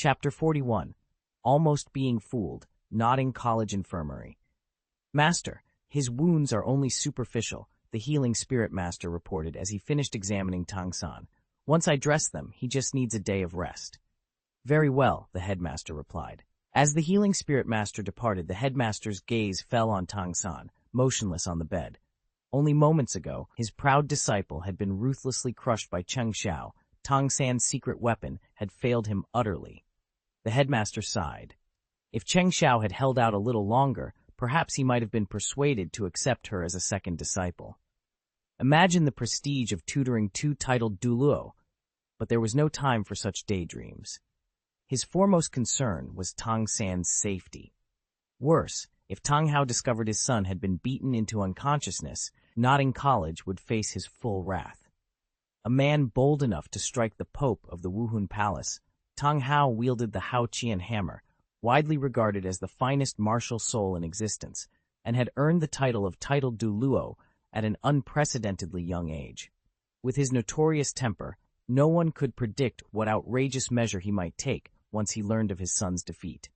Chapter 41. Almost Being Fooled, Nodding College Infirmary. Master, his wounds are only superficial, the healing spirit master reported as he finished examining Tang San. Once I dress them, he just needs a day of rest. Very well, the headmaster replied. As the healing spirit master departed, the headmaster's gaze fell on Tang San, motionless on the bed. Only moments ago, his proud disciple had been ruthlessly crushed by Cheng Xiao. Tang San's secret weapon had failed him utterly. The headmaster sighed. If Cheng Xiao had held out a little longer, perhaps he might have been persuaded to accept her as a second disciple. Imagine the prestige of tutoring two titled Douluo, but there was no time for such daydreams. His foremost concern was Tang San's safety. Worse, if Tang Hao discovered his son had been beaten into unconsciousness, Nodding College would face his full wrath. A man bold enough to strike the Pope of the Wuhun Palace, Tang Hao wielded the Hao Qian hammer, widely regarded as the finest martial soul in existence, and had earned the title of titled Douluo at an unprecedentedly young age. With his notorious temper, no one could predict what outrageous measure he might take once he learned of his son's defeat.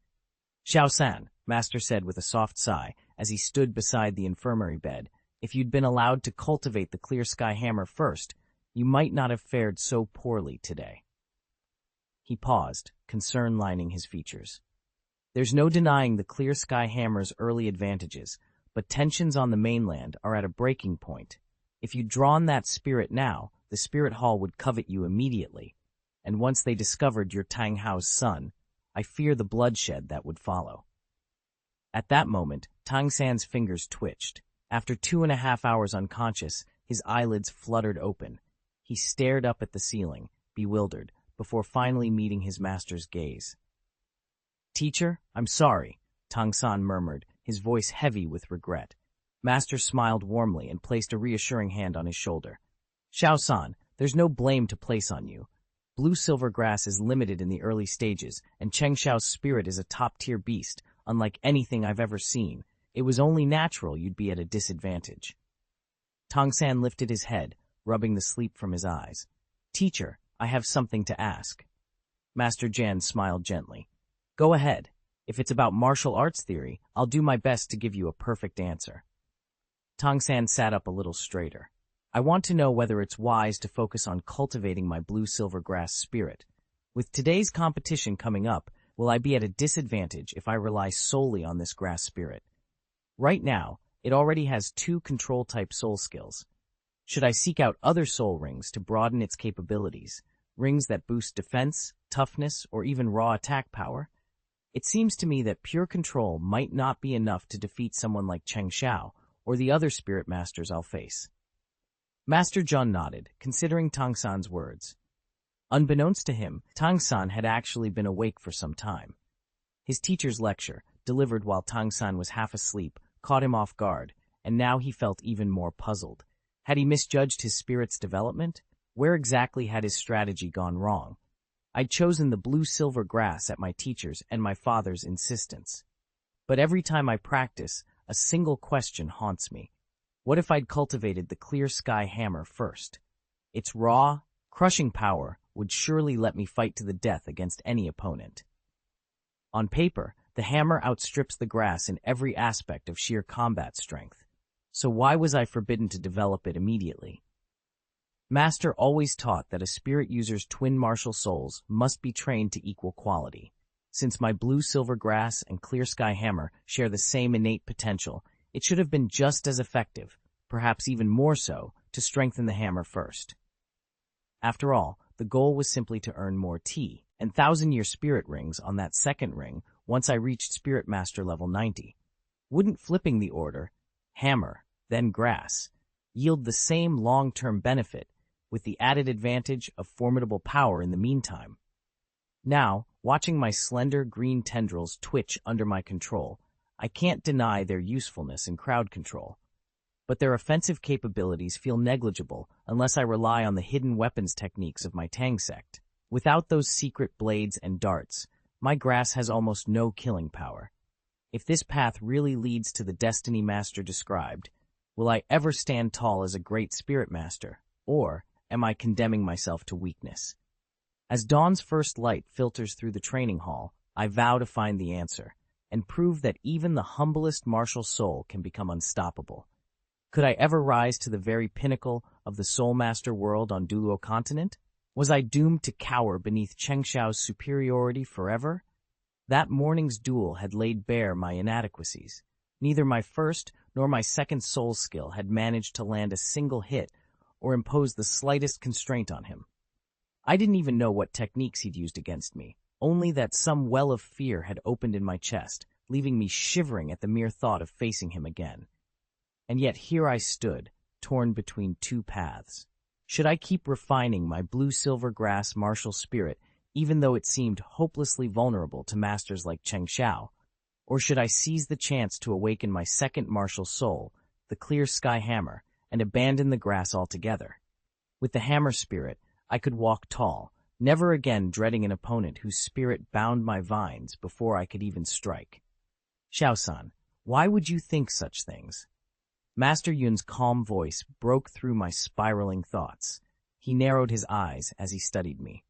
Xiao San, Master said with a soft sigh as he stood beside the infirmary bed, if you'd been allowed to cultivate the clear sky hammer first, you might not have fared so poorly today. He paused, concern lining his features. There's no denying the clear sky hammer's early advantages, but tensions on the mainland are at a breaking point. If you'd drawn that spirit now, the spirit hall would covet you immediately, and once they discovered you're Tang Hao's son, I fear the bloodshed that would follow. At that moment, Tang San's fingers twitched. After 2.5 hours unconscious, his eyelids fluttered open. He stared up at the ceiling, bewildered, before finally meeting his master's gaze. Teacher, I'm sorry, Tang San murmured, his voice heavy with regret. Master smiled warmly and placed a reassuring hand on his shoulder. Xiao San, there's no blame to place on you. Blue silver grass is limited in the early stages, and Cheng Xiao's spirit is a top-tier beast, unlike anything I've ever seen. It was only natural you'd be at a disadvantage. Tang San lifted his head, rubbing the sleep from his eyes. Teacher, I have something to ask. Master Jan smiled gently. Go ahead. If it's about martial arts theory, I'll do my best to give you a perfect answer. Tang San sat up a little straighter. I want to know whether it's wise to focus on cultivating my blue-silver grass spirit. With today's competition coming up, will I be at a disadvantage if I rely solely on this grass spirit? Right now, it already has 2 control-type soul skills. Should I seek out other soul rings to broaden its capabilities, rings that boost defense, toughness, or even raw attack power? It seems to me that pure control might not be enough to defeat someone like Cheng Xiao or the other spirit masters I'll face. Master Zhun nodded, considering Tang San's words. Unbeknownst to him, Tang San had actually been awake for some time. His teacher's lecture, delivered while Tang San was half asleep, caught him off guard, and now he felt even more puzzled. Had he misjudged his spirit's development? Where exactly had his strategy gone wrong? I'd chosen the blue-silver grass at my teacher's and my father's insistence. But every time I practice, a single question haunts me. What if I'd cultivated the clear sky hammer first? Its raw, crushing power would surely let me fight to the death against any opponent. On paper, the hammer outstrips the grass in every aspect of sheer combat strength. So why was I forbidden to develop it immediately? Master always taught that a spirit user's twin martial souls must be trained to equal quality. Since my blue-silver grass and clear sky hammer share the same innate potential, it should have been just as effective, perhaps even more so, to strengthen the hammer first. After all, the goal was simply to earn more T and 1,000-year spirit rings on that second ring once I reached Spirit Master level 90. Wouldn't flipping the order, hammer, then grass, yield the same long-term benefit, with the added advantage of formidable power in the meantime? Now, watching my slender green tendrils twitch under my control, I can't deny their usefulness in crowd control. But their offensive capabilities feel negligible unless I rely on the hidden weapons techniques of my Tang sect. Without those secret blades and darts, my grass has almost no killing power. If this path really leads to the destiny Master described, will I ever stand tall as a great spirit master, or am I condemning myself to weakness? As dawn's first light filters through the training hall, I vow to find the answer, and prove that even the humblest martial soul can become unstoppable. Could I ever rise to the very pinnacle of the Soul Master world on Douluo Continent? Was I doomed to cower beneath Cheng Xiao's superiority forever? That morning's duel had laid bare my inadequacies. Neither my first nor my second soul skill had managed to land a single hit or impose the slightest constraint on him. I didn't even know what techniques he'd used against me, only that some well of fear had opened in my chest, leaving me shivering at the mere thought of facing him again. And yet here I stood, torn between two paths. Should I keep refining my blue-silver grass martial spirit, even though it seemed hopelessly vulnerable to masters like Cheng Xiao? Or should I seize the chance to awaken my second martial soul, the clear sky hammer, and abandon the grass altogether? With the hammer spirit, I could walk tall, never again dreading an opponent whose spirit bound my vines before I could even strike. Xiao-san, why would you think such things? Master Yun's calm voice broke through my spiraling thoughts. He narrowed his eyes as he studied me.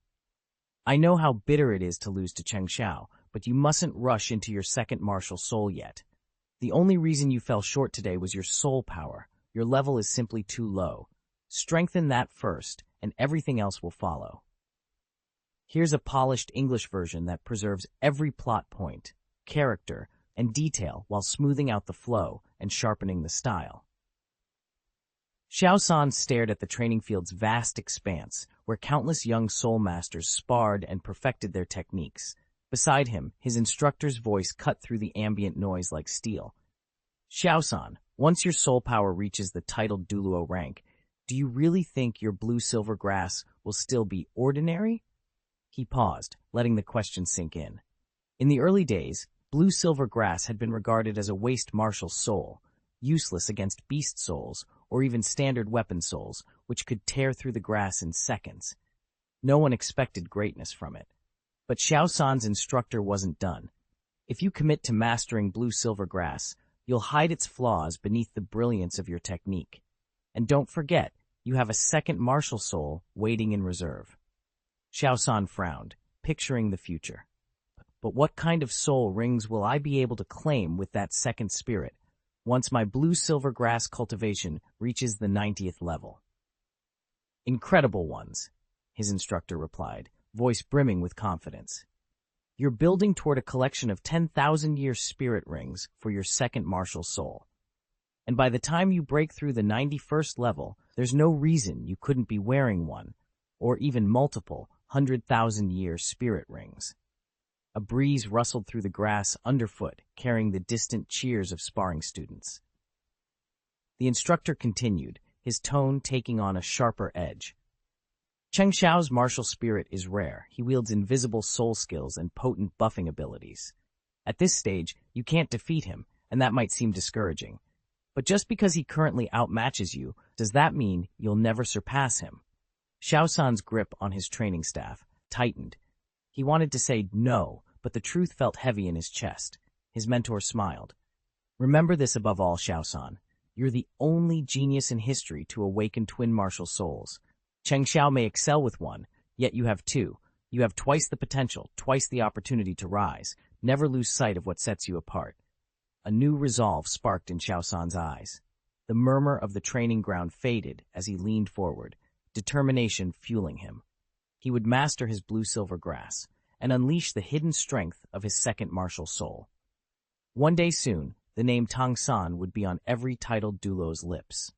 I know how bitter it is to lose to Cheng Xiao, but you mustn't rush into your second martial soul yet. The only reason you fell short today was your soul power. Your level is simply too low. Strengthen that first, and everything else will follow. Here's a polished English version that preserves every plot point, character, and detail while smoothing out the flow and sharpening the style. Xiao-san stared at the training field's vast expanse, where countless young soul masters sparred and perfected their techniques. Beside him, his instructor's voice cut through the ambient noise like steel. Xiao-san, once your soul power reaches the titled Douluo rank, do you really think your blue-silver grass will still be ordinary? He paused, letting the question sink in. In the early days, blue-silver grass had been regarded as a waste martial soul, useless against beast souls or even standard weapon souls, which could tear through the grass in seconds. No one expected greatness from it. But Xiao-san's instructor wasn't done. If you commit to mastering blue-silver grass, you'll hide its flaws beneath the brilliance of your technique. And don't forget, you have a second martial soul waiting in reserve. Xiao-san frowned, picturing the future. But what kind of soul rings will I be able to claim with that second spirit, once my blue-silver grass cultivation reaches the 90th level? Incredible ones, his instructor replied, voice brimming with confidence. You're building toward a collection of 10,000-year spirit rings for your second martial soul. And by the time you break through the 91st level, there's no reason you couldn't be wearing one, or even multiple 100,000-year spirit rings. A breeze rustled through the grass underfoot, carrying the distant cheers of sparring students. The instructor continued, his tone taking on a sharper edge. Cheng Xiao's martial spirit is rare. He wields invisible soul skills and potent buffing abilities. At this stage, you can't defeat him, and that might seem discouraging. But just because he currently outmatches you, does that mean you'll never surpass him? Xiao-san's grip on his training staff tightened. He wanted to say no, but the truth felt heavy in his chest. His mentor smiled. Remember this above all, Xiao-san. You're the only genius in history to awaken twin martial souls. Cheng Xiao may excel with one, yet you have two. You have twice the potential, twice the opportunity to rise. Never lose sight of what sets you apart. A new resolve sparked in Xiao-san's eyes. The murmur of the training ground faded as he leaned forward, determination fueling him. He would master his blue-silver grass and unleash the hidden strength of his second martial soul. One day soon, the name Tang San would be on every titled Douluo's lips.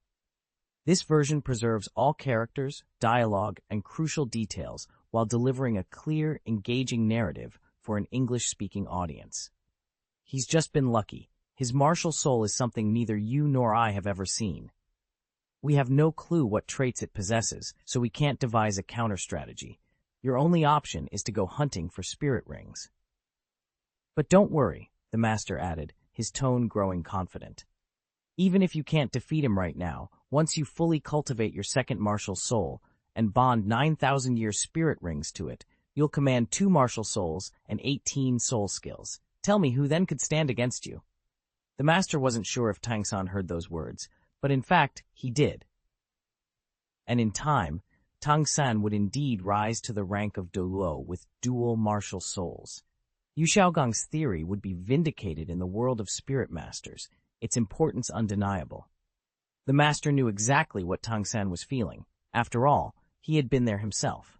This version preserves all characters, dialogue, and crucial details while delivering a clear, engaging narrative for an English-speaking audience. He's just been lucky. His martial soul is something neither you nor I have ever seen. We have no clue what traits it possesses, so we can't devise a counter-strategy. Your only option is to go hunting for spirit rings. But don't worry, the master added, his tone growing confident. Even if you can't defeat him right now, once you fully cultivate your second martial soul and bond 9,000-year spirit rings to it, you'll command 2 martial souls and 18 soul skills. Tell me who then could stand against you. The master wasn't sure if Tang San heard those words, but in fact, he did. And in time, Tang San would indeed rise to the rank of Douluo with dual martial souls. Yu Xiaogong's theory would be vindicated in the world of spirit masters, its importance undeniable. The master knew exactly what Tang San was feeling. After all, he had been there himself.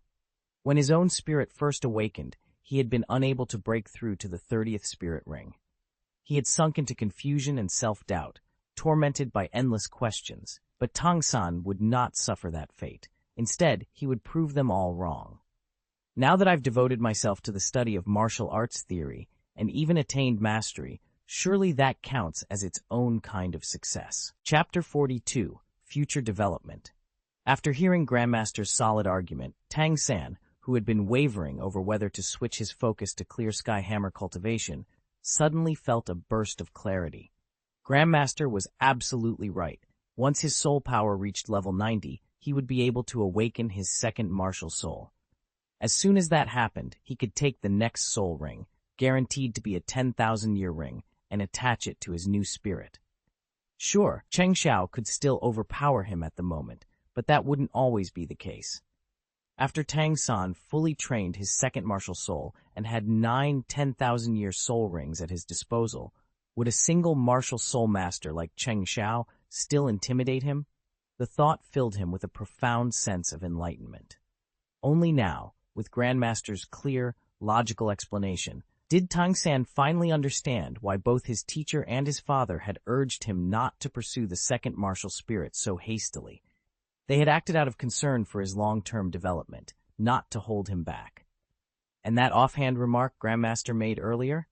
When his own spirit first awakened, he had been unable to break through to the 30th spirit ring. He had sunk into confusion and self-doubt, tormented by endless questions. But Tang San would not suffer that fate. Instead, he would prove them all wrong. Now that I've devoted myself to the study of martial arts theory and even attained mastery, surely that counts as its own kind of success. Chapter 42, Future Development. After hearing Grandmaster's solid argument, Tang San, who had been wavering over whether to switch his focus to Clear Sky Hammer cultivation, suddenly felt a burst of clarity. Grandmaster was absolutely right. Once his soul power reached level 90, he would be able to awaken his second martial soul. As soon as that happened, he could take the next soul ring, guaranteed to be a 10,000-year ring, and attach it to his new spirit. Sure, Cheng Xiao could still overpower him at the moment, but that wouldn't always be the case. After Tang San fully trained his second martial soul and had 9 10,000-year soul rings at his disposal, would a single martial soul master like Cheng Xiao still intimidate him? The thought filled him with a profound sense of enlightenment. Only now, with Grandmaster's clear, logical explanation, did Tang San finally understand why both his teacher and his father had urged him not to pursue the second martial spirit so hastily. They had acted out of concern for his long-term development, not to hold him back. And that offhand remark Grandmaster made earlier?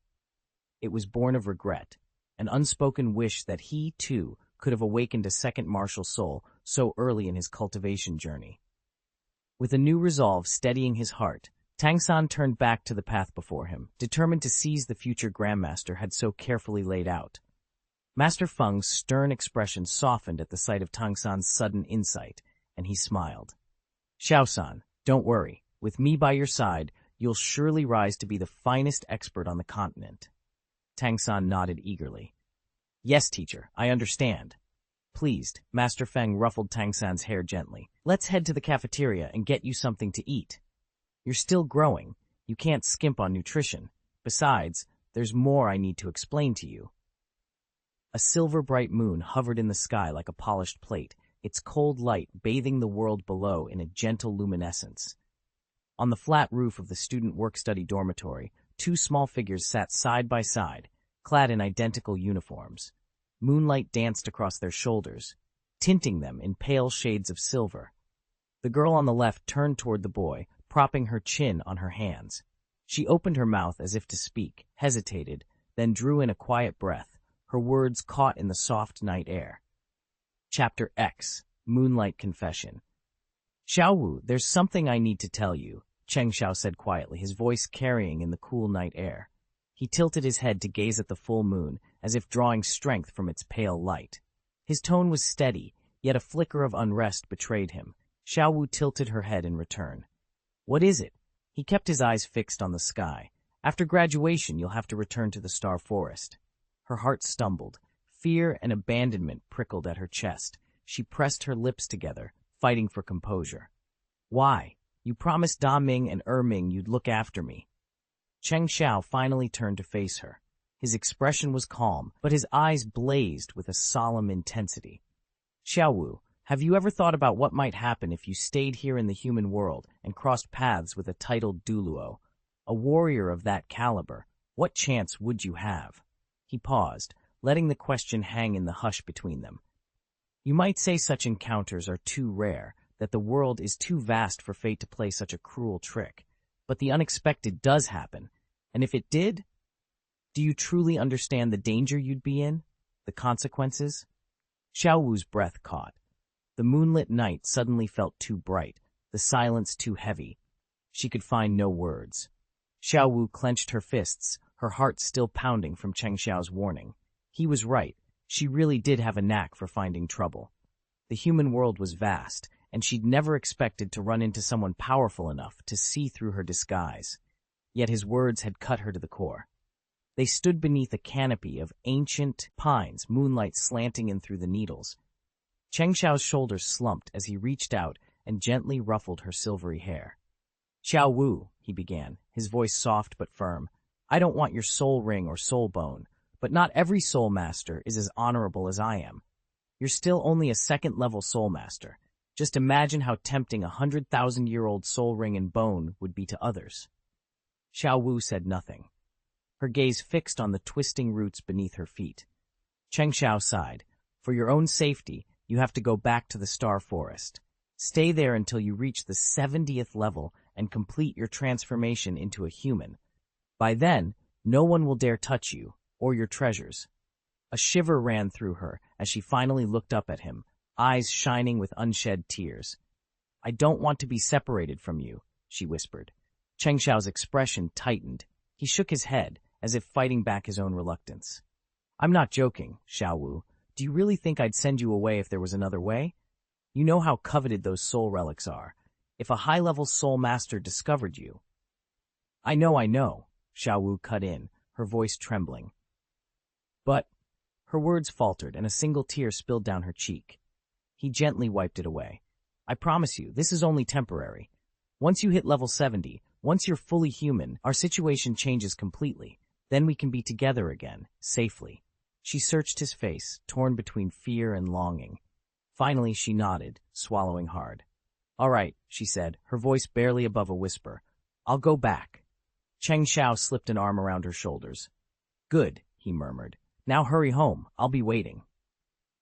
It was born of regret, an unspoken wish that he, too, could have awakened a second martial soul so early in his cultivation journey. With a new resolve steadying his heart, Tang San turned back to the path before him, determined to seize the future Grandmaster had so carefully laid out. Master Feng's stern expression softened at the sight of Tang San's sudden insight, and he smiled. Xiao-san, don't worry. With me by your side, you'll surely rise to be the finest expert on the continent. Tang San nodded eagerly. Yes, teacher, I understand. Pleased, Master Feng ruffled Tang San's hair gently. Let's head to the cafeteria and get you something to eat. You're still growing. You can't skimp on nutrition. Besides, there's more I need to explain to you. A silver-bright moon hovered in the sky like a polished plate, its cold light bathing the world below in a gentle luminescence. On the flat roof of the student work-study dormitory, 2 small figures sat side by side, clad in identical uniforms. Moonlight danced across their shoulders, tinting them in pale shades of silver. The girl on the left turned toward the boy, propping her chin on her hands. She opened her mouth as if to speak, hesitated, then drew in a quiet breath, her words caught in the soft night air. Chapter X, Moonlight Confession. Xiaowu, there's something I need to tell you, Cheng Xiao said quietly, his voice carrying in the cool night air. He tilted his head to gaze at the full moon, as if drawing strength from its pale light. His tone was steady, yet a flicker of unrest betrayed him. Xiaowu tilted her head in return. What is it? He kept his eyes fixed on the sky. After graduation, you'll have to return to the Star Forest. Her heart stumbled. Fear and abandonment prickled at her chest. She pressed her lips together, fighting for composure. Why? You promised Da Ming and Ming you'd look after me. Cheng Xiao finally turned to face her. His expression was calm, but his eyes blazed with a solemn intensity. Xiaowu, have you ever thought about what might happen if you stayed here in the human world and crossed paths with a titled Douluo? A warrior of that caliber, what chance would you have? He paused, letting the question hang in the hush between them. You might say such encounters are too rare, that the world is too vast for fate to play such a cruel trick. But the unexpected does happen, and if it did, do you truly understand the danger you'd be in? The consequences? Xiaowu's breath caught. The moonlit night suddenly felt too bright, the silence too heavy. She could find no words. Xiaowu clenched her fists, her heart still pounding from Cheng Xiao's warning. He was right. She really did have a knack for finding trouble. The human world was vast, and she'd never expected to run into someone powerful enough to see through her disguise. Yet his words had cut her to the core. They stood beneath a canopy of ancient pines, moonlight slanting in through the needles. Cheng Xiao's shoulders slumped as he reached out and gently ruffled her silvery hair. "Xiao Wu," he began, his voice soft but firm, "I don't want your soul ring or soul bone, but not every soul master is as honorable as I am. You're still only a second-level soul master. Just imagine how tempting a 100,000-year-old soul ring and bone would be to others." Xiao Wu said nothing, her gaze fixed on the twisting roots beneath her feet. Cheng Xiao sighed. "For your own safety, you have to go back to the Star Forest. Stay there until you reach the 70th level and complete your transformation into a human. By then, no one will dare touch you or your treasures." A shiver ran through her as she finally looked up at him, eyes shining with unshed tears. "I don't want to be separated from you," she whispered. Cheng Xiao's expression tightened. He shook his head, as if fighting back his own reluctance. "I'm not joking, Xiao Wu. Do you really think I'd send you away if there was another way? You know how coveted those soul relics are. If a high-level soul master discovered you—" I know, Xiao Wu cut in, her voice trembling. "But—" Her words faltered, and a single tear spilled down her cheek. He gently wiped it away. "I promise you, this is only temporary. Once you hit level 70, once you're fully human, our situation changes completely. Then we can be together again, safely." She searched his face, torn between fear and longing. Finally, she nodded, swallowing hard. "All right," she said, her voice barely above a whisper. "I'll go back." Cheng Xiao slipped an arm around her shoulders. "Good," he murmured. "Now hurry home. I'll be waiting."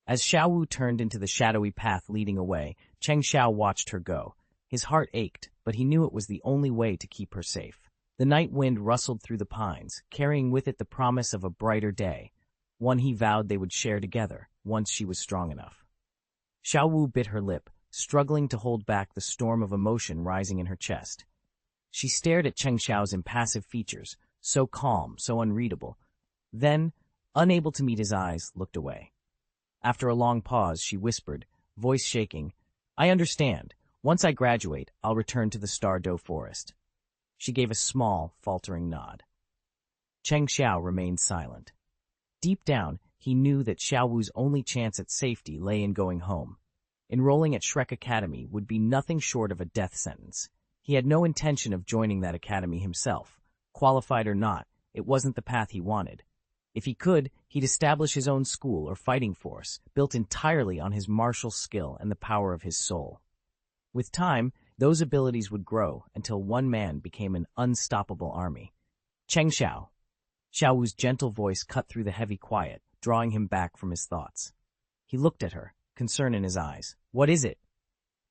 As Xiao Wu turned into the shadowy path leading away, Cheng Xiao watched her go. His heart ached, but he knew it was the only way to keep her safe. The night wind rustled through the pines, carrying with it the promise of a brighter day, one he vowed they would share together, once she was strong enough. Xiao Wu bit her lip, struggling to hold back the storm of emotion rising in her chest. She stared at Cheng Xiao's impassive features, so calm, so unreadable. Then, unable to meet his eyes, looked away. After a long pause, she whispered, voice shaking, "I understand. Once I graduate, I'll return to the Stardow Forest." She gave a small, faltering nod. Cheng Xiao remained silent. Deep down, he knew that Xiao Wu's only chance at safety lay in going home. Enrolling at Shrek Academy would be nothing short of a death sentence. He had no intention of joining that academy himself. Qualified or not, it wasn't the path he wanted. If he could, he'd establish his own school or fighting force, built entirely on his martial skill and the power of his soul. With time, those abilities would grow until one man became an unstoppable army. Cheng Xiao. Xiao Wu's gentle voice cut through the heavy quiet, drawing him back from his thoughts. He looked at her, concern in his eyes. "What is it?"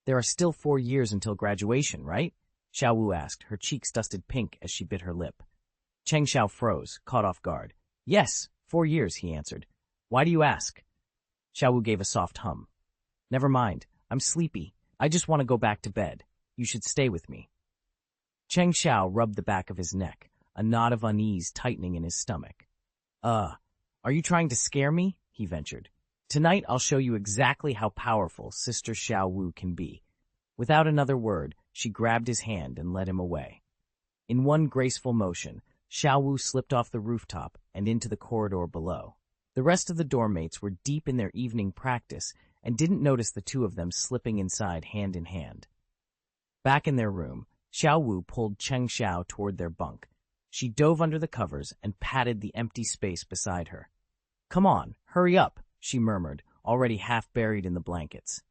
"There are still 4 years until graduation, right?" Xiao Wu asked, her cheeks dusted pink as she bit her lip. Cheng Xiao froze, caught off guard. "Yes, 4 years," he answered. "Why do you ask?" Xiao Wu gave a soft hum. "Never mind. I'm sleepy. I just want to go back to bed. You should stay with me." Cheng Xiao rubbed the back of his neck, a knot of unease tightening in his stomach. Are you trying to scare me?" he ventured. "Tonight I'll show you exactly how powerful Sister Xiao Wu can be." Without another word, she grabbed his hand and led him away. In one graceful motion, Xiao Wu slipped off the rooftop and into the corridor below. The rest of the dormmates were deep in their evening practice and didn't notice the two of them slipping inside hand in hand. Back in their room, Xiao Wu pulled Cheng Xiao toward their bunk. She dove under the covers and patted the empty space beside her. "Come on, hurry up," she murmured, already half buried in the blankets.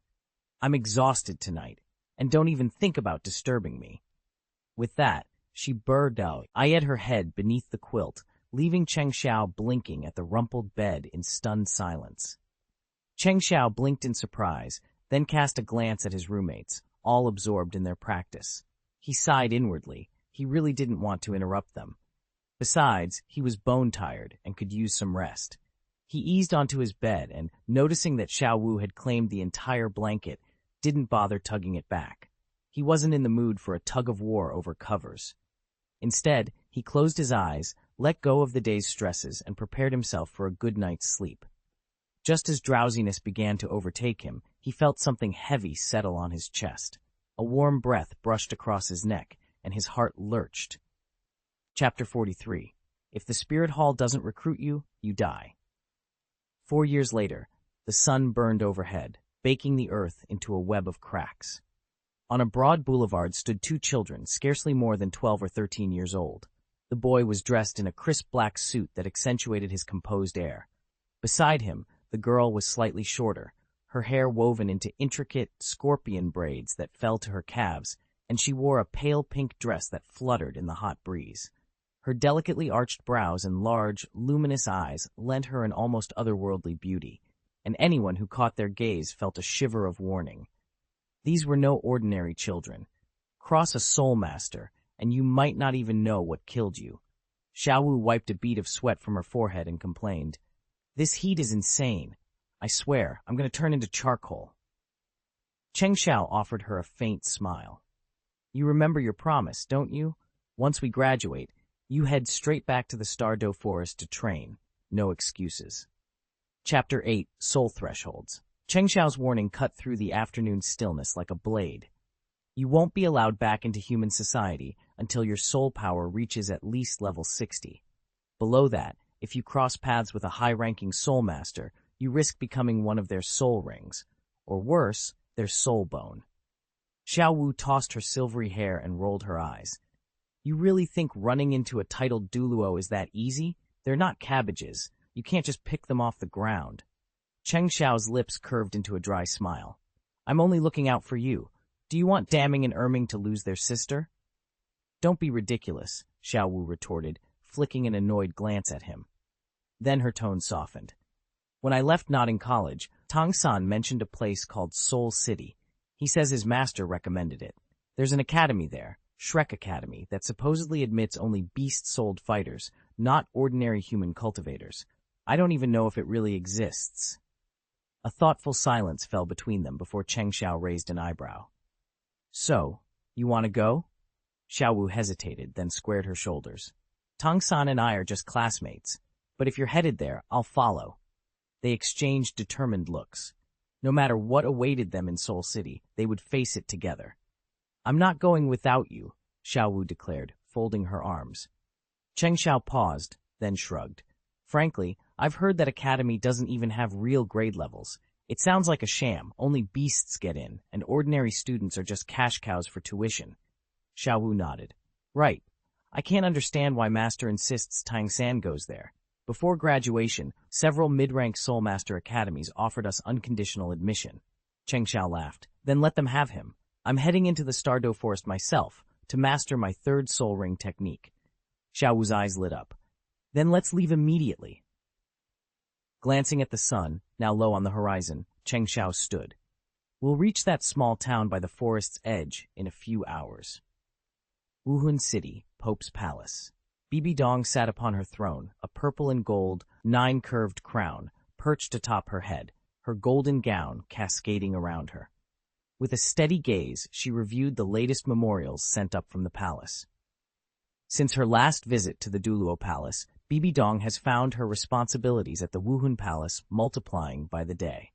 "I'm exhausted tonight, and don't even think about disturbing me." With that, she burrowed out, eyed her head beneath the quilt, leaving Cheng Xiao blinking at the rumpled bed in stunned silence. Cheng Xiao blinked in surprise, then cast a glance at his roommates, all absorbed in their practice. He sighed inwardly. He really didn't want to interrupt them. Besides, he was bone-tired and could use some rest. He eased onto his bed and, noticing that Xiao Wu had claimed the entire blanket, didn't bother tugging it back. He wasn't in the mood for a tug-of-war over covers. Instead, he closed his eyes, let go of the day's stresses, and prepared himself for a good night's sleep. Just as drowsiness began to overtake him, he felt something heavy settle on his chest. A warm breath brushed across his neck, and his heart lurched. Chapter 43. If the spirit hall doesn't recruit you, you die. 4 years later, the sun burned overhead, baking the earth into a web of cracks. On a broad boulevard stood two children, scarcely more than 12 or 13 years old. The boy was dressed in a crisp black suit that accentuated his composed air. Beside him, the girl was slightly shorter, her hair woven into intricate scorpion braids that fell to her calves, and she wore a pale pink dress that fluttered in the hot breeze. Her delicately arched brows and large, luminous eyes lent her an almost otherworldly beauty, and anyone who caught their gaze felt a shiver of warning. These were no ordinary children. Cross a soul master, and you might not even know what killed you. Xiaowu wiped a bead of sweat from her forehead and complained, "This heat is insane. I swear, I'm going to turn into charcoal." Cheng Xiao offered her a faint smile. "You remember your promise, don't you? Once we graduate, you head straight back to the Douluo Forest to train. No excuses." Chapter 8, Soul Thresholds. Cheng Xiao's warning cut through the afternoon stillness like a blade. You won't be allowed back into human society until your soul power reaches at least level 60. Below that, if you cross paths with a high-ranking soul master, you risk becoming one of their soul rings, or worse, their soul bone. Xiao Wu tossed her silvery hair and rolled her eyes. "You really think running into a titled Douluo is that easy? They're not cabbages. You can't just pick them off the ground." Cheng Xiao's lips curved into a dry smile. "I'm only looking out for you. Do you want Daming and Erming to lose their sister?" "Don't be ridiculous," Xiao Wu retorted, flicking an annoyed glance at him. Then her tone softened. "When I left Notting College, Tang San mentioned a place called Soul City. He says his master recommended it. There's an academy there, Shrek Academy, that supposedly admits only beast-souled fighters, not ordinary human cultivators. I don't even know if it really exists." A thoughtful silence fell between them before Cheng Xiao raised an eyebrow. "So, you want to go?" Xiao Wu hesitated, then squared her shoulders. "Tang San and I are just classmates, but if you're headed there, I'll follow." They exchanged determined looks. No matter what awaited them in Soul City, they would face it together. "I'm not going without you," Xiao Wu declared, folding her arms. Cheng Xiao paused, then shrugged. "Frankly, I've heard that Academy doesn't even have real grade levels. It sounds like a sham, only beasts get in, and ordinary students are just cash cows for tuition." Xiao Wu nodded. "Right. I can't understand why Master insists Tang San goes there. Before graduation, several mid-rank Soul Master academies offered us unconditional admission." Cheng Xiao laughed. "Then let them have him. I'm heading into the Douluo Forest myself to master my third soul ring technique." Xiao Wu's eyes lit up. "Then let's leave immediately." Glancing at the sun, now low on the horizon, Cheng Xiao stood. "We'll reach that small town by the forest's edge in a few hours." Wuhun City, Pope's Palace. Bibi Dong sat upon her throne, a purple and gold, 9-curved crown perched atop her head, her golden gown cascading around her. With a steady gaze, she reviewed the latest memorials sent up from the palace. Since her last visit to the Douluo Palace, Bibi Dong has found her responsibilities at the Wuhun Palace multiplying by the day.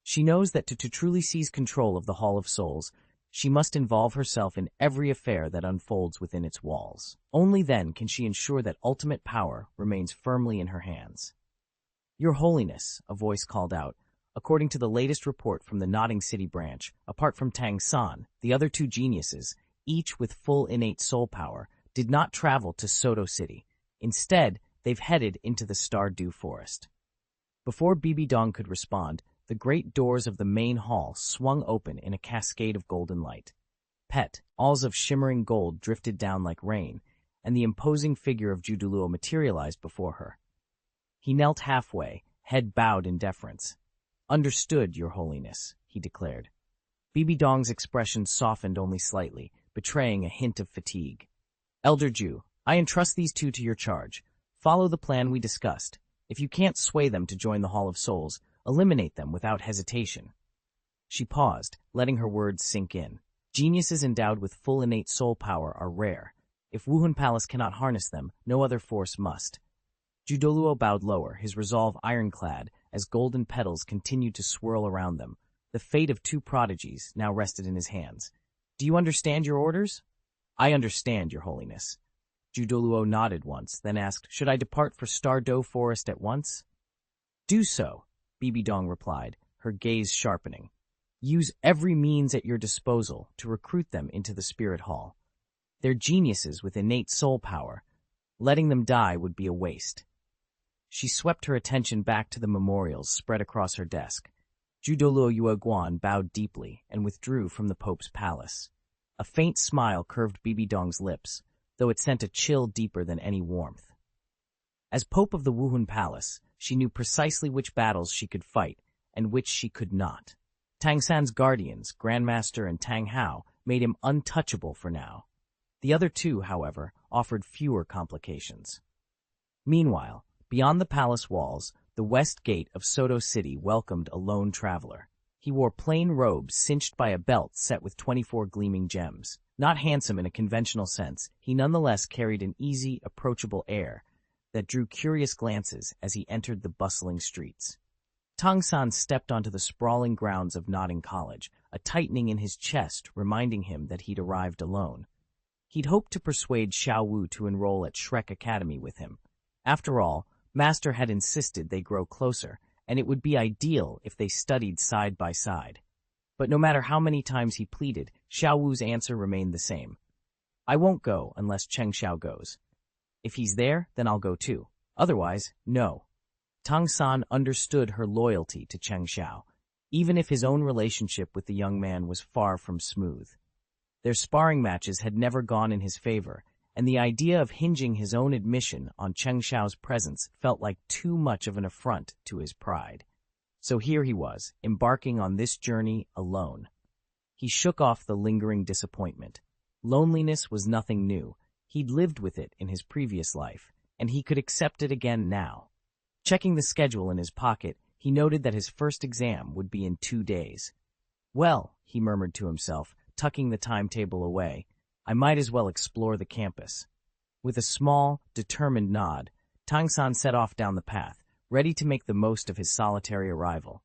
She knows that to truly seize control of the Hall of Souls, she must involve herself in every affair that unfolds within its walls. Only then can she ensure that ultimate power remains firmly in her hands. "Your Holiness," a voice called out. According to the latest report from the Notting City branch, apart from Tang San, the other two geniuses, each with full innate soul power, did not travel to Soto City. Instead, they've headed into the Douluo Forest. Before Bibi Dong could respond, the great doors of the main hall swung open in a cascade of golden light. Alls of shimmering gold drifted down like rain, and the imposing figure of Douluo materialized before her. He knelt halfway, head bowed in deference. "Understood, Your Holiness," he declared. Bibi Dong's expression softened only slightly, betraying a hint of fatigue. "Elder Ju, I entrust these two to your charge. Follow the plan we discussed. If you can't sway them to join the Hall of Souls, eliminate them without hesitation." She paused, letting her words sink in. Geniuses endowed with full innate soul power are rare. If Wuhun Palace cannot harness them, no other force must. Douluo bowed lower, his resolve ironclad, as golden petals continued to swirl around them. The fate of two prodigies now rested in his hands. "Do you understand your orders?" "I understand, Your Holiness." Douluo nodded once, then asked, "Should I depart for Douluo Forest at once?" "Do so," Bibi Dong replied, her gaze sharpening. Use every means at your disposal to recruit them into the spirit hall. They're geniuses with innate soul power. Letting them die would be a waste. She swept her attention back to the memorials spread across her desk. Douluo Yueguan bowed deeply and withdrew from the Pope's palace. A faint smile curved Bibi Dong's lips, though it sent a chill deeper than any warmth. As Pope of the Wuhun Palace, she knew precisely which battles she could fight and which she could not. Tang San's guardians, Grandmaster and Tang Hao, made him untouchable for now. The other two, however, offered fewer complications. Meanwhile, beyond the palace walls, the west gate of Soto City welcomed a lone traveler. He wore plain robes cinched by a belt set with 24 gleaming gems. Not handsome in a conventional sense, he nonetheless carried an easy, approachable air that drew curious glances as he entered the bustling streets. Tang San stepped onto the sprawling grounds of Nodding College, a tightening in his chest reminding him that he'd arrived alone. He'd hoped to persuade Xiao Wu to enroll at Shrek Academy with him. After all, Master had insisted they grow closer, and it would be ideal if they studied side by side. But no matter how many times he pleaded, Xiao Wu's answer remained the same. I won't go unless Cheng Xiao goes. If he's there, then I'll go too. Otherwise, no. Tang San understood her loyalty to Cheng Xiao, even if his own relationship with the young man was far from smooth. Their sparring matches had never gone in his favor, and the idea of hinging his own admission on Cheng Xiao's presence felt like too much of an affront to his pride. So here he was, embarking on this journey alone. He shook off the lingering disappointment. Loneliness was nothing new. He'd lived with it in his previous life, and he could accept it again now. Checking the schedule in his pocket, he noted that his first exam would be in 2 days. Well, he murmured to himself, tucking the timetable away, I might as well explore the campus. With a small, determined nod, Tang San set off down the path, ready to make the most of his solitary arrival.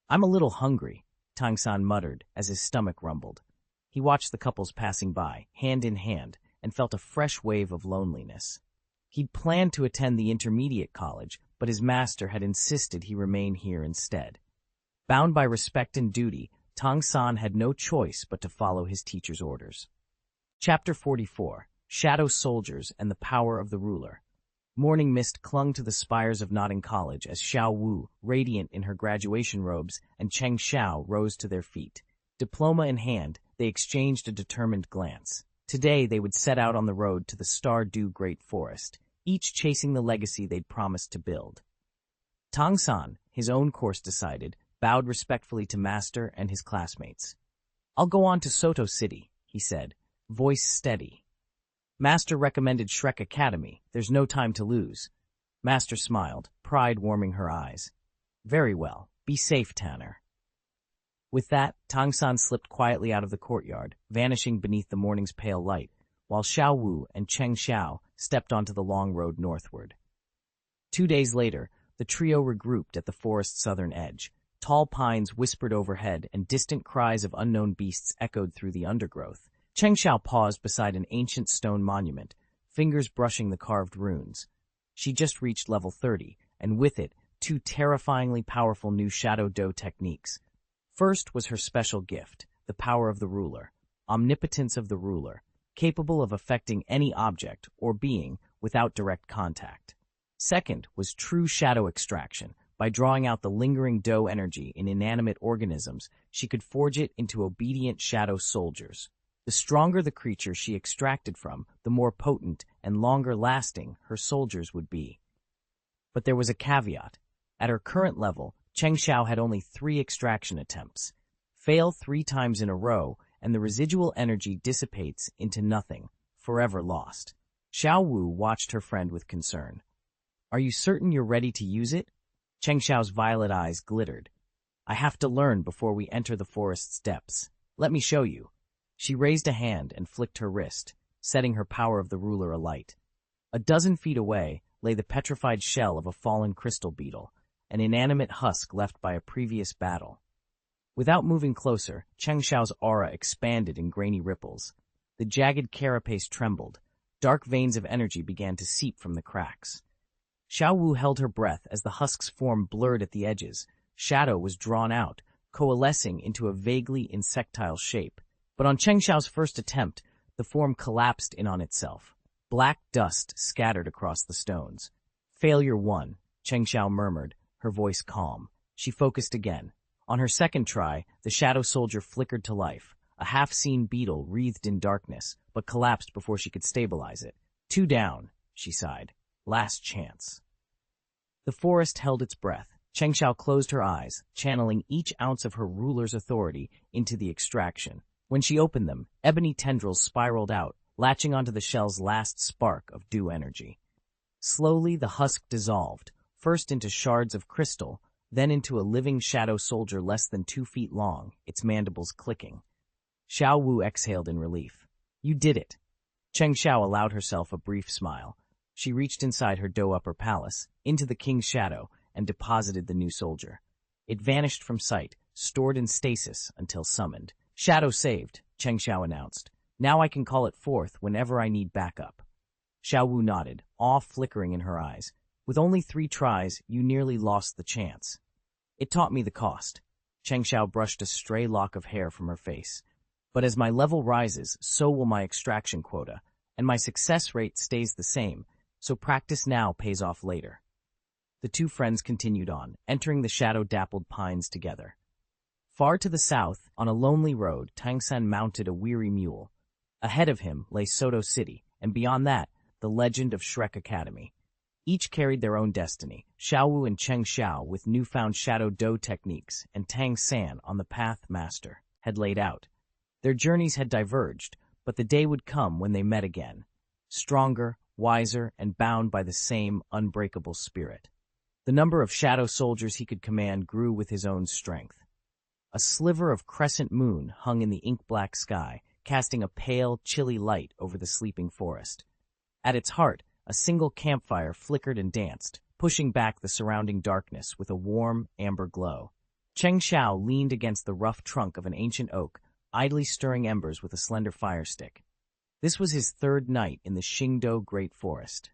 I'm a little hungry, Tang San muttered as his stomach rumbled. He watched the couples passing by, hand in hand, and felt a fresh wave of loneliness. He'd planned to attend the intermediate college, but his master had insisted he remain here instead. Bound by respect and duty, Tang San had no choice but to follow his teacher's orders. Chapter 44. Shadow Soldiers and the Power of the Ruler. Morning mist clung to the spires of Nodding College as Xiao Wu, radiant in her graduation robes, and Cheng Xiao rose to their feet. Diploma in hand, they exchanged a determined glance. Today they would set out on the road to the Stardew Great Forest, each chasing the legacy they'd promised to build. Tang San, his own course decided, bowed respectfully to Master and his classmates. I'll go on to Soto City, he said, voice steady. Master recommended Shrek Academy. There's no time to lose. Master smiled, pride warming her eyes. Very well. Be safe, Tanner. With that, Tang San slipped quietly out of the courtyard, vanishing beneath the morning's pale light, while Xiao Wu and Cheng Xiao stepped onto the long road northward. 2 days later, the trio regrouped at the forest's southern edge. Tall pines whispered overhead, and distant cries of unknown beasts echoed through the undergrowth. Cheng Xiao paused beside an ancient stone monument, fingers brushing the carved runes. She just reached level 30, and with it, 2 terrifyingly powerful new Shadow Do techniques. First was her special gift, the power of the ruler, omnipotence of the ruler, capable of affecting any object or being without direct contact. Second was true shadow extraction. By drawing out the lingering Do energy in inanimate organisms, she could forge it into obedient shadow soldiers. The stronger the creature she extracted from, the more potent and longer-lasting her soldiers would be. But there was a caveat. At her current level, Cheng Xiao had only 3 extraction attempts. Fail 3 times in a row, and the residual energy dissipates into nothing, forever lost. Xiao Wu watched her friend with concern. Are you certain you're ready to use it? Cheng Xiao's violet eyes glittered. I have to learn before we enter the forest's depths. Let me show you. She raised a hand and flicked her wrist, setting her power of the ruler alight. A dozen feet away lay the petrified shell of a fallen crystal beetle, an inanimate husk left by a previous battle. Without moving closer, Cheng Xiao's aura expanded in grainy ripples. The jagged carapace trembled. Dark veins of energy began to seep from the cracks. Xiao Wu held her breath as the husk's form blurred at the edges. Shadow was drawn out, coalescing into a vaguely insectile shape. But on Cheng Xiao's first attempt, the form collapsed in on itself. Black dust scattered across the stones. Failure 1, Cheng Xiao murmured, her voice calm. She focused again. On her second try, the shadow soldier flickered to life. A half-seen beetle wreathed in darkness, but collapsed before she could stabilize it. 2 down, she sighed. Last chance. The forest held its breath. Cheng Xiao closed her eyes, channeling each ounce of her ruler's authority into the extraction. When she opened them, ebony tendrils spiraled out, latching onto the shell's last spark of dew energy. Slowly, the husk dissolved, first into shards of crystal, then into a living shadow soldier less than 2 feet long, its mandibles clicking. Xiao Wu exhaled in relief. You did it. Cheng Xiao allowed herself a brief smile. She reached inside her dough upper palace, into the king's shadow, and deposited the new soldier. It vanished from sight, stored in stasis until summoned. Shadow saved, Cheng Xiao announced. Now I can call it forth whenever I need backup. Xiao Wu nodded, awe flickering in her eyes. With only 3 tries, you nearly lost the chance. It taught me the cost. Cheng Xiao brushed a stray lock of hair from her face. But as my level rises, so will my extraction quota, and my success rate stays the same, so practice now pays off later. The 2 friends continued on, entering the shadow-dappled pines together. Far to the south, on a lonely road, Tangsan mounted a weary mule. Ahead of him lay Soto City, and beyond that, the legend of Shrek Academy. Each carried their own destiny, Xiao Wu and Cheng Xiao with newfound shadow dough techniques, and Tang San on the path Master had laid out. Their journeys had diverged, but the day would come when they met again, stronger, wiser, and bound by the same unbreakable spirit. The number of shadow soldiers he could command grew with his own strength. A sliver of crescent moon hung in the ink-black sky, casting a pale, chilly light over the sleeping forest. At its heart, a single campfire flickered and danced, pushing back the surrounding darkness with a warm, amber glow. Cheng Xiao leaned against the rough trunk of an ancient oak, idly stirring embers with a slender fire stick. This was his 3rd night in the Xingdou Great Forest.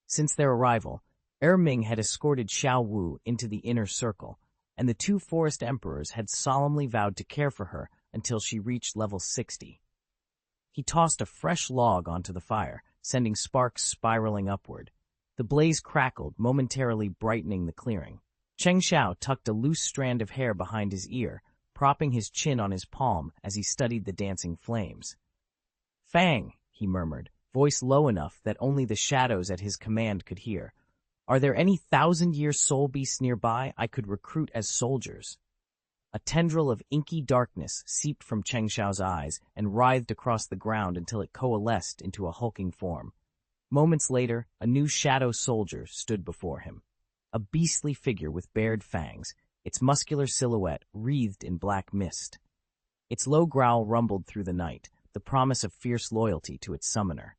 Since their arrival, Ming had escorted Xiao Wu into the inner circle, and the 2 forest emperors had solemnly vowed to care for her until she reached level 60. He tossed a fresh log onto the fire, sending sparks spiraling upward. The blaze crackled, momentarily brightening the clearing. Cheng Xiao tucked a loose strand of hair behind his ear, propping his chin on his palm as he studied the dancing flames. Fang, he murmured, voice low enough that only the shadows at his command could hear. Are there any 1,000-year soul beasts nearby I could recruit as soldiers? A tendril of inky darkness seeped from Cheng Xiao's eyes and writhed across the ground until it coalesced into a hulking form. Moments later, a new shadow soldier stood before him. A beastly figure with bared fangs, its muscular silhouette wreathed in black mist. Its low growl rumbled through the night, the promise of fierce loyalty to its summoner.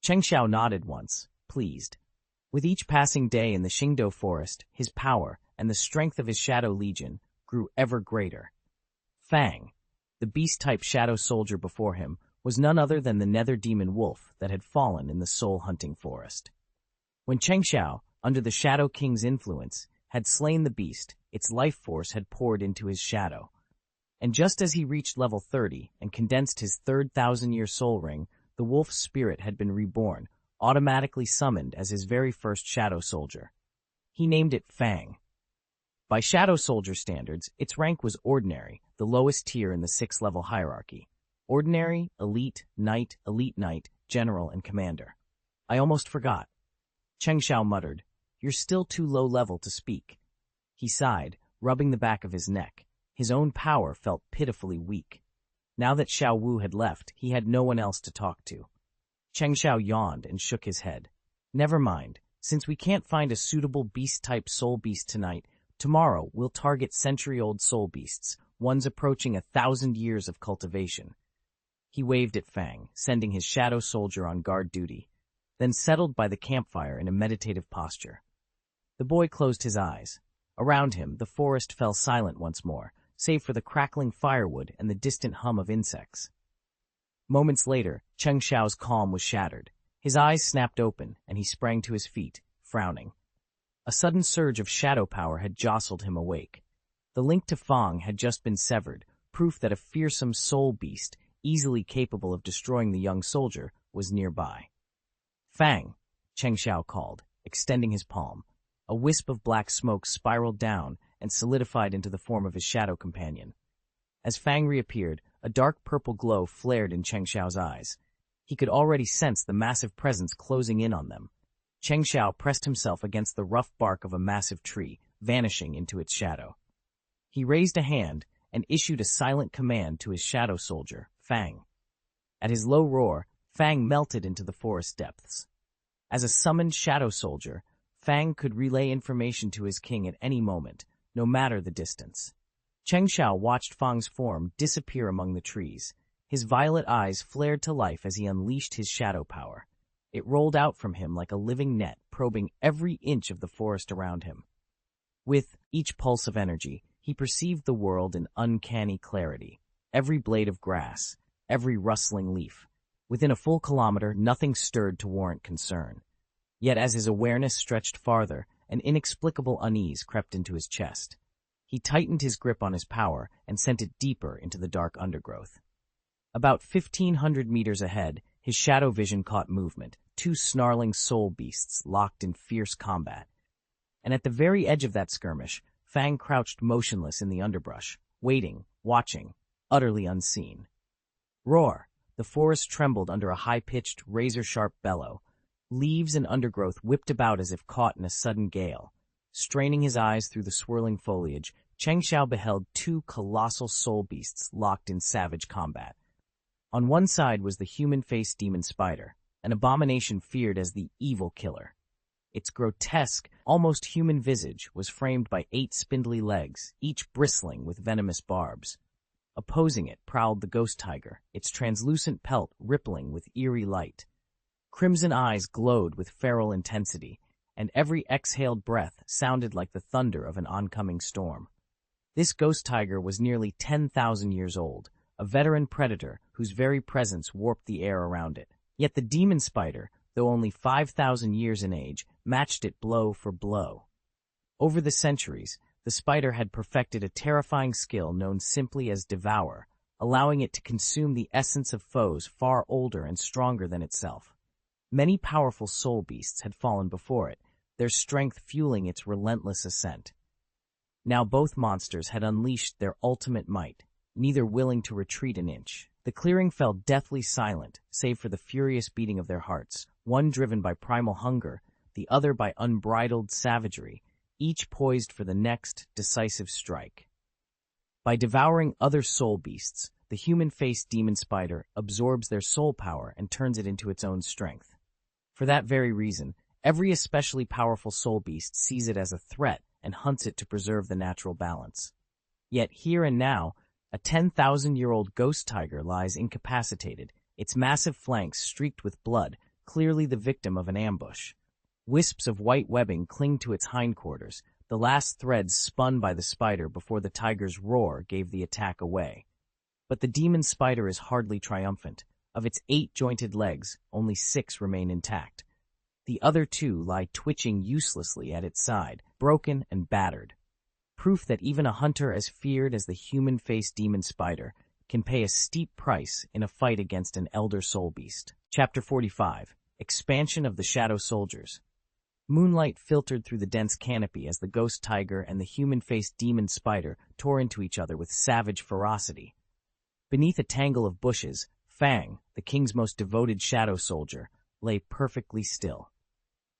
Cheng Xiao nodded once, pleased. With each passing day in the Xingdou forest, his power and the strength of his shadow legion grew ever greater. Fang, the beast-type shadow soldier before him, was none other than the nether demon wolf that had fallen in the soul-hunting forest. When Cheng Xiao, under the Shadow King's influence, had slain the beast, its life force had poured into his shadow. And just as he reached level 30 and condensed his 3rd 1,000-year soul ring, the wolf's spirit had been reborn, automatically summoned as his very first shadow soldier. He named it Fang. By shadow soldier standards, its rank was ordinary, the lowest tier in the 6-level hierarchy. Ordinary, elite, knight, general, and commander. I almost forgot. Cheng Xiao muttered, You're still too low level to speak. He sighed, rubbing the back of his neck. His own power felt pitifully weak. Now that Xiao Wu had left, he had no one else to talk to. Cheng Xiao yawned and shook his head. Never mind. Since we can't find a suitable beast-type soul beast tonight, tomorrow we'll target century-old soul beasts, ones approaching 1,000 years of cultivation. He waved at Fang, sending his shadow soldier on guard duty, then settled by the campfire in a meditative posture. The boy closed his eyes. Around him, the forest fell silent once more, save for the crackling firewood and the distant hum of insects. Moments later, Cheng Xiao's calm was shattered. His eyes snapped open, and he sprang to his feet, frowning. A sudden surge of shadow power had jostled him awake. The link to Fang had just been severed, proof that a fearsome soul beast, easily capable of destroying the young soldier, was nearby. "Fang," Cheng Xiao called, extending his palm. A wisp of black smoke spiraled down and solidified into the form of his shadow companion. As Fang reappeared, a dark purple glow flared in Cheng Xiao's eyes. He could already sense the massive presence closing in on them. Cheng Xiao pressed himself against the rough bark of a massive tree, vanishing into its shadow. He raised a hand and issued a silent command to his shadow soldier, Fang. At his low roar, Fang melted into the forest depths. As a summoned shadow soldier, Fang could relay information to his king at any moment, no matter the distance. Cheng Xiao watched Fang's form disappear among the trees. His violet eyes flared to life as he unleashed his shadow power. It rolled out from him like a living net, probing every inch of the forest around him. With each pulse of energy, he perceived the world in uncanny clarity. Every blade of grass, every rustling leaf. Within a full kilometer, nothing stirred to warrant concern. Yet as his awareness stretched farther, an inexplicable unease crept into his chest. He tightened his grip on his power and sent it deeper into the dark undergrowth. About 1,500 meters ahead, his shadow vision caught movement, two snarling soul beasts locked in fierce combat. And at the very edge of that skirmish, Fang crouched motionless in the underbrush, waiting, watching, utterly unseen. Roar! The forest trembled under a high-pitched, razor-sharp bellow. Leaves and undergrowth whipped about as if caught in a sudden gale. Straining his eyes through the swirling foliage, Cheng Xiao beheld two colossal soul beasts locked in savage combat. On one side was the human-faced demon spider, an abomination feared as the evil killer. Its grotesque, almost human visage was framed by 8 spindly legs, each bristling with venomous barbs. Opposing it prowled the ghost tiger, its translucent pelt rippling with eerie light. Crimson eyes glowed with feral intensity, and every exhaled breath sounded like the thunder of an oncoming storm. This ghost tiger was nearly 10,000 years old, a veteran predator whose very presence warped the air around it. Yet the demon spider, though only 5,000 years in age, matched it blow for blow. Over the centuries, the spider had perfected a terrifying skill known simply as devour, allowing it to consume the essence of foes far older and stronger than itself. Many powerful soul beasts had fallen before it, their strength fueling its relentless ascent. Now both monsters had unleashed their ultimate might, neither willing to retreat an inch. The clearing fell deathly silent, save for the furious beating of their hearts, one driven by primal hunger, the other by unbridled savagery, each poised for the next decisive strike. By devouring other soul beasts, the human-faced demon spider absorbs their soul power and turns it into its own strength. For that very reason, every especially powerful soul beast sees it as a threat and hunts it to preserve the natural balance. Yet here and now, a 10,000-year-old ghost tiger lies incapacitated, its massive flanks streaked with blood, clearly the victim of an ambush. Wisps of white webbing cling to its hindquarters, the last threads spun by the spider before the tiger's roar gave the attack away. But the demon spider is hardly triumphant. Of its 8 jointed legs, only 6 remain intact. The other 2 lie twitching uselessly at its side, broken and battered. Proof that even a hunter as feared as the human-faced demon spider can pay a steep price in a fight against an elder soul beast. Chapter 45. Expansion of the Shadow Soldiers. Moonlight filtered through the dense canopy as the ghost tiger and the human-faced demon spider tore into each other with savage ferocity. Beneath a tangle of bushes, Fang, the king's most devoted shadow soldier, lay perfectly still.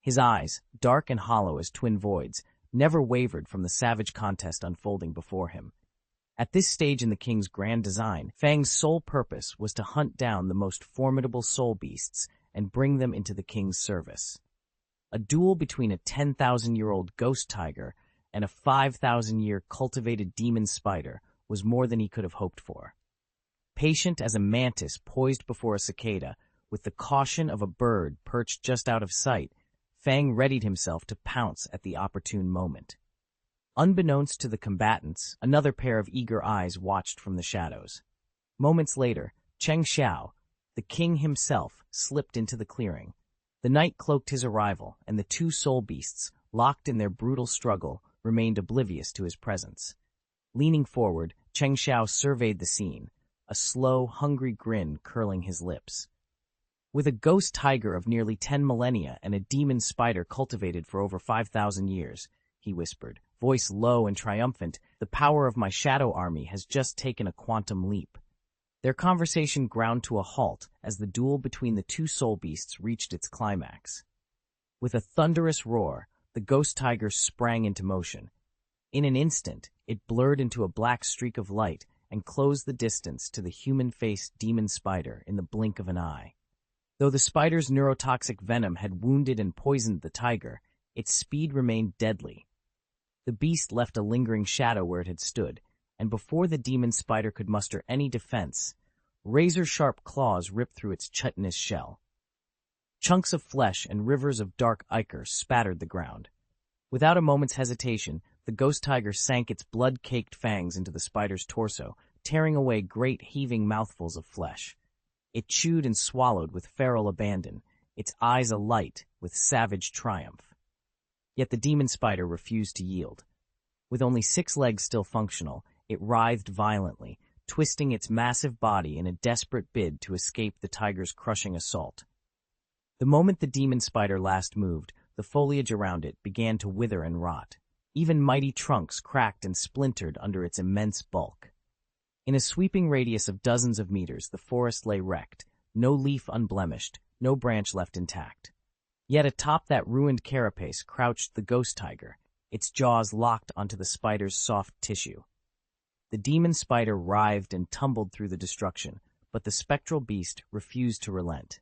His eyes, dark and hollow as twin voids, never wavered from the savage contest unfolding before him. At this stage in the king's grand design, Fang's sole purpose was to hunt down the most formidable soul beasts and bring them into the king's service. A duel between a 10,000-year-old ghost tiger and a 5,000-year cultivated demon spider was more than he could have hoped for. Patient as a mantis poised before a cicada, with the caution of a bird perched just out of sight, Fang readied himself to pounce at the opportune moment. Unbeknownst to the combatants, another pair of eager eyes watched from the shadows. Moments later, Cheng Xiao, the king himself, slipped into the clearing. The night cloaked his arrival, and the 2 soul beasts, locked in their brutal struggle, remained oblivious to his presence. Leaning forward, Cheng Xiao surveyed the scene, a slow, hungry grin curling his lips. With a ghost tiger of nearly 10 millennia and a demon spider cultivated for over 5,000 years, he whispered, voice low and triumphant, the power of my shadow army has just taken a quantum leap. Their conversation ground to a halt as the duel between the two soul beasts reached its climax. With a thunderous roar, the ghost tiger sprang into motion. In an instant, it blurred into a black streak of light and closed the distance to the human-faced demon spider in the blink of an eye. Though the spider's neurotoxic venom had wounded and poisoned the tiger, its speed remained deadly. The beast left a lingering shadow where it had stood, and before the demon spider could muster any defense, razor-sharp claws ripped through its chitinous shell. Chunks of flesh and rivers of dark ichor spattered the ground. Without a moment's hesitation, the ghost tiger sank its blood-caked fangs into the spider's torso, tearing away great heaving mouthfuls of flesh. It chewed and swallowed with feral abandon, its eyes alight with savage triumph. Yet the demon spider refused to yield. With only 6 legs still functional, it writhed violently, twisting its massive body in a desperate bid to escape the tiger's crushing assault. The moment the demon spider last moved, the foliage around it began to wither and rot. Even mighty trunks cracked and splintered under its immense bulk. In a sweeping radius of dozens of meters, the forest lay wrecked, no leaf unblemished, no branch left intact. Yet atop that ruined carapace crouched the ghost tiger, its jaws locked onto the spider's soft tissue. The demon spider writhed and tumbled through the destruction, but the spectral beast refused to relent.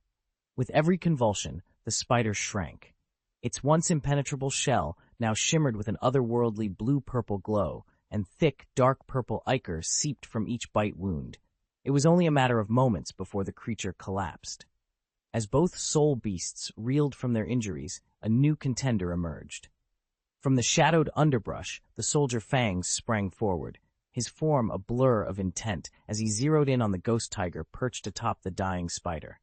With every convulsion, the spider shrank. Its once impenetrable shell now shimmered with an otherworldly blue-purple glow, and thick, dark purple ichor seeped from each bite wound. It was only a matter of moments before the creature collapsed. As both soul beasts reeled from their injuries, a new contender emerged. From the shadowed underbrush, the soldier Fangs sprang forward, his form a blur of intent as he zeroed in on the ghost tiger perched atop the dying spider.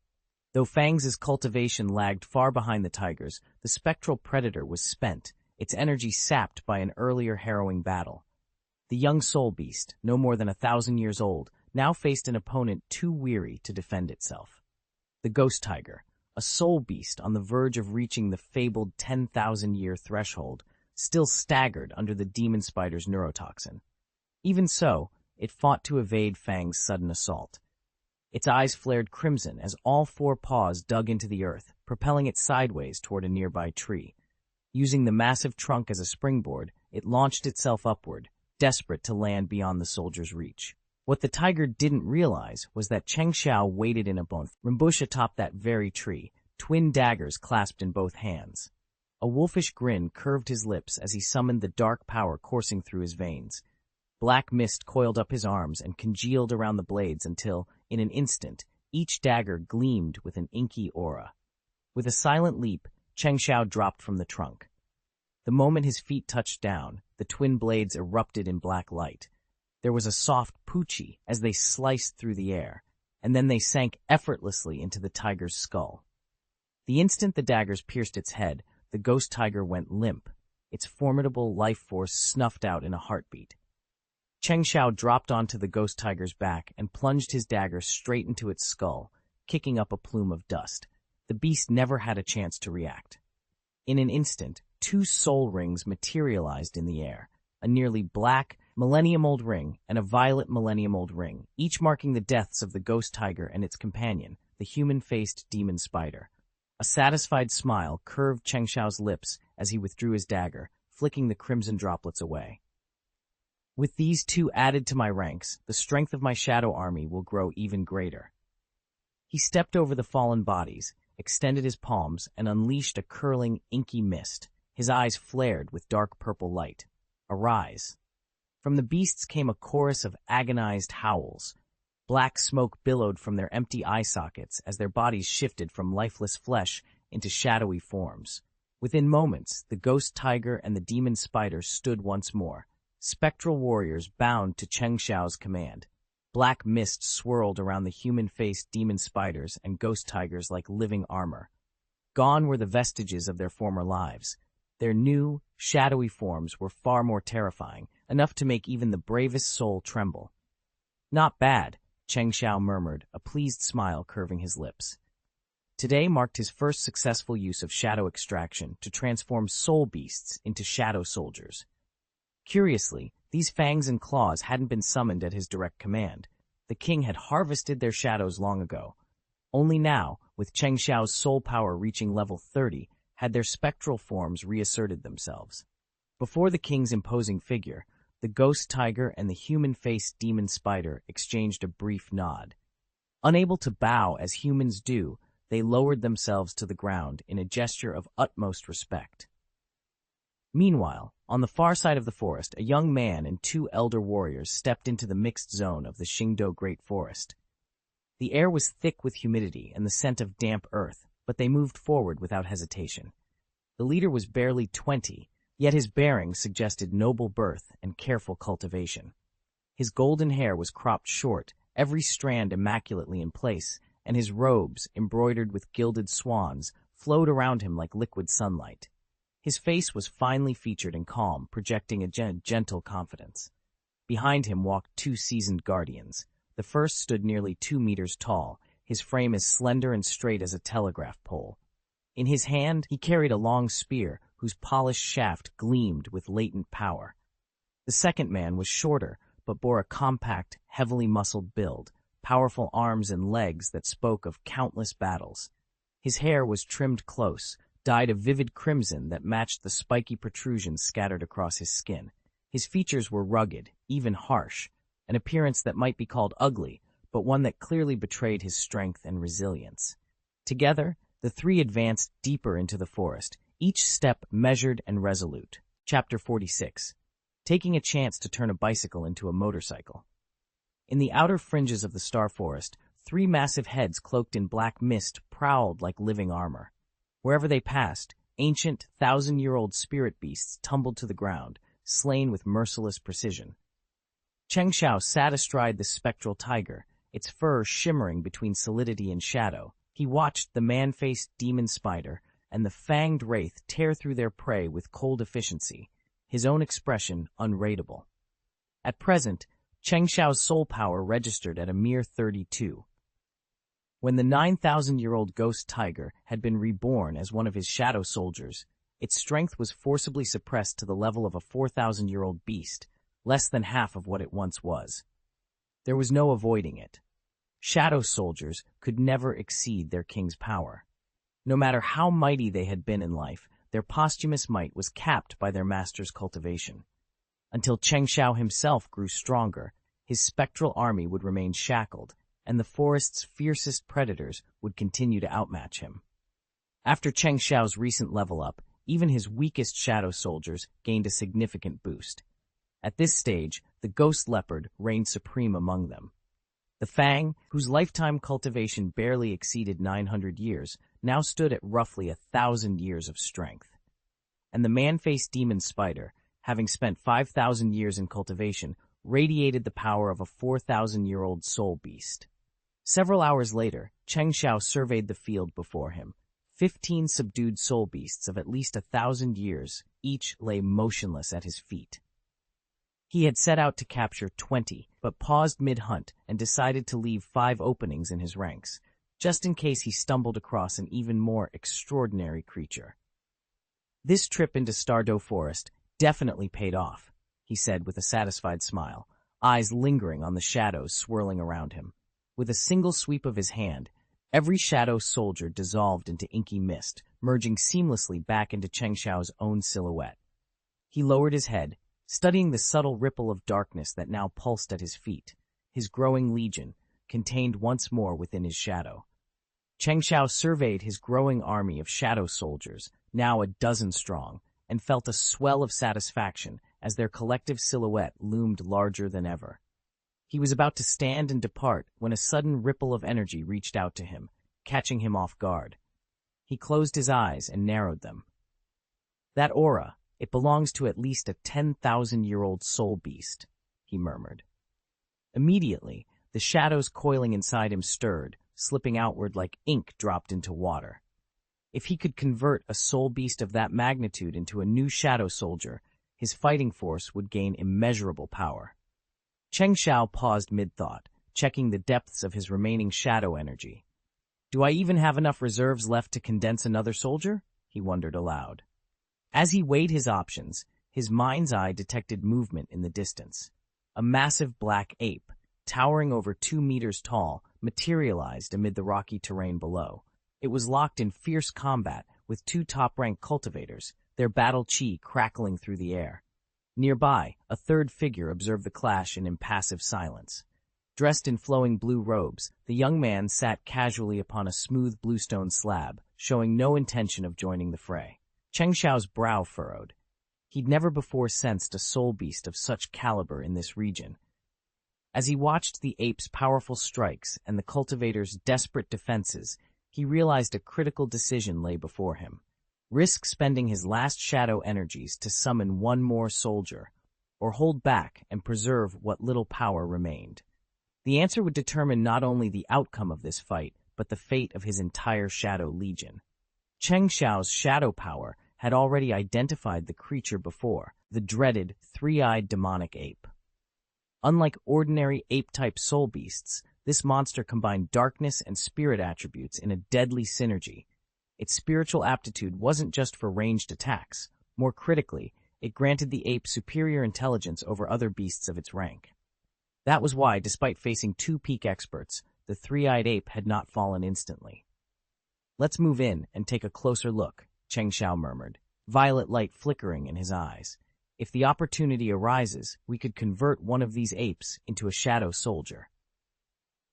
Though Fangs' cultivation lagged far behind the tiger's, the spectral predator was spent, its energy sapped by an earlier harrowing battle. The young soul beast, no more than 1,000 years old, now faced an opponent too weary to defend itself. The ghost tiger, a soul beast on the verge of reaching the fabled 10,000-year threshold, still staggered under the demon spider's neurotoxin. Even so, it fought to evade Fang's sudden assault. Its eyes flared crimson as all 4 paws dug into the earth, propelling it sideways toward a nearby tree. Using the massive trunk as a springboard, it launched itself upward, desperate to land beyond the soldier's reach. What the tiger didn't realize was that Cheng Xiao waited in a ambush atop that very tree, twin daggers clasped in both hands. A wolfish grin curved his lips as he summoned the dark power coursing through his veins. Black mist coiled up his arms and congealed around the blades until, in an instant, each dagger gleamed with an inky aura. With a silent leap, Cheng Xiao dropped from the trunk. The moment his feet touched down, the twin blades erupted in black light. There was a soft poochie as they sliced through the air, and then they sank effortlessly into the tiger's skull. The instant the daggers pierced its head, the ghost tiger went limp, its formidable life force snuffed out in a heartbeat. Cheng Xiao dropped onto the ghost tiger's back and plunged his dagger straight into its skull, kicking up a plume of dust. The beast never had a chance to react. In an instant, 2 soul rings materialized in the air, a nearly black, millennium-old ring and a violet millennium-old ring, each marking the deaths of the ghost tiger and its companion, the human-faced demon spider. A satisfied smile curved Cheng Xiao's lips as he withdrew his dagger, flicking the crimson droplets away. With these 2 added to my ranks, the strength of my shadow army will grow even greater. He stepped over the fallen bodies, extended his palms, and unleashed a curling, inky mist. His eyes flared with dark purple light. Arise. From the beasts came a chorus of agonized howls. Black smoke billowed from their empty eye sockets as their bodies shifted from lifeless flesh into shadowy forms. Within moments, the ghost tiger and the demon spider stood once more, spectral warriors bound to Cheng Xiao's command. Black mist swirled around the human-faced demon spiders and ghost tigers like living armor. Gone were the vestiges of their former lives. Their new, shadowy forms were far more terrifying, enough to make even the bravest soul tremble. "Not bad," Cheng Xiao murmured, a pleased smile curving his lips. Today marked his first successful use of shadow extraction to transform soul beasts into shadow soldiers. Curiously, these fangs and claws hadn't been summoned at his direct command. The king had harvested their shadows long ago. Only now, with Cheng Xiao's soul power reaching level 30, had their spectral forms reasserted themselves. Before the king's imposing figure, the ghost tiger and the human-faced demon spider exchanged a brief nod. Unable to bow as humans do, they lowered themselves to the ground in a gesture of utmost respect. Meanwhile, on the far side of the forest, a young man and two elder warriors stepped into the mixed zone of the Xingdou Great Forest. The air was thick with humidity and the scent of damp earth, but they moved forward without hesitation. The leader was barely 20, yet his bearing suggested noble birth and careful cultivation. His golden hair was cropped short, every strand immaculately in place, and his robes, embroidered with gilded swans, flowed around him like liquid sunlight. His face was finely featured and calm, projecting a gentle confidence. Behind him walked two seasoned guardians. The first stood nearly 2 meters tall, his frame as slender and straight as a telegraph pole. In his hand, he carried a long spear, whose polished shaft gleamed with latent power. The second man was shorter, but bore a compact, heavily muscled build, powerful arms and legs that spoke of countless battles. His hair was trimmed close, dyed a vivid crimson that matched the spiky protrusions scattered across his skin. His features were rugged, even harsh, an appearance that might be called ugly, but one that clearly betrayed his strength and resilience. Together, the three advanced deeper into the forest, each step measured and resolute. Chapter 46. Taking a chance to turn a bicycle into a motorcycle. In the outer fringes of the star forest, three massive heads cloaked in black mist prowled like living armor. Wherever they passed, ancient, thousand-year-old spirit beasts tumbled to the ground, slain with merciless precision. Cheng Xiao sat astride the spectral tiger, its fur shimmering between solidity and shadow. He watched the man-faced demon spider and the fanged wraith tear through their prey with cold efficiency, his own expression unrateable. At present, Cheng Xiao's soul power registered at a mere 32. When the 9,000-year-old ghost tiger had been reborn as one of his shadow soldiers, its strength was forcibly suppressed to the level of a 4,000-year-old beast, less than half of what it once was. There was no avoiding it. Shadow soldiers could never exceed their king's power. No matter how mighty they had been in life, their posthumous might was capped by their master's cultivation. Until Cheng Xiao himself grew stronger, his spectral army would remain shackled, and the forest's fiercest predators would continue to outmatch him. After Cheng Xiao's recent level up, even his weakest shadow soldiers gained a significant boost. At this stage, the ghost leopard reigned supreme among them. The Fang, whose lifetime cultivation barely exceeded 900 years, now stood at roughly 1,000 years of strength. And the man-faced demon spider, having spent 5,000 years in cultivation, radiated the power of a 4,000-year-old soul beast. Several hours later, Cheng Xiao surveyed the field before him. 15 subdued soul beasts of at least 1,000 years each lay motionless at his feet. He had set out to capture 20, but paused mid-hunt and decided to leave 5 openings in his ranks, just in case he stumbled across an even more extraordinary creature. This trip into Douluo Forest definitely paid off, he said with a satisfied smile, eyes lingering on the shadows swirling around him. With a single sweep of his hand, every shadow soldier dissolved into inky mist, merging seamlessly back into Cheng Xiao's own silhouette. He lowered his head, studying the subtle ripple of darkness that now pulsed at his feet, his growing legion, contained once more within his shadow. Cheng Xiao surveyed his growing army of shadow soldiers, now a dozen strong, and felt a swell of satisfaction as their collective silhouette loomed larger than ever. He was about to stand and depart when a sudden ripple of energy reached out to him, catching him off guard. He closed his eyes and narrowed them. That aura, it belongs to at least a 10,000-year-old soul beast, he murmured. Immediately, the shadows coiling inside him stirred, slipping outward like ink dropped into water. If he could convert a soul beast of that magnitude into a new shadow soldier, his fighting force would gain immeasurable power. Cheng Xiao paused mid-thought, checking the depths of his remaining shadow energy. Do I even have enough reserves left to condense another soldier? He wondered aloud. As he weighed his options, his mind's eye detected movement in the distance. A massive black ape, towering over 2 meters tall, materialized amid the rocky terrain below. It was locked in fierce combat with 2 top-ranked cultivators, their battle chi crackling through the air. Nearby, a third figure observed the clash in impassive silence. Dressed in flowing blue robes, the young man sat casually upon a smooth bluestone slab, showing no intention of joining the fray. Cheng Xiao's brow furrowed. He'd never before sensed a soul beast of such caliber in this region. As he watched the ape's powerful strikes and the cultivator's desperate defenses, he realized a critical decision lay before him. Risk spending his last shadow energies to summon one more soldier, or hold back and preserve what little power remained. The answer would determine not only the outcome of this fight, but the fate of his entire Shadow Legion. Cheng Xiao's shadow power had already identified the creature before, the dreaded, 3-eyed demonic ape. Unlike ordinary ape-type soul beasts, this monster combined darkness and spirit attributes in a deadly synergy. Its spiritual aptitude wasn't just for ranged attacks. More critically, it granted the ape superior intelligence over other beasts of its rank. That was why, despite facing 2 peak experts, the 3-eyed ape had not fallen instantly. Let's move in and take a closer look, Cheng Xiao murmured, violet light flickering in his eyes. If the opportunity arises, we could convert one of these apes into a shadow soldier.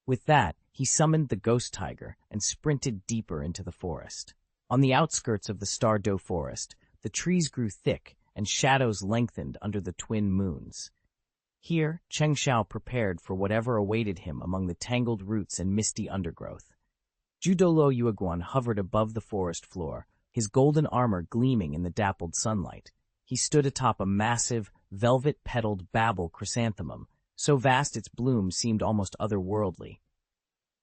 With that, he summoned the ghost tiger and sprinted deeper into the forest. On the outskirts of the Douluo forest, the trees grew thick and shadows lengthened under the twin moons. Here, Cheng Xiao prepared for whatever awaited him among the tangled roots and misty undergrowth. Douluo Yueguan hovered above the forest floor, his golden armor gleaming in the dappled sunlight. He stood atop a massive, velvet-petaled Babel chrysanthemum, so vast its bloom seemed almost otherworldly.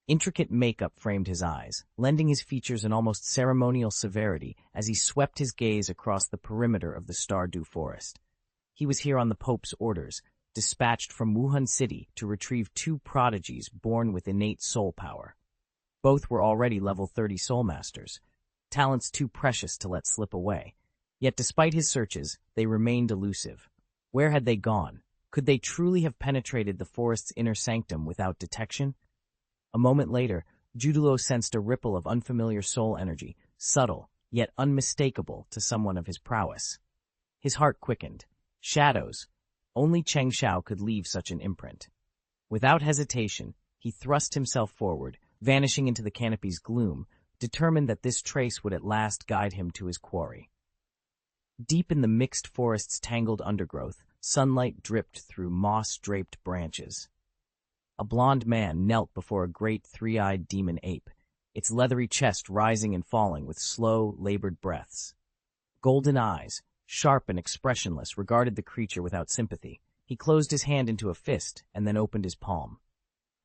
Intricate makeup framed his eyes, lending his features an almost ceremonial severity as he swept his gaze across the perimeter of the Douluo forest. He was here on the Pope's orders, dispatched from Wuhan City to retrieve 2 prodigies born with innate soul power. Both were already level 30 soul masters, talents too precious to let slip away. Yet despite his searches, they remained elusive. Where had they gone? Could they truly have penetrated the forest's inner sanctum without detection? A moment later, Douluo sensed a ripple of unfamiliar soul energy, subtle, yet unmistakable to someone of his prowess. His heart quickened. Shadows. Only Cheng Xiao could leave such an imprint. Without hesitation, he thrust himself forward, vanishing into the canopy's gloom, determined that this trace would at last guide him to his quarry. Deep in the mixed forest's tangled undergrowth, sunlight dripped through moss-draped branches. A blond man knelt before a great 3-eyed demon ape, its leathery chest rising and falling with slow, labored breaths. Golden eyes, sharp and expressionless, regarded the creature without sympathy. He closed his hand into a fist and then opened his palm.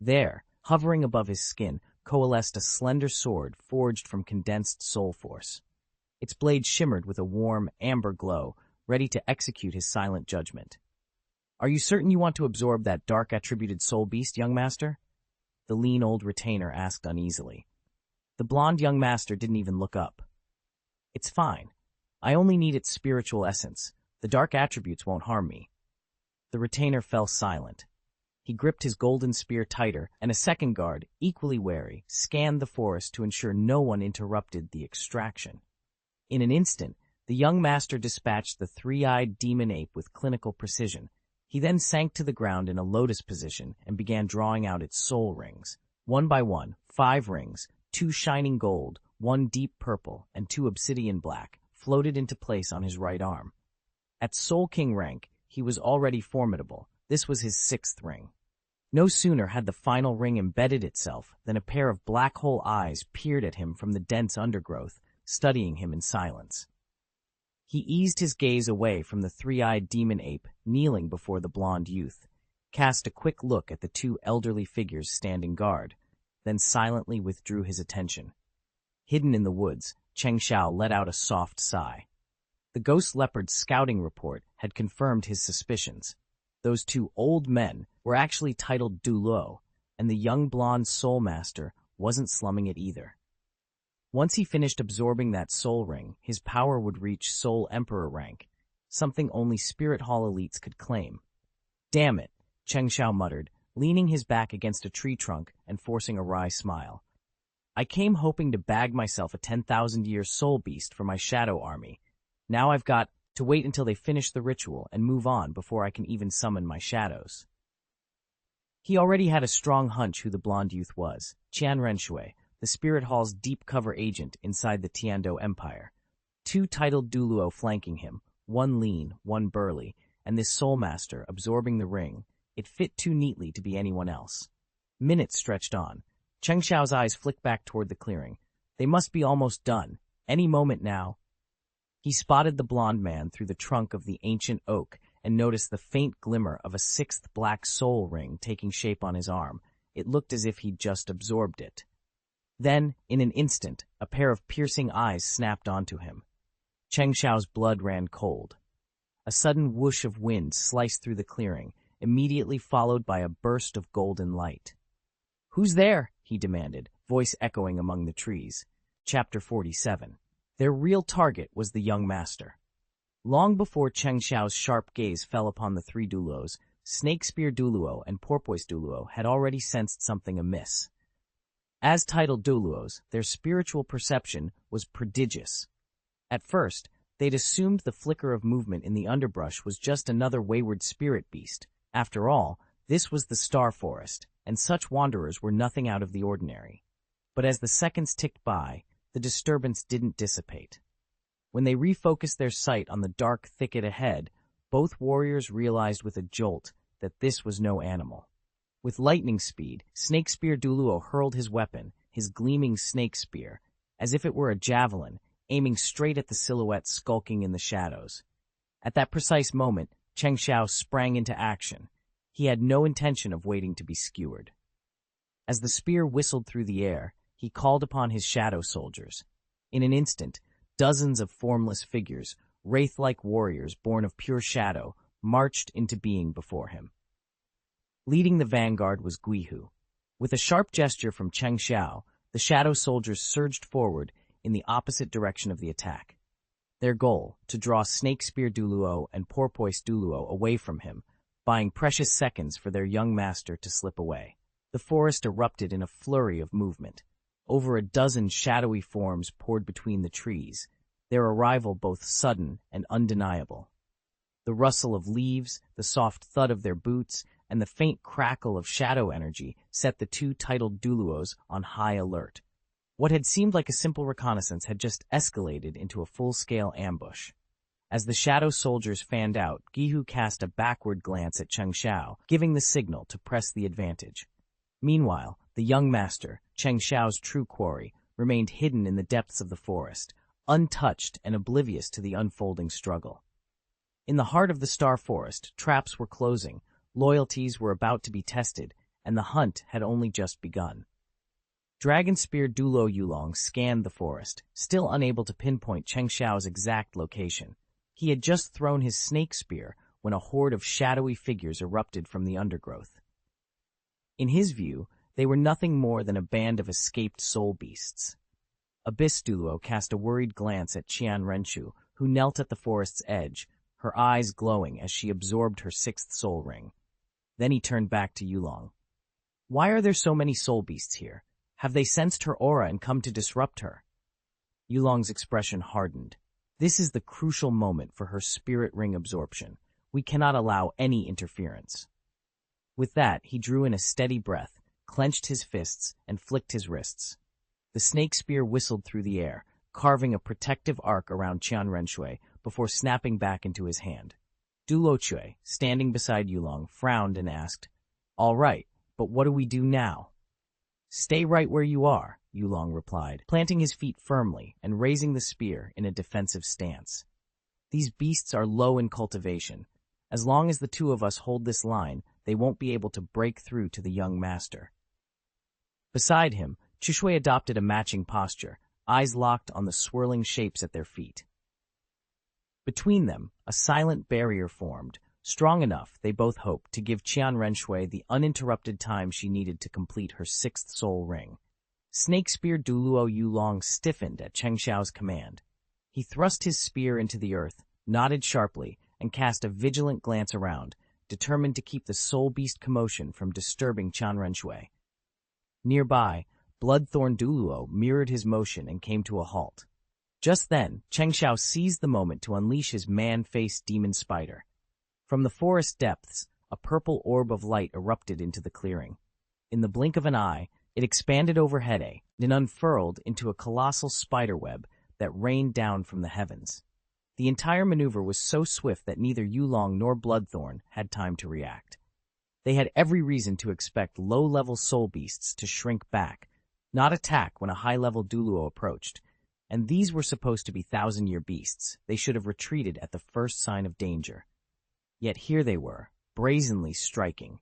There, hovering above his skin, coalesced a slender sword forged from condensed soul force. Its blade shimmered with a warm, amber glow, ready to execute his silent judgment. "Are you certain you want to absorb that dark-attributed soul beast, young master?" The lean old retainer asked uneasily. The blond young master didn't even look up. "It's fine. I only need its spiritual essence. The dark attributes won't harm me." The retainer fell silent. He gripped his golden spear tighter, and a second guard, equally wary, scanned the forest to ensure no one interrupted the extraction. In an instant, the young master dispatched the 3-eyed demon ape with clinical precision. He then sank to the ground in a lotus position and began drawing out its soul rings. One by one, 5 rings, 2 shining gold, 1 deep purple, and 2 obsidian black, floated into place on his right arm. At Soul King rank, he was already formidable. This was his 6th ring. No sooner had the final ring embedded itself than a pair of black hole eyes peered at him from the dense undergrowth, studying him in silence. He eased his gaze away from the 3-eyed demon ape kneeling before the blond youth, cast a quick look at the 2 elderly figures standing guard, then silently withdrew his attention. Hidden in the woods, Cheng Xiao let out a soft sigh. The ghost leopard's scouting report had confirmed his suspicions. Those two old men were actually titled Douluo, and the young blonde soul master wasn't slumming it either. Once he finished absorbing that soul ring, his power would reach Soul Emperor rank, something only Spirit Hall elites could claim. Damn it, Cheng Xiao muttered, leaning his back against a tree trunk and forcing a wry smile. I came hoping to bag myself a 10,000-year soul beast for my shadow army. Now I've got to wait until they finish the ritual and move on before I can even summon my shadows. He already had a strong hunch who the blonde youth was, Qian Renshui, the Spirit Hall's deep cover agent inside the Tiando Empire. Two titled Douluo flanking him, one lean, one burly, and this soul master absorbing the ring. It fit too neatly to be anyone else. Minutes stretched on. Cheng Xiao's eyes flicked back toward the clearing. They must be almost done. Any moment now. He spotted the blonde man through the trunk of the ancient oak and noticed the faint glimmer of a sixth black soul ring taking shape on his arm. It looked as if he'd just absorbed it. Then, in an instant, a pair of piercing eyes snapped onto him. Cheng Xiao's blood ran cold. A sudden whoosh of wind sliced through the clearing, immediately followed by a burst of golden light. "Who's there?" he demanded, voice echoing among the trees. Chapter 47. Their real target was the young master. Long before Cheng Xiao's sharp gaze fell upon the three Douluos, Snake Spear Douluo and Porpoise Douluo had already sensed something amiss. As titled Douluos, their spiritual perception was prodigious. At first, they'd assumed the flicker of movement in the underbrush was just another wayward spirit beast. After all, this was the Star Forest, and such wanderers were nothing out of the ordinary. But as the seconds ticked by, the disturbance didn't dissipate. When they refocused their sight on the dark thicket ahead, both warriors realized with a jolt that this was no animal. With lightning speed, Snake Spear Douluo hurled his weapon, his gleaming snake spear, as if it were a javelin, aiming straight at the silhouette skulking in the shadows. At that precise moment, Cheng Xiao sprang into action. He had no intention of waiting to be skewered. As the spear whistled through the air, he called upon his shadow soldiers. In an instant, dozens of formless figures, wraith-like warriors born of pure shadow, marched into being before him. Leading the vanguard was Guihu. With a sharp gesture from Cheng Xiao, the shadow soldiers surged forward in the opposite direction of the attack. Their goal, to draw Snake Spear Douluo and Porpoise Douluo away from him, buying precious seconds for their young master to slip away. The forest erupted in a flurry of movement. Over a dozen shadowy forms poured between the trees, their arrival both sudden and undeniable. The rustle of leaves, the soft thud of their boots, and the faint crackle of shadow energy set the two titled Douluos on high alert. What had seemed like a simple reconnaissance had just escalated into a full-scale ambush. As the shadow soldiers fanned out, Guihu cast a backward glance at Cheng Xiao, giving the signal to press the advantage. Meanwhile, the young master, Cheng Xiao's true quarry, remained hidden in the depths of the forest, untouched and oblivious to the unfolding struggle. In the heart of the Star Forest, traps were closing, loyalties were about to be tested, and the hunt had only just begun. Dragon Spear Douluo Yulong scanned the forest, still unable to pinpoint Cheng Xiao's exact location. He had just thrown his snake spear when a horde of shadowy figures erupted from the undergrowth. In his view, they were nothing more than a band of escaped soul beasts. Abyss Douluo cast a worried glance at Qian Renshu, who knelt at the forest's edge, her eyes glowing as she absorbed her sixth soul ring. Then he turned back to Yulong. "Why are there so many soul beasts here? Have they sensed her aura and come to disrupt her?" Yulong's expression hardened. This is the crucial moment for her spirit ring absorption. We cannot allow any interference. With that, he drew in a steady breath, clenched his fists, and flicked his wrists. The snake spear whistled through the air, carving a protective arc around Qian Renshui before snapping back into his hand. Douluo Chui, standing beside Yulong, frowned and asked, "All right, but what do we do now?" "Stay right where you are," Yulong replied, planting his feet firmly and raising the spear in a defensive stance. "These beasts are low in cultivation. As long as the two of us hold this line, they won't be able to break through to the young master." Beside him, Chishui adopted a matching posture, eyes locked on the swirling shapes at their feet. Between them, a silent barrier formed, strong enough, they both hoped, to give Qian Renshui the uninterrupted time she needed to complete her sixth soul ring. Snake Spear Douluo Yulong stiffened at Cheng Xiao's command. He thrust his spear into the earth, nodded sharply, and cast a vigilant glance around, determined to keep the soul beast commotion from disturbing Qian Renshui. Nearby, Bloodthorn Douluo mirrored his motion and came to a halt. Just then, Cheng Xiao seized the moment to unleash his man-faced demon spider. From the forest depths, a purple orb of light erupted into the clearing. In the blink of an eye, it expanded overhead and unfurled into a colossal spiderweb that rained down from the heavens. The entire maneuver was so swift that neither Yulong nor Bloodthorn had time to react. They had every reason to expect low-level soul beasts to shrink back, not attack when a high-level Douluo approached. And these were supposed to be thousand-year beasts. They should have retreated at the first sign of danger. Yet here they were, brazenly striking.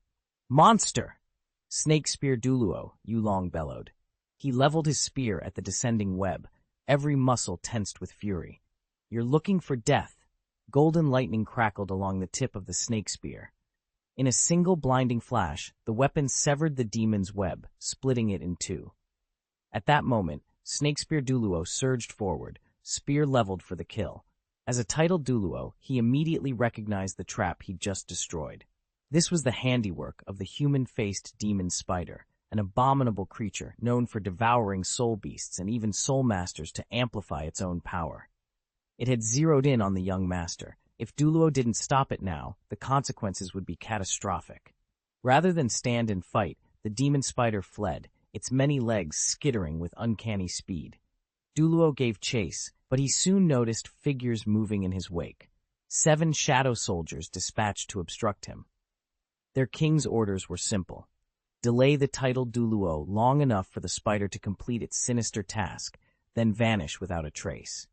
"Monster!" Snake Spear Douluo, Yulong bellowed. He leveled his spear at the descending web, every muscle tensed with fury. "You're looking for death." Golden lightning crackled along the tip of the snake spear. In a single blinding flash, the weapon severed the demon's web, splitting it in two. At that moment, Snake Spear Douluo surged forward, spear leveled for the kill. As a titled Douluo, he immediately recognized the trap he'd just destroyed. This was the handiwork of the human-faced demon spider, an abominable creature known for devouring soul beasts and even soul masters to amplify its own power. It had zeroed in on the young master. If Douluo didn't stop it now, the consequences would be catastrophic. Rather than stand and fight, the demon spider fled, its many legs skittering with uncanny speed. Douluo gave chase, but he soon noticed figures moving in his wake. 7 shadow soldiers dispatched to obstruct him. Their king's orders were simple. Delay the titled Douluo long enough for the spider to complete its sinister task, then vanish without a trace.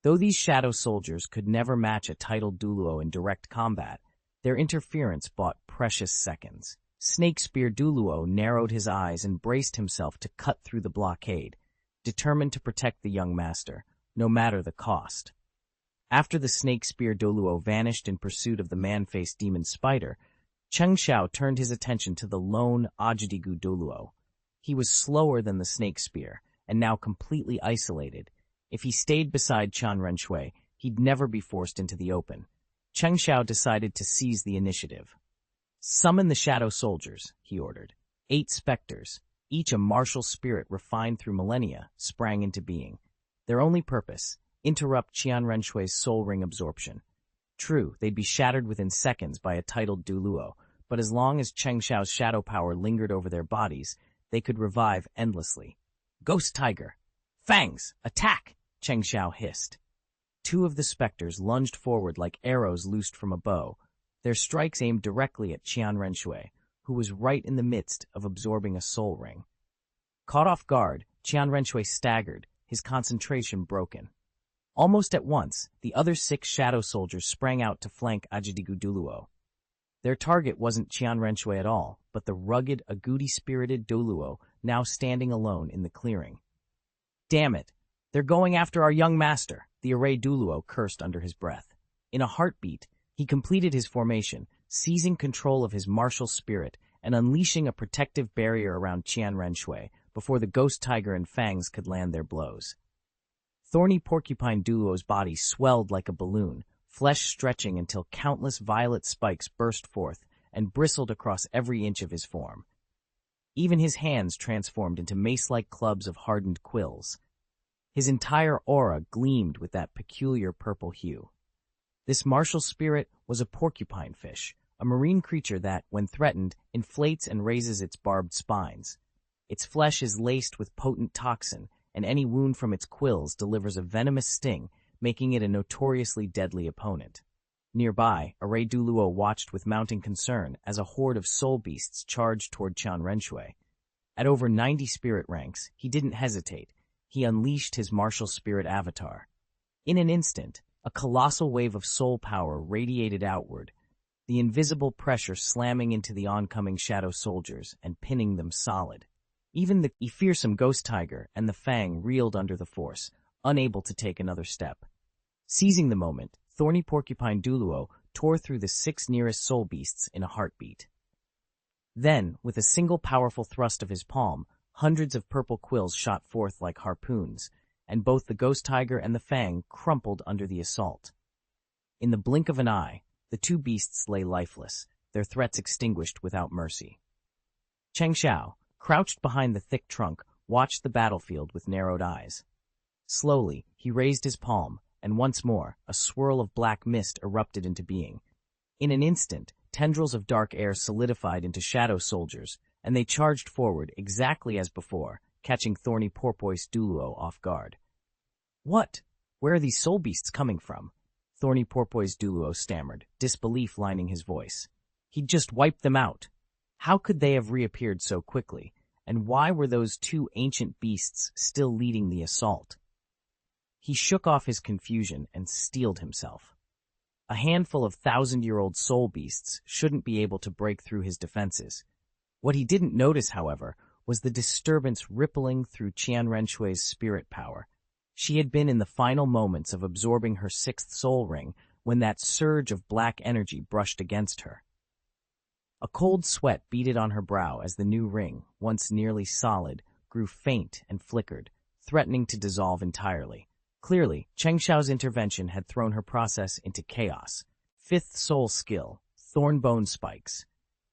Though these shadow soldiers could never match a titled Douluo in direct combat, their interference bought precious seconds. Snake Spear Douluo narrowed his eyes and braced himself to cut through the blockade, determined to protect the young master, no matter the cost. After the Snake Spear Douluo vanished in pursuit of the man-faced demon spider, Cheng Xiao turned his attention to the lone Audiobook Douluo. He was slower than the Snake Spear, and now completely isolated. If he stayed beside Qian Renshui, he'd never be forced into the open. Cheng Xiao decided to seize the initiative. "Summon the shadow soldiers," he ordered. 8 specters, each a martial spirit refined through millennia, sprang into being. Their only purpose, interrupt Qian Renshui's soul ring absorption. True, they'd be shattered within seconds by a titled Douluo, but as long as Cheng Xiao's shadow power lingered over their bodies, they could revive endlessly. "Ghost Tiger! Fangs! Attack!" Cheng Xiao hissed. 2 of the specters lunged forward like arrows loosed from a bow, their strikes aimed directly at Qian Renshui, who was right in the midst of absorbing a soul ring. Caught off guard, Qian Renshui staggered, his concentration broken. Almost at once, the other 6 shadow soldiers sprang out to flank Audiobook Douluo. Their target wasn't Qian Renshui at all, but the rugged, agouti-spirited Douluo now standing alone in the clearing. "Damn it! They're going after our young master," the array Douluo cursed under his breath. In a heartbeat, he completed his formation, seizing control of his martial spirit and unleashing a protective barrier around Qian Renshui before the ghost tiger and fangs could land their blows. Thorny porcupine Douluo's body swelled like a balloon, flesh stretching until countless violet spikes burst forth and bristled across every inch of his form. Even his hands transformed into mace-like clubs of hardened quills. His entire aura gleamed with that peculiar purple hue. This martial spirit was a porcupine fish, a marine creature that, when threatened, inflates and raises its barbed spines. Its flesh is laced with potent toxin, and any wound from its quills delivers a venomous sting, making it a notoriously deadly opponent. Nearby, Array Douluo watched with mounting concern as a horde of soul beasts charged toward Qian Renshui. At over 90 spirit ranks, he didn't hesitate. He unleashed his martial spirit avatar. In an instant, a colossal wave of soul power radiated outward, the invisible pressure slamming into the oncoming shadow soldiers and pinning them solid. Even the fearsome ghost tiger and the fang reeled under the force, unable to take another step. Seizing the moment, thorny porcupine Douluo tore through the 6 nearest soul beasts in a heartbeat. Then, with a single powerful thrust of his palm, hundreds of purple quills shot forth like harpoons, and both the ghost tiger and the fang crumpled under the assault. In the blink of an eye, the 2 beasts lay lifeless, their threats extinguished without mercy. Cheng Xiao, crouched behind the thick trunk, watched the battlefield with narrowed eyes. Slowly, he raised his palm, and once more, a swirl of black mist erupted into being. In an instant, tendrils of dark air solidified into shadow soldiers, and they charged forward exactly as before, catching thorny porpoise Douluo off guard. "What? Where are these soul beasts coming from?" Thorny porpoise Douluo stammered, disbelief lining his voice. He'd just wiped them out. How could they have reappeared so quickly, and why were those 2 ancient beasts still leading the assault? He shook off his confusion and steeled himself. A handful of 1,000-year-old soul beasts shouldn't be able to break through his defenses. What he didn't notice, however, was the disturbance rippling through Qian Renshui's spirit power. She had been in the final moments of absorbing her 6th soul ring when that surge of black energy brushed against her. A cold sweat beaded on her brow as the new ring, once nearly solid, grew faint and flickered, threatening to dissolve entirely. Clearly, Cheng Xiao's intervention had thrown her process into chaos. 5th soul skill, thorn bone spikes.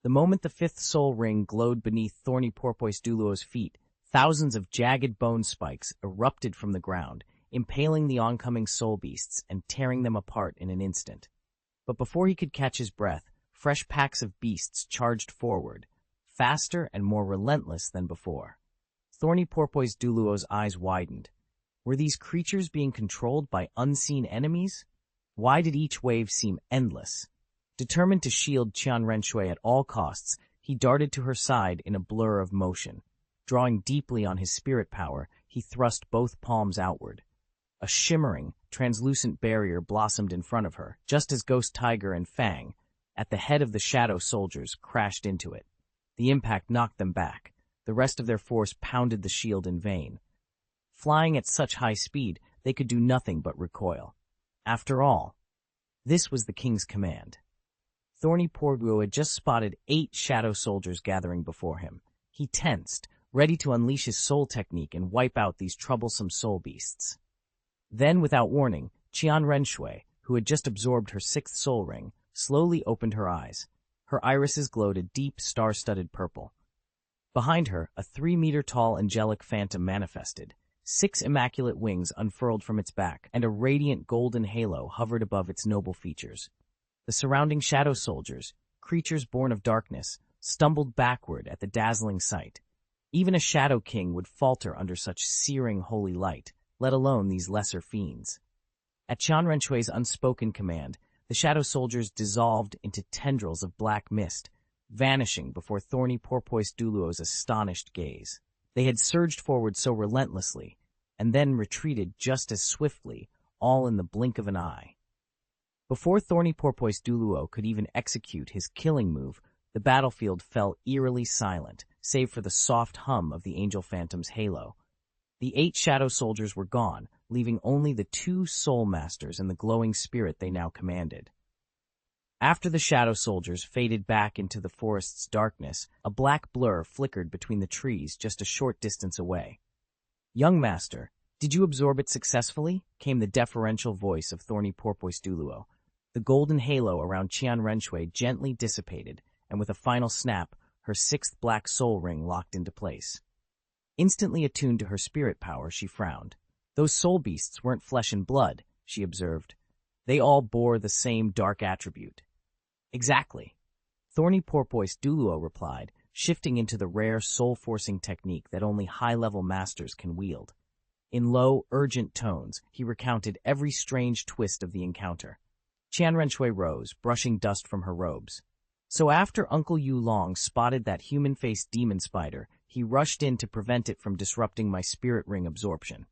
The moment the 5th soul ring glowed beneath thorny porpoise Douluo's feet, thousands of jagged bone spikes erupted from the ground, impaling the oncoming soul beasts and tearing them apart in an instant. But before he could catch his breath, fresh packs of beasts charged forward, faster and more relentless than before. Thorny porpoise Douluo's eyes widened. Were these creatures being controlled by unseen enemies? Why did each wave seem endless? Determined to shield Qian Renshui at all costs, he darted to her side in a blur of motion. Drawing deeply on his spirit power, he thrust both palms outward. A shimmering, translucent barrier blossomed in front of her, just as Ghost Tiger and Fang, at the head of the shadow soldiers, crashed into it. The impact knocked them back. The rest of their force pounded the shield in vain. Flying at such high speed, they could do nothing but recoil. After all, this was the king's command. Thorny Porguo had just spotted 8 shadow soldiers gathering before him. He tensed, ready to unleash his soul technique and wipe out these troublesome soul beasts. Then, without warning, Qian Renshui, who had just absorbed her 6th soul ring, slowly opened her eyes. Her irises glowed a deep, star-studded purple. Behind her, a 3-meter-tall angelic phantom manifested. 6 immaculate wings unfurled from its back, and a radiant golden halo hovered above its noble features. The surrounding shadow soldiers, creatures born of darkness, stumbled backward at the dazzling sight. Even a shadow king would falter under such searing holy light, let alone these lesser fiends. At Qian Renshui's unspoken command, the shadow soldiers dissolved into tendrils of black mist, vanishing before thorny porpoise Douluo's astonished gaze. They had surged forward so relentlessly, and then retreated just as swiftly, all in the blink of an eye. Before thorny porpoise Douluo could even execute his killing move, the battlefield fell eerily silent, save for the soft hum of the angel phantom's halo. The 8 shadow soldiers were gone, leaving only the 2 soul masters and the glowing spirit they now commanded. After the shadow soldiers faded back into the forest's darkness, a black blur flickered between the trees just a short distance away. "Young master, did you absorb it successfully?" came the deferential voice of thorny porpoise Douluo. The golden halo around Qian Renshui gently dissipated, and with a final snap, her 6th black soul ring locked into place. Instantly attuned to her spirit power, she frowned. "Those soul beasts weren't flesh and blood," she observed. "They all bore the same dark attribute." "Exactly," thorny porpoise Douluo replied, shifting into the rare soul-forcing technique that only high-level masters can wield. In low, urgent tones, he recounted every strange twist of the encounter. Qian Renshui rose, brushing dust from her robes. "So after Uncle Yu Long spotted that human-faced demon spider, he rushed in to prevent it from disrupting my spirit ring absorption."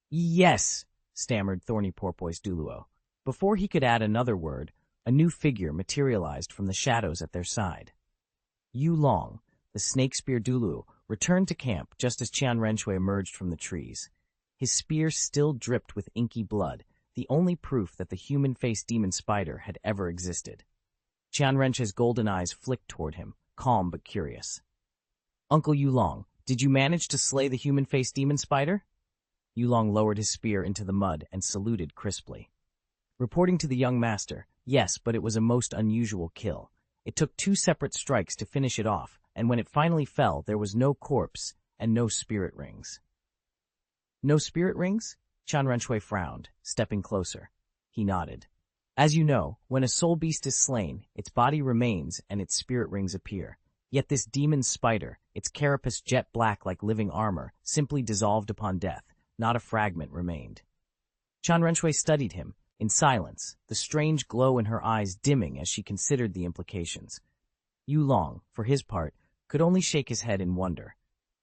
"Yes," stammered thorny porpoise Douluo. Before he could add another word, a new figure materialized from the shadows at their side. Yu Long, the snake-spear Douluo, returned to camp just as Qian Renshui emerged from the trees. His spear still dripped with inky blood, the only proof that the human-faced demon spider had ever existed. Qianrenche's golden eyes flicked toward him, calm but curious. "Uncle Yulong, did you manage to slay the human-faced demon spider?" Yulong lowered his spear into the mud and saluted crisply. Reporting to the young master, "Yes, but it was a most unusual kill. It took 2 separate strikes to finish it off, and when it finally fell, there was no corpse and no spirit rings." "No spirit rings?" Qianrenche frowned, stepping closer. He nodded. "As you know, when a soul beast is slain, its body remains and its spirit rings appear. Yet this demon spider, its carapace jet black like living armor, simply dissolved upon death. Not a fragment remained." Qianrenche studied him, in silence, the strange glow in her eyes dimming as she considered the implications. Yulong, for his part, could only shake his head in wonder.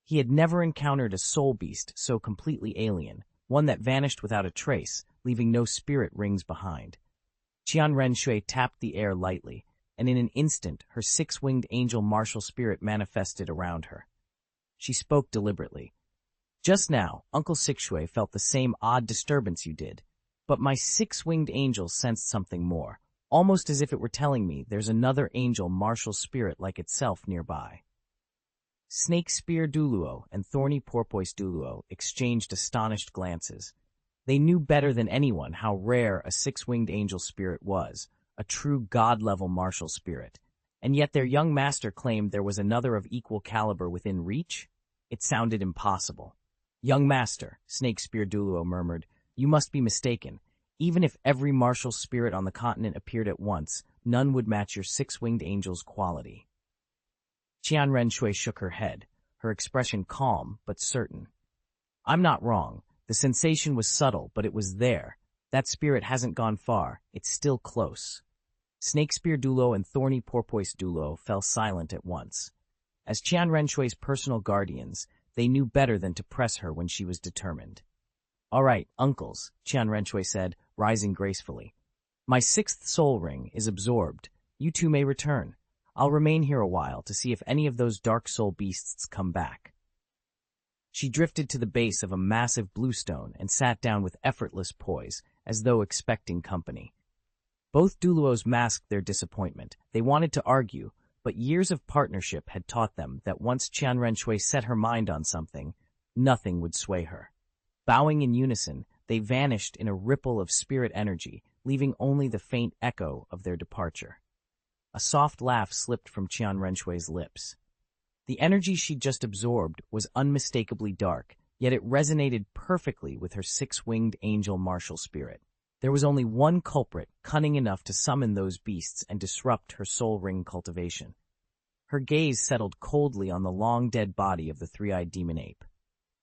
He had never encountered a soul beast so completely alien, one that vanished without a trace, leaving no spirit rings behind. Qianrenche tapped the air lightly, and in an instant her 6-winged angel martial spirit manifested around her. She spoke deliberately. "Just now, Uncle Sixue felt the same odd disturbance you did, but my 6-winged angel sensed something more, almost as if it were telling me there's another angel martial spirit like itself nearby." Snake Spear Douluo and Thorny Porpoise Douluo exchanged astonished glances. They knew better than anyone how rare a 6-winged angel spirit was, a true god-level martial spirit, and yet their young master claimed there was another of equal caliber within reach? It sounded impossible. "Young master," Snake Spear Douluo murmured, "you must be mistaken. Even if every martial spirit on the continent appeared at once, none would match your 6-winged angel's quality." Qianrenche shook her head, her expression calm but certain. "I'm not wrong. The sensation was subtle, but it was there. That spirit hasn't gone far. It's still close." Snakespear Douluo and Thorny Porpoise Douluo fell silent at once. As Qianrenche's personal guardians, they knew better than to press her when she was determined. "All right, uncles," Qianrenche said, rising gracefully. "My 6th soul ring is absorbed. You two may return. I'll remain here a while to see if any of those dark soul beasts come back." She drifted to the base of a massive bluestone and sat down with effortless poise, as though expecting company. Both Douluos masked their disappointment. They wanted to argue, but years of partnership had taught them that once Qianrenche set her mind on something, nothing would sway her. Bowing in unison, they vanished in a ripple of spirit energy, leaving only the faint echo of their departure. A soft laugh slipped from Qianrenche's lips. The energy she'd just absorbed was unmistakably dark, yet it resonated perfectly with her 6-winged angel martial spirit. There was only one culprit cunning enough to summon those beasts and disrupt her soul ring cultivation. Her gaze settled coldly on the long-dead body of the 3-eyed demon ape.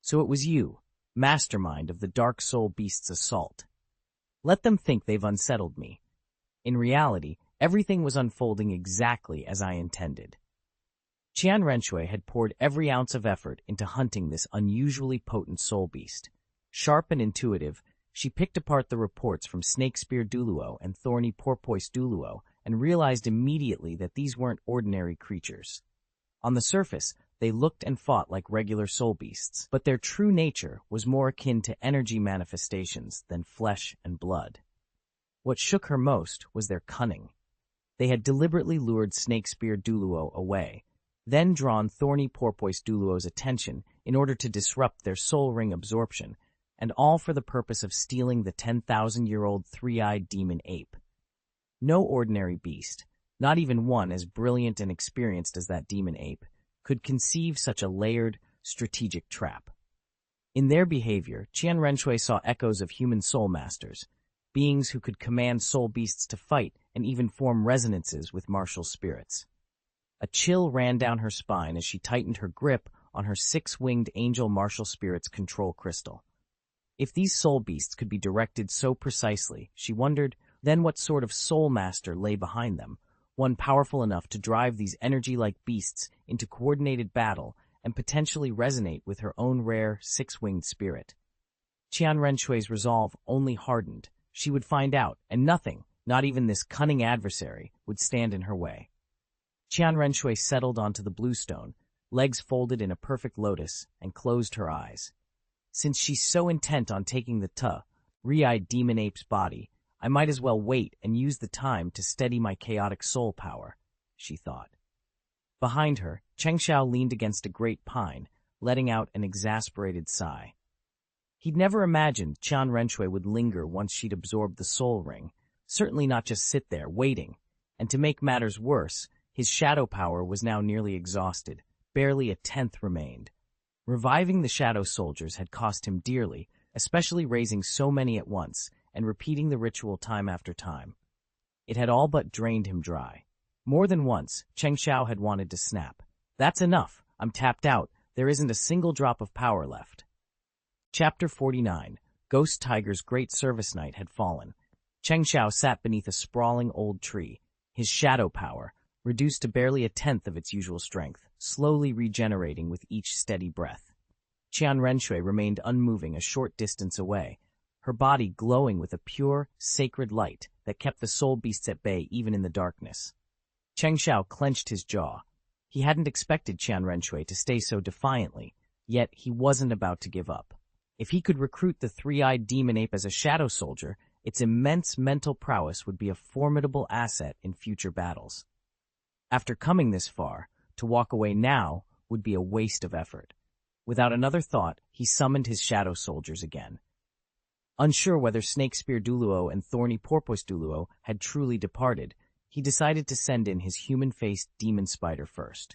"So it was you, mastermind of the dark soul beast's assault. Let them think they've unsettled me. In reality, everything was unfolding exactly as I intended." Qianrenche had poured every ounce of effort into hunting this unusually potent soul beast. Sharp and intuitive, she picked apart the reports from Snakespear Douluo and Thorny Porpoise Douluo and realized immediately that these weren't ordinary creatures. On the surface, they looked and fought like regular soul beasts, but their true nature was more akin to energy manifestations than flesh and blood. What shook her most was their cunning. They had deliberately lured Snakespear Douluo away, then drawn Thorny Porpoise Douluo's attention in order to disrupt their soul ring absorption, and all for the purpose of stealing the 10,000-year-old 3-eyed demon ape. No ordinary beast, not even one as brilliant and experienced as that demon ape, could conceive such a layered, strategic trap. In their behavior, Qianrenche saw echoes of human soul masters, beings who could command soul beasts to fight and even form resonances with martial spirits. A chill ran down her spine as she tightened her grip on her 6-winged angel martial spirit's control crystal. If these soul beasts could be directed so precisely, she wondered, then what sort of soul master lay behind them, one powerful enough to drive these energy-like beasts into coordinated battle and potentially resonate with her own rare 6-winged spirit. Qianrenche's resolve only hardened. She would find out, and nothing, not even this cunning adversary, would stand in her way. Qianrenche settled onto the bluestone, legs folded in a perfect lotus, and closed her eyes. Since she's so intent on taking the three-eyed demon ape's body. I might as well wait and use the time to steady my chaotic soul power, she thought. Behind her, Cheng Xiao leaned against a great pine, letting out an exasperated sigh. He'd never imagined Qian Renshui would linger once she'd absorbed the soul ring, certainly not just sit there, waiting. And to make matters worse, his shadow power was now nearly exhausted. Barely a tenth remained. Reviving the shadow soldiers had cost him dearly, especially raising so many at once and repeating the ritual time after time. It had all but drained him dry. More than once, Cheng Xiao had wanted to snap. That's enough. I'm tapped out. There isn't a single drop of power left. Chapter 49. Ghost Tiger's great service night had fallen. Cheng Xiao sat beneath a sprawling old tree, his shadow power, reduced to barely a tenth of its usual strength, slowly regenerating with each steady breath. Qian Renshui remained unmoving a short distance away, her body glowing with a pure, sacred light that kept the soul beasts at bay even in the darkness. Cheng Xiao clenched his jaw. He hadn't expected Qian Renshui to stay so defiantly, yet he wasn't about to give up. If he could recruit the three-eyed demon ape as a shadow soldier, its immense mental prowess would be a formidable asset in future battles. After coming this far, to walk away now would be a waste of effort. Without another thought, he summoned his shadow soldiers again. Unsure whether Snake Spear Douluo and Thorny Porpoise Douluo had truly departed, he decided to send in his human-faced demon spider first.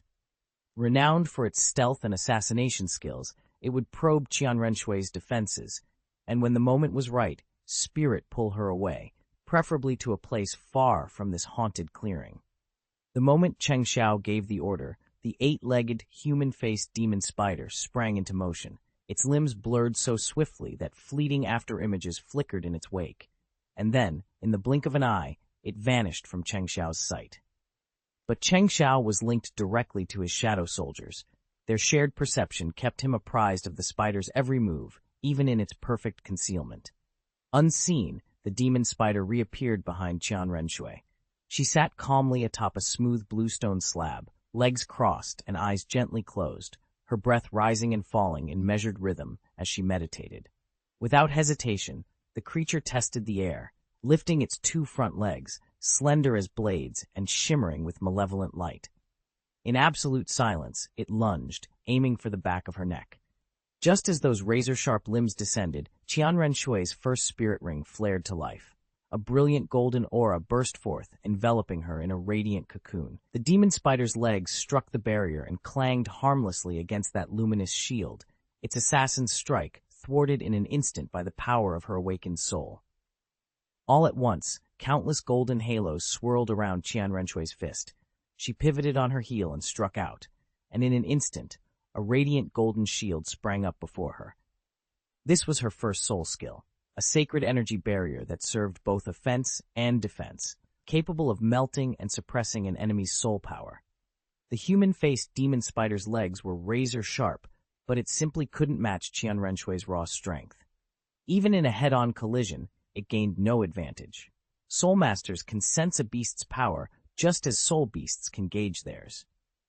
Renowned for its stealth and assassination skills, it would probe Qian Renshui's defenses, and when the moment was right, spirit pull her away, preferably to a place far from this haunted clearing. The moment Cheng Xiao gave the order, the eight-legged, human-faced demon spider sprang into motion, its limbs blurred so swiftly that fleeting after-images flickered in its wake, and then, in the blink of an eye, it vanished from Cheng Xiao's sight. But Cheng Xiao was linked directly to his shadow soldiers. Their shared perception kept him apprised of the spider's every move, even in its perfect concealment. Unseen, the demon spider reappeared behind Qian Renshui. She sat calmly atop a smooth bluestone slab, legs crossed and eyes gently closed, her breath rising and falling in measured rhythm as she meditated. Without hesitation, the creature tested the air, lifting its two front legs, slender as blades and shimmering with malevolent light. In absolute silence, it lunged, aiming for the back of her neck. Just as those razor-sharp limbs descended, Qian Renshui's first spirit ring flared to life. A brilliant golden aura burst forth, enveloping her in a radiant cocoon. The demon spider's legs struck the barrier and clanged harmlessly against that luminous shield, its assassin's strike thwarted in an instant by the power of her awakened soul. All at once, countless golden halos swirled around Qian Renshui's fist. She pivoted on her heel and struck out, and in an instant, a radiant golden shield sprang up before her. This was her first soul skill, a sacred energy barrier that served both offense and defense, capable of melting and suppressing an enemy's soul power. The human-faced demon spider's legs were razor-sharp, but it simply couldn't match Qian Renshui's raw strength. Even in a head-on collision, it gained no advantage. Soul Masters can sense a beast's power just as soul beasts can gauge theirs.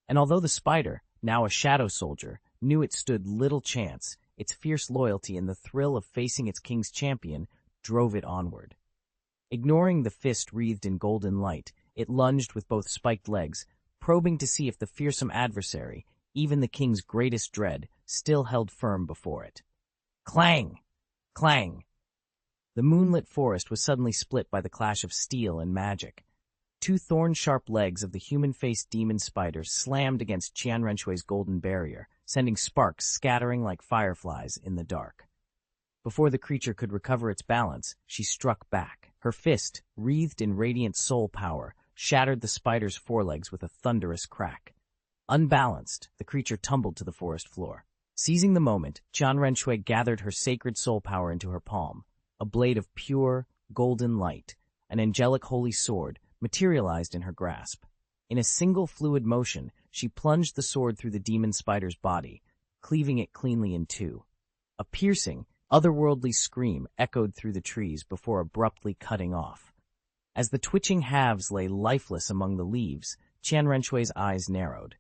And although the spider, now a shadow soldier, knew it stood little chance, its fierce loyalty and the thrill of facing its king's champion drove it onward. Ignoring the fist wreathed in golden light, it lunged with both spiked legs, probing to see if the fearsome adversary, even the king's greatest dread, still held firm before it. Clang! Clang! The moonlit forest was suddenly split by the clash of steel and magic. Two thorn-sharp legs of the human-faced demon spider slammed against Qian Renshui's golden barrier, sending sparks scattering like fireflies in the dark. Before the creature could recover its balance, she struck back. Her fist, wreathed in radiant soul power, shattered the spider's forelegs with a thunderous crack. Unbalanced, the creature tumbled to the forest floor. Seizing the moment, Qian Renshui gathered her sacred soul power into her palm. A blade of pure, golden light, an angelic holy sword, materialized in her grasp. In a single fluid motion, she plunged the sword through the demon spider's body, cleaving it cleanly in two. A piercing, otherworldly scream echoed through the trees before abruptly cutting off. As the twitching halves lay lifeless among the leaves, Qian Renshui's eyes narrowed.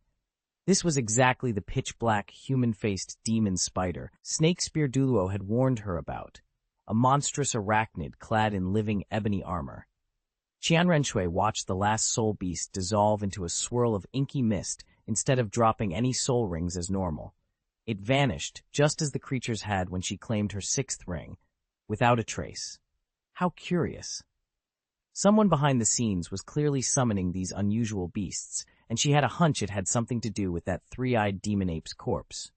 This was exactly the pitch-black, human-faced demon spider Snake Spear Douluo had warned her about. a monstrous arachnid clad in living ebony armor. Qianrenshui watched the last soul beast dissolve into a swirl of inky mist instead of dropping any soul rings as normal. It vanished just as the creatures had when she claimed her 6th ring, without a trace. How curious. Someone behind the scenes was clearly summoning these unusual beasts, and she had a hunch it had something to do with that three-eyed demon ape's corpse.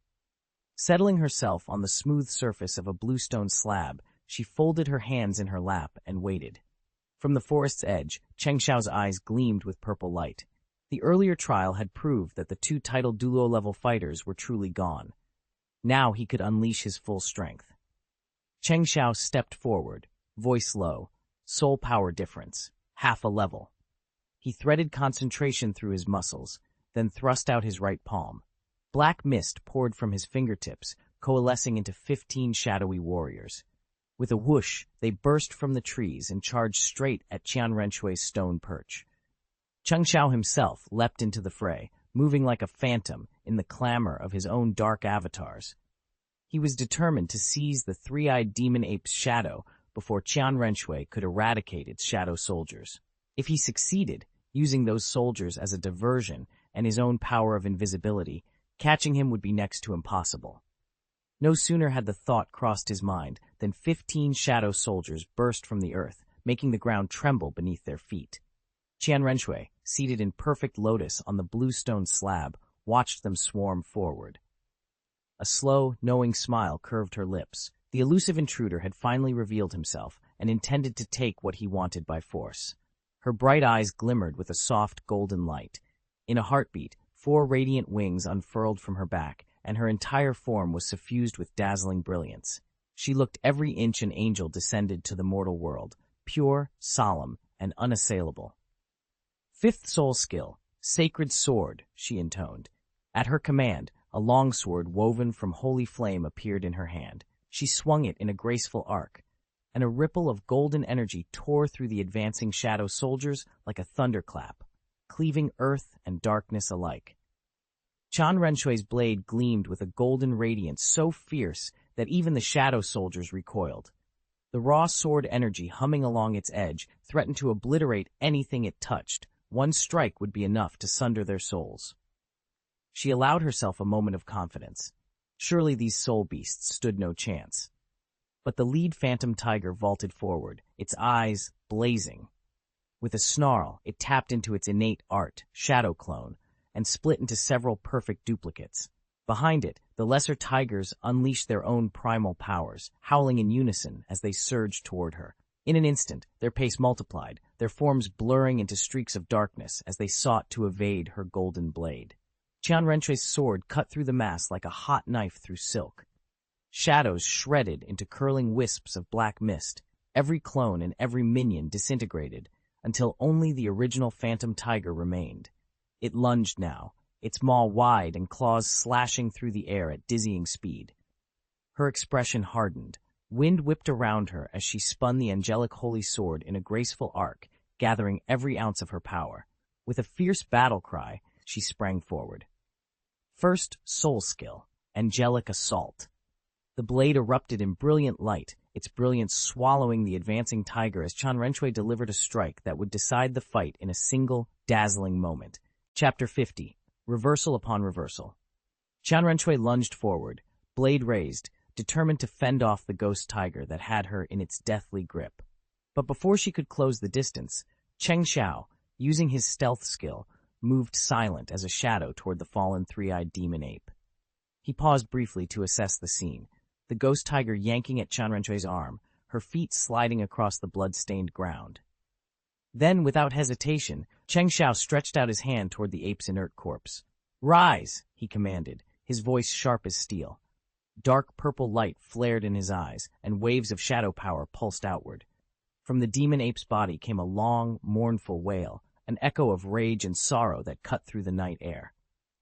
Settling herself on the smooth surface of a bluestone slab, she folded her hands in her lap and waited. From the forest's edge, Cheng Xiao's eyes gleamed with purple light. The earlier trial had proved that the 2 titled Douluo-level fighters were truly gone. Now he could unleash his full strength. Cheng Xiao stepped forward, voice low, soul power difference, half a level. He threaded concentration through his muscles, then thrust out his right palm. Black mist poured from his fingertips, coalescing into 15 shadowy warriors. With a whoosh, they burst from the trees and charged straight at Qianrenshui's stone perch. Cheng Xiao himself leapt into the fray, moving like a phantom in the clamor of his own dark avatars. He was determined to seize the three-eyed demon ape's shadow before Qianrenshui could eradicate its shadow soldiers. If he succeeded, using those soldiers as a diversion and his own power of invisibility, catching him would be next to impossible. No sooner had the thought crossed his mind than 15 shadow soldiers burst from the earth, making the ground tremble beneath their feet. Qianrenshui, seated in perfect lotus on the bluestone slab, watched them swarm forward. A slow, knowing smile curved her lips. The elusive intruder had finally revealed himself and intended to take what he wanted by force. Her bright eyes glimmered with a soft golden light. In a heartbeat, 4 radiant wings unfurled from her back, and her entire form was suffused with dazzling brilliance. She looked every inch an angel descended to the mortal world, pure, solemn, and unassailable. 5th soul skill, Sacred Sword, she intoned. At her command, a longsword woven from holy flame appeared in her hand. She swung it in a graceful arc, and a ripple of golden energy tore through the advancing shadow soldiers like a thunderclap, cleaving earth and darkness alike. Qianrenshui's blade gleamed with a golden radiance so fierce that even the shadow soldiers recoiled. The raw sword energy humming along its edge threatened to obliterate anything it touched. One strike would be enough to sunder their souls. She allowed herself a moment of confidence. Surely these soul beasts stood no chance. But the lead phantom tiger vaulted forward, its eyes blazing. With a snarl, it tapped into its innate art, Shadow Clone, and split into several perfect duplicates. Behind it, the lesser tigers unleashed their own primal powers, howling in unison as they surged toward her. In an instant, their pace multiplied, their forms blurring into streaks of darkness as they sought to evade her golden blade. Qianrenshui's sword cut through the mass like a hot knife through silk. Shadows shredded into curling wisps of black mist, every clone and every minion disintegrated, until only the original phantom tiger remained. It lunged now, its maw wide and claws slashing through the air at dizzying speed. Her expression hardened. Wind whipped around her as she spun the angelic holy sword in a graceful arc, gathering every ounce of her power. With a fierce battle cry, she sprang forward. First soul skill, Angelic Assault. The blade erupted in brilliant light, its brilliance swallowing the advancing tiger as Qianrenshui delivered a strike that would decide the fight in a single, dazzling moment. Chapter 50. Reversal upon Reversal. Qianrenshui lunged forward, blade raised, determined to fend off the ghost tiger that had her in its deathly grip. But before she could close the distance, Cheng Xiao, using his stealth skill, moved silent as a shadow toward the fallen three-eyed demon ape. He paused briefly to assess the scene, the ghost tiger yanking at Qianrenshui's arm, her feet sliding across the blood-stained ground. Then, without hesitation, Cheng Xiao stretched out his hand toward the ape's inert corpse. "Rise!" he commanded, his voice sharp as steel. Dark purple light flared in his eyes, and waves of shadow power pulsed outward. From the demon ape's body came a long, mournful wail, an echo of rage and sorrow that cut through the night air.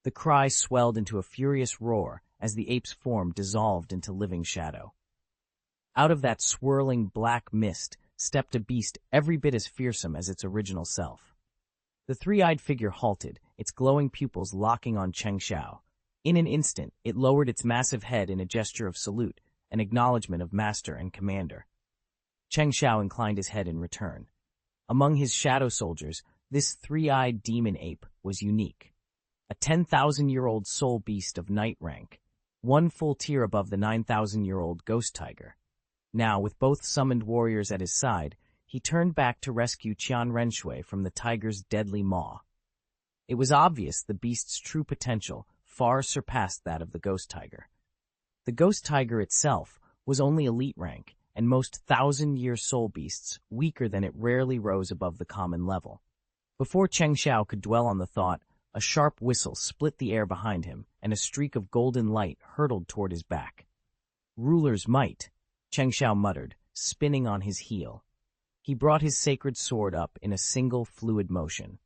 The cry swelled into a furious roar as the ape's form dissolved into living shadow. Out of that swirling black mist stepped a beast every bit as fearsome as its original self. The three-eyed figure halted, its glowing pupils locking on Cheng Xiao. In an instant, it lowered its massive head in a gesture of salute, an acknowledgement of master and commander. Cheng Xiao inclined his head in return. Among his shadow soldiers, this three-eyed demon ape was unique. A 10,000-year-old soul beast of knight rank, one full tier above the 9,000-year-old ghost tiger. Now, with both summoned warriors at his side, he turned back to rescue Qian Renshui from the tiger's deadly maw. It was obvious the beast's true potential far surpassed that of the ghost tiger. The ghost tiger itself was only elite rank, and most 1,000-year soul beasts, weaker than it, rarely rose above the common level. Before Cheng Xiao could dwell on the thought, a sharp whistle split the air behind him, and a streak of golden light hurtled toward his back. "Ruler's might," Cheng Xiao muttered, spinning on his heel. He brought his sacred sword up in a single fluid motion.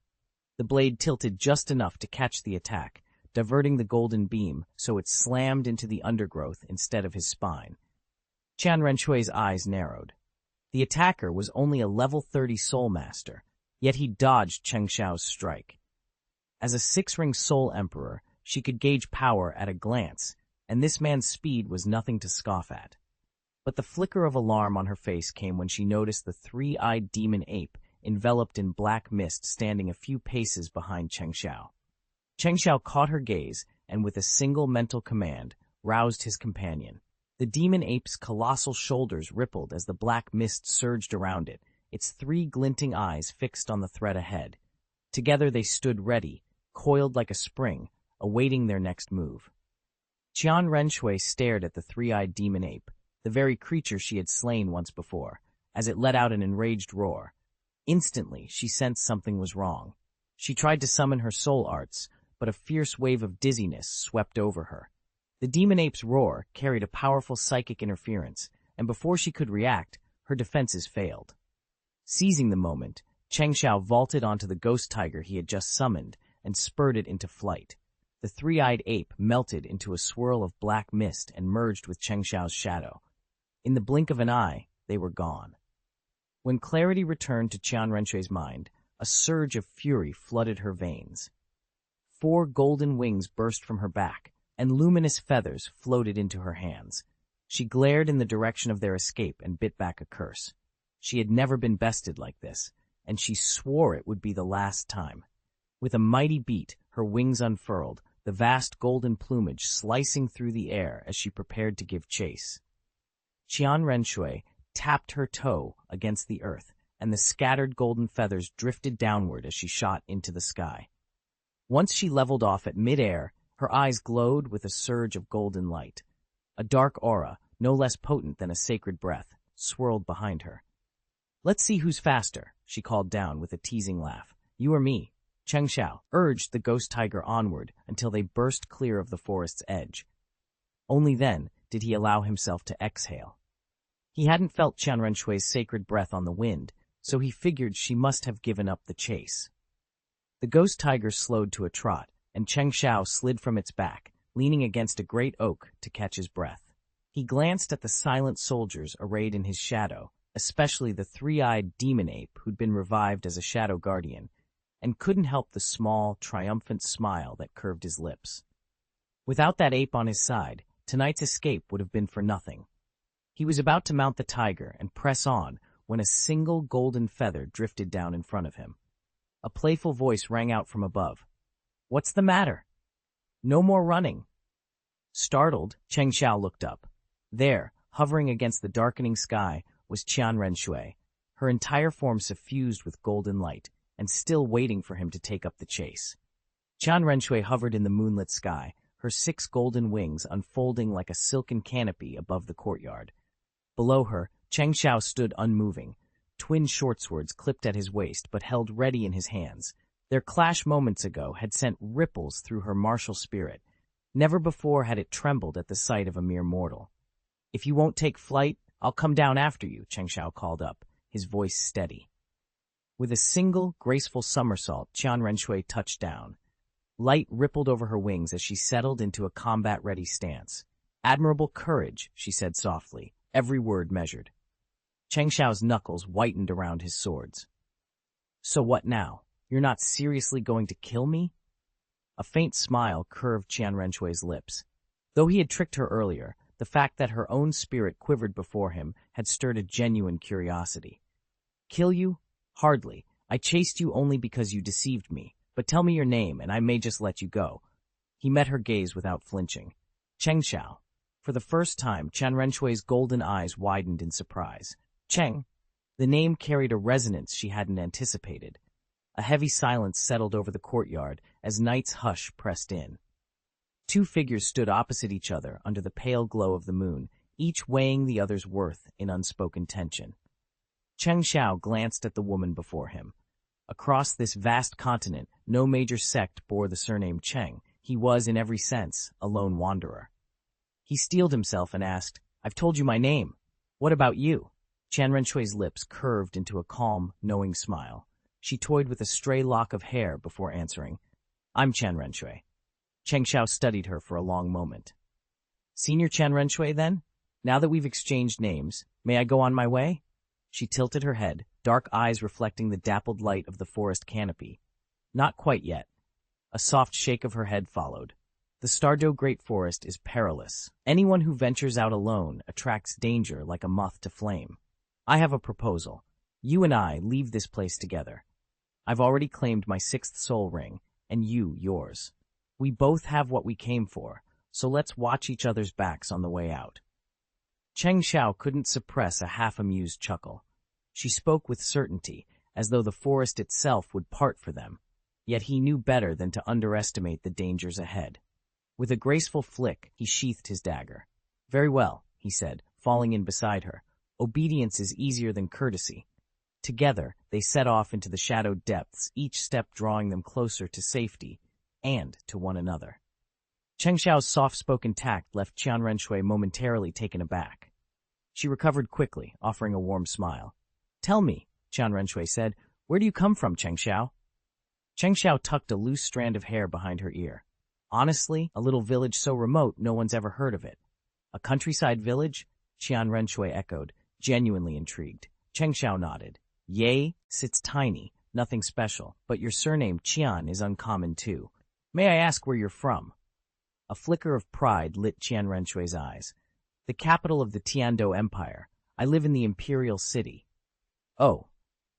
The blade tilted just enough to catch the attack, diverting the golden beam so it slammed into the undergrowth instead of his spine. Qian Renshui's eyes narrowed. The attacker was only a level 30 soul master, yet he dodged Cheng Xiao's strike. As a six-ring soul emperor, she could gauge power at a glance, and this man's speed was nothing to scoff at. But the flicker of alarm on her face came when she noticed the three-eyed demon ape enveloped in black mist standing a few paces behind Cheng Xiao. Cheng Xiao caught her gaze and with a single mental command roused his companion. The demon ape's colossal shoulders rippled as the black mist surged around it, its three glinting eyes fixed on the threat ahead. Together they stood ready, coiled like a spring, awaiting their next move. Qian Renshui stared at the three-eyed demon ape, the very creature she had slain once before, as it let out an enraged roar. Instantly, she sensed something was wrong. She tried to summon her soul arts, but a fierce wave of dizziness swept over her. The demon ape's roar carried a powerful psychic interference, and before she could react, her defenses failed. Seizing the moment, Cheng Xiao vaulted onto the ghost tiger he had just summoned and spurred it into flight. The three-eyed ape melted into a swirl of black mist and merged with Cheng Xiao's shadow. In the blink of an eye, they were gone. When clarity returned to Qian Renshui's mind, a surge of fury flooded her veins. 4 golden wings burst from her back, and luminous feathers floated into her hands. She glared in the direction of their escape and bit back a curse. She had never been bested like this, and she swore it would be the last time. With a mighty beat, her wings unfurled, the vast golden plumage slicing through the air as she prepared to give chase. Qian Renshui tapped her toe against the earth, and the scattered golden feathers drifted downward as she shot into the sky. Once she leveled off at mid-air, her eyes glowed with a surge of golden light. A dark aura, no less potent than a sacred breath, swirled behind her. "Let's see who's faster," she called down with a teasing laugh. "You or me?" Cheng Xiao urged the ghost tiger onward until they burst clear of the forest's edge. Only then did he allow himself to exhale. He hadn't felt Qian Renshui's sacred breath on the wind, so he figured she must have given up the chase. The ghost tiger slowed to a trot, and Cheng Xiao slid from its back, leaning against a great oak to catch his breath. He glanced at the silent soldiers arrayed in his shadow, especially the three-eyed demon ape who'd been revived as a shadow guardian, and couldn't help the small, triumphant smile that curved his lips. Without that ape on his side, tonight's escape would have been for nothing. He was about to mount the tiger and press on when a single golden feather drifted down in front of him. A playful voice rang out from above. "What's the matter?" "No more running." Startled, Cheng Xiao looked up. There, hovering against the darkening sky, was Qian Renshui, her entire form suffused with golden light, and still waiting for him to take up the chase. Qian Renshui hovered in the moonlit sky, her 6 golden wings unfolding like a silken canopy above the courtyard. Below her, Cheng Xiao stood unmoving, twin short swords clipped at his waist but held ready in his hands. Their clash moments ago had sent ripples through her martial spirit. Never before had it trembled at the sight of a mere mortal. "If you won't take flight, I'll come down after you," Cheng Xiao called up, his voice steady. With a single, graceful somersault, Qian Renshui touched down. Light rippled over her wings as she settled into a combat-ready stance. "Admirable courage," she said softly, every word measured. Cheng Xiao's knuckles whitened around his swords. "So what now? You're not seriously going to kill me?" A faint smile curved Qian Renshui's lips. Though he had tricked her earlier, the fact that her own spirit quivered before him had stirred a genuine curiosity. Kill you? Hardly. I chased you only because you deceived me, but tell me your name and I may just let you go. He met her gaze without flinching. Cheng Xiao. For the first time, Qian Renshui's golden eyes widened in surprise. Cheng. The name carried a resonance she hadn't anticipated. A heavy silence settled over the courtyard as night's hush pressed in. Two figures stood opposite each other under the pale glow of the moon, each weighing the other's worth in unspoken tension. Cheng Xiao glanced at the woman before him. Across this vast continent, no major sect bore the surname Cheng. He was, in every sense, a lone wanderer. He steeled himself and asked, "I've told you my name. What about you?" Qian Renshui's lips curved into a calm, knowing smile. She toyed with a stray lock of hair before answering, "I'm Qian Renshui." Cheng Xiao studied her for a long moment. "Senior Qian Renshui, then? Now that we've exchanged names, may I go on my way?" She tilted her head, dark eyes reflecting the dappled light of the forest canopy. "Not quite yet." A soft shake of her head followed. "The Stardow Great Forest is perilous. Anyone who ventures out alone attracts danger like a moth to flame. I have a proposal. You and I leave this place together. I've already claimed my 6th soul ring, and you yours. We both have what we came for, so let's watch each other's backs on the way out." Cheng Xiao couldn't suppress a half-amused chuckle. She spoke with certainty, as though the forest itself would part for them, yet he knew better than to underestimate the dangers ahead. With a graceful flick, he sheathed his dagger. "Very well," he said, falling in beside her. "Obedience is easier than courtesy." Together, they set off into the shadowed depths, each step drawing them closer to safety and to one another. Cheng Xiao's soft-spoken tact left Qian Renshui momentarily taken aback. She recovered quickly, offering a warm smile. "Tell me," Qian Renshui said, "where do you come from, Cheng Xiao?" Cheng Xiao tucked a loose strand of hair behind her ear. "Honestly, a little village so remote no one's ever heard of it." "A countryside village?" Qian Renshui echoed, genuinely intrigued. Cheng Xiao nodded. "Yay, it's tiny, nothing special, but your surname Qian is uncommon too. May I ask where you're from?" A flicker of pride lit Qian Renshui's eyes. "The capital of the Tiando Empire. I live in the Imperial City." "Oh."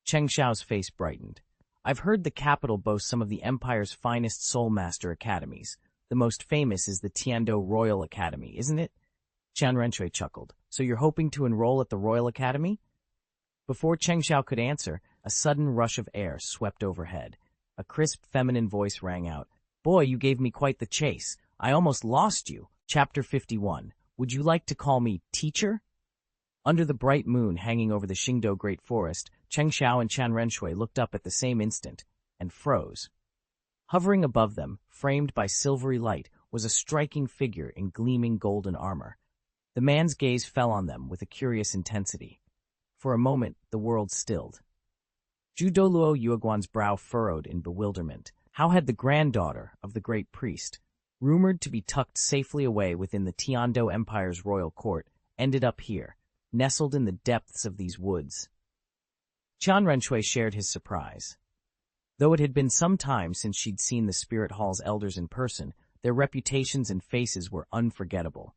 Cheng Xiao's face brightened. "I've heard the capital boasts some of the Empire's finest Soul Master academies. The most famous is the Tiando Royal Academy, isn't it?" Qian Renshui chuckled. "So you're hoping to enroll at the Royal Academy?" Before Cheng Xiao could answer, a sudden rush of air swept overhead. A crisp feminine voice rang out. "Boy, you gave me quite the chase. I almost lost you." Chapter 51. Would you like to call me teacher? Under the bright moon hanging over the Xingdou Great Forest, Cheng Xiao and Qian Renshui looked up at the same instant and froze. Hovering above them, framed by silvery light, was a striking figure in gleaming golden armor. The man's gaze fell on them with a curious intensity. For a moment, the world stilled. Douluo Yueguan's brow furrowed in bewilderment. How had the granddaughter of the great priest, rumored to be tucked safely away within the Tiando Empire's royal court, ended up here, nestled in the depths of these woods? Qian Renshui shared his surprise. Though it had been some time since she'd seen the Spirit Hall's elders in person, their reputations and faces were unforgettable.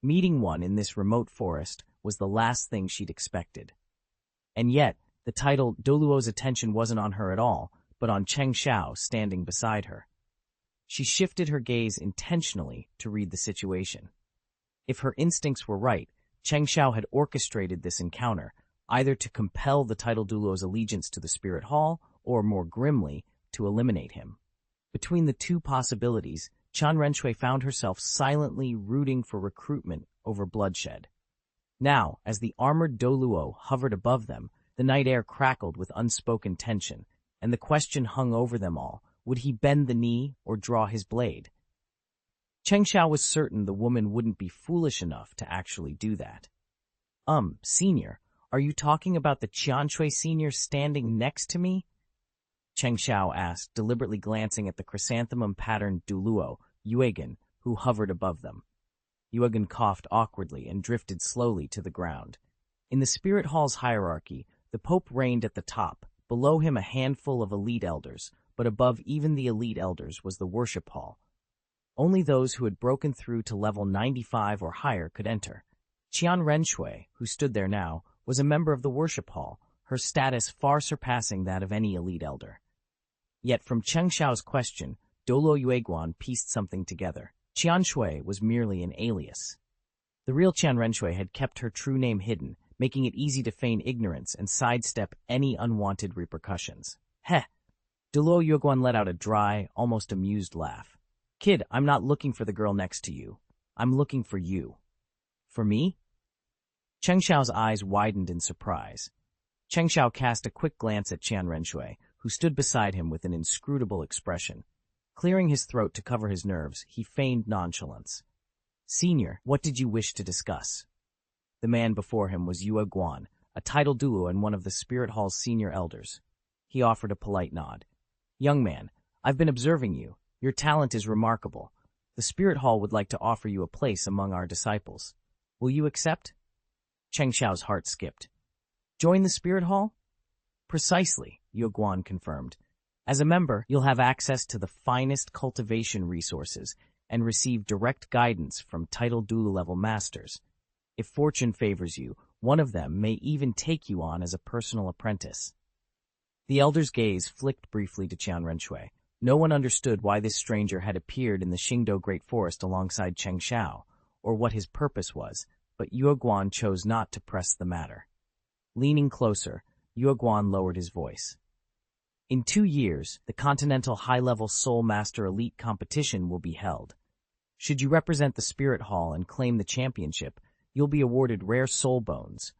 Meeting one in this remote forest was the last thing she'd expected. And yet, the title Douluo's attention wasn't on her at all, but on Cheng Xiao standing beside her. She shifted her gaze intentionally to read the situation. If her instincts were right, Cheng Xiao had orchestrated this encounter, either to compel the title Douluo's allegiance to the Spirit Hall, or more grimly, to eliminate him. Between the two possibilities, Qian Renshui found herself silently rooting for recruitment over bloodshed. Now, as the armored Douluo hovered above them, the night air crackled with unspoken tension, and the question hung over them all, would he bend the knee or draw his blade? Cheng Xiao was certain the woman wouldn't be foolish enough to actually do that. Senior, are you talking about the Qianshui senior standing next to me?" Cheng Xiao asked, deliberately glancing at the chrysanthemum-patterned Douluo, Yuegan, who hovered above them. Yuegan coughed awkwardly and drifted slowly to the ground. In the Spirit Hall's hierarchy, the Pope reigned at the top, below him a handful of elite elders, but above even the elite elders was the Worship Hall. Only those who had broken through to level 95 or higher could enter. Qian Renshui, who stood there now, was a member of the worship hall, her status far surpassing that of any elite elder. Yet from Cheng Xiao's question, Douluo Yueguan pieced something together. Qian Shui was merely an alias. The real Qian Renshui had kept her true name hidden, making it easy to feign ignorance and sidestep any unwanted repercussions. Heh! Douluo Yueguan let out a dry, almost amused laugh. Kid, I'm not looking for the girl next to you. I'm looking for you. For me? Cheng Xiao's eyes widened in surprise. Cheng Xiao cast a quick glance at Qian Renshui, who stood beside him with an inscrutable expression. Clearing his throat to cover his nerves, he feigned nonchalance. Senior, what did you wish to discuss? The man before him was Yue Guan, a titled Douluo and one of the Spirit Hall's senior elders. He offered a polite nod. Young man, I've been observing you. Your talent is remarkable. The Spirit Hall would like to offer you a place among our disciples. Will you accept? Cheng Xiao's heart skipped. Join the Spirit Hall? Precisely, Yue Guan confirmed. As a member, you'll have access to the finest cultivation resources and receive direct guidance from titled Douluo-level masters. If fortune favors you, one of them may even take you on as a personal apprentice. The elder's gaze flicked briefly to Qian Renshui. No one understood why this stranger had appeared in the Xingdou Great Forest alongside Cheng Xiao, or what his purpose was, but Yue Guan chose not to press the matter. Leaning closer, Yue Guan lowered his voice. In 2 years, the Continental High-Level Soul Master Elite Competition will be held. Should you represent the Spirit Hall and claim the championship, you'll be awarded rare soul bones,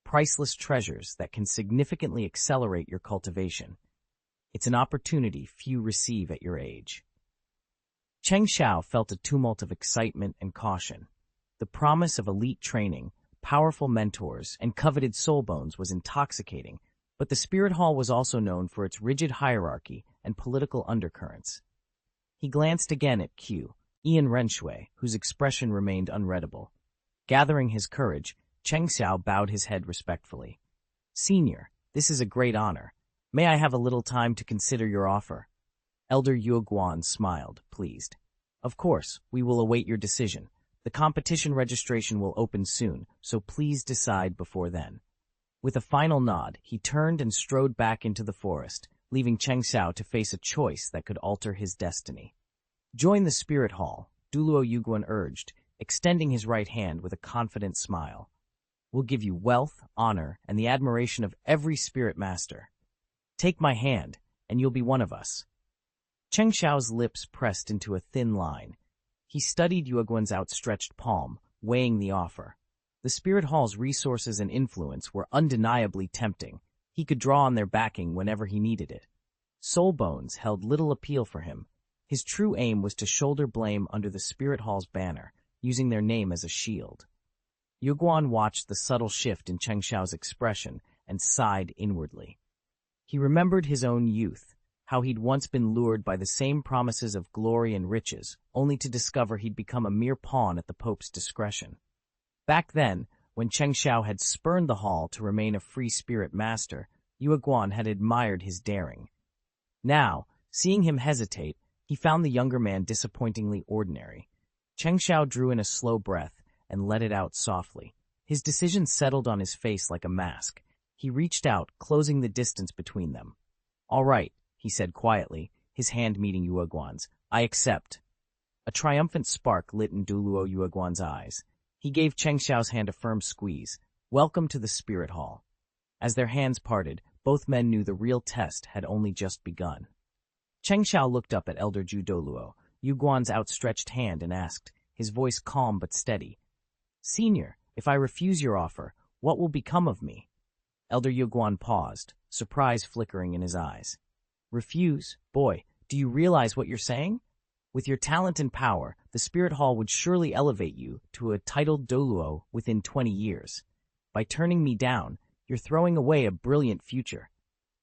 priceless treasures that can significantly accelerate your cultivation. It's an opportunity few receive at your age. Cheng Xiao felt a tumult of excitement and caution. The promise of elite training, powerful mentors, and coveted soul bones was intoxicating, but the Spirit Hall was also known for its rigid hierarchy and political undercurrents. He glanced again at Qian Renshui, whose expression remained unreadable. Gathering his courage, Cheng Xiao bowed his head respectfully. Senior, this is a great honor. May I have a little time to consider your offer? Elder Yue Guan smiled, pleased. Of course, we will await your decision. The competition registration will open soon, so please decide before then. With a final nod, he turned and strode back into the forest, leaving Cheng Xiao to face a choice that could alter his destiny. Join the Spirit Hall, Douluo Yuguan urged, extending his right hand with a confident smile. We'll give you wealth, honor, and the admiration of every spirit master. Take my hand, and you'll be one of us. Cheng Xiao's lips pressed into a thin line. He studied Yue Guan's outstretched palm, weighing the offer. The Spirit Hall's resources and influence were undeniably tempting. He could draw on their backing whenever he needed it. Soul Bones held little appeal for him. His true aim was to shoulder blame under the Spirit Hall's banner, using their name as a shield. Yue Guan watched the subtle shift in Cheng Xiao's expression and sighed inwardly. He remembered his own youth, how he'd once been lured by the same promises of glory and riches, only to discover he'd become a mere pawn at the Pope's discretion. Back then, when Cheng Xiao had spurned the hall to remain a free spirit master, Yue Guan had admired his daring. Now, seeing him hesitate, he found the younger man disappointingly ordinary. Cheng Xiao drew in a slow breath and let it out softly. His decision settled on his face like a mask. He reached out, closing the distance between them. All right, he said quietly, his hand meeting Yue Guan's. I accept. A triumphant spark lit in Douluo Yue Guan's eyes. He gave Cheng Xiao's hand a firm squeeze. Welcome to the Spirit Hall. As their hands parted, both men knew the real test had only just begun. Cheng Xiao looked up at Elder Ju Douluo, Yue Guan's outstretched hand, and asked, his voice calm but steady. Senior, if I refuse your offer, what will become of me? Elder Yue Guan paused, surprise flickering in his eyes. Refuse? Boy, do you realize what you're saying? With your talent and power, the Spirit Hall would surely elevate you to a titled Douluo within 20 years. By turning me down, you're throwing away a brilliant future.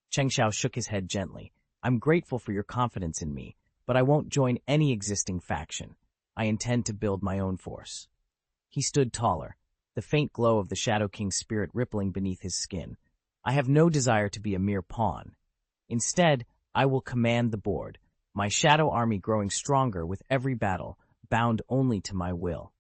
Cheng Xiao shook his head gently. I'm grateful for your confidence in me, but I won't join any existing faction. I intend to build my own force. He stood taller, the faint glow of the Shadow King's spirit rippling beneath his skin. I have no desire to be a mere pawn. Instead, I will command the board, my shadow army growing stronger with every battle bound only to my will.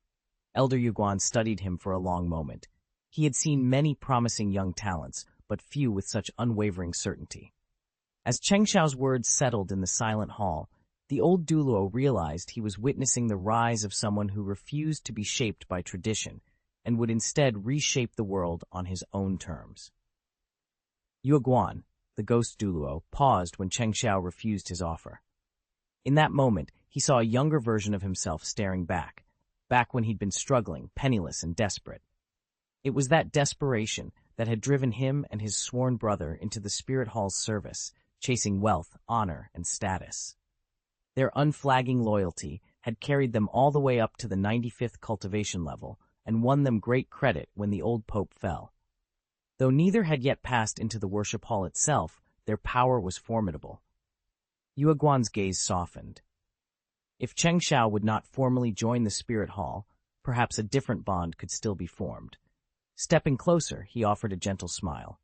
Elder Yuguan studied him for a long moment. He had seen many promising young talents, but few with such unwavering certainty. As Cheng Xiao's words settled in the silent hall, the old Douluo realized he was witnessing the rise of someone who refused to be shaped by tradition and would instead reshape the world on his own terms. Yuguan, the ghost Douluo, paused when Cheng Xiao refused his offer. In that moment, he saw a younger version of himself staring back when he'd been struggling, penniless and desperate. It was that desperation that had driven him and his sworn brother into the Spirit Hall's service, chasing wealth, honor, and status. Their unflagging loyalty had carried them all the way up to the 95th cultivation level and won them great credit when the old pope fell. Though neither had yet passed into the worship hall itself, their power was formidable. Yuguan's gaze softened. If Cheng Xiao would not formally join the Spirit Hall, perhaps a different bond could still be formed. Stepping closer, he offered a gentle smile.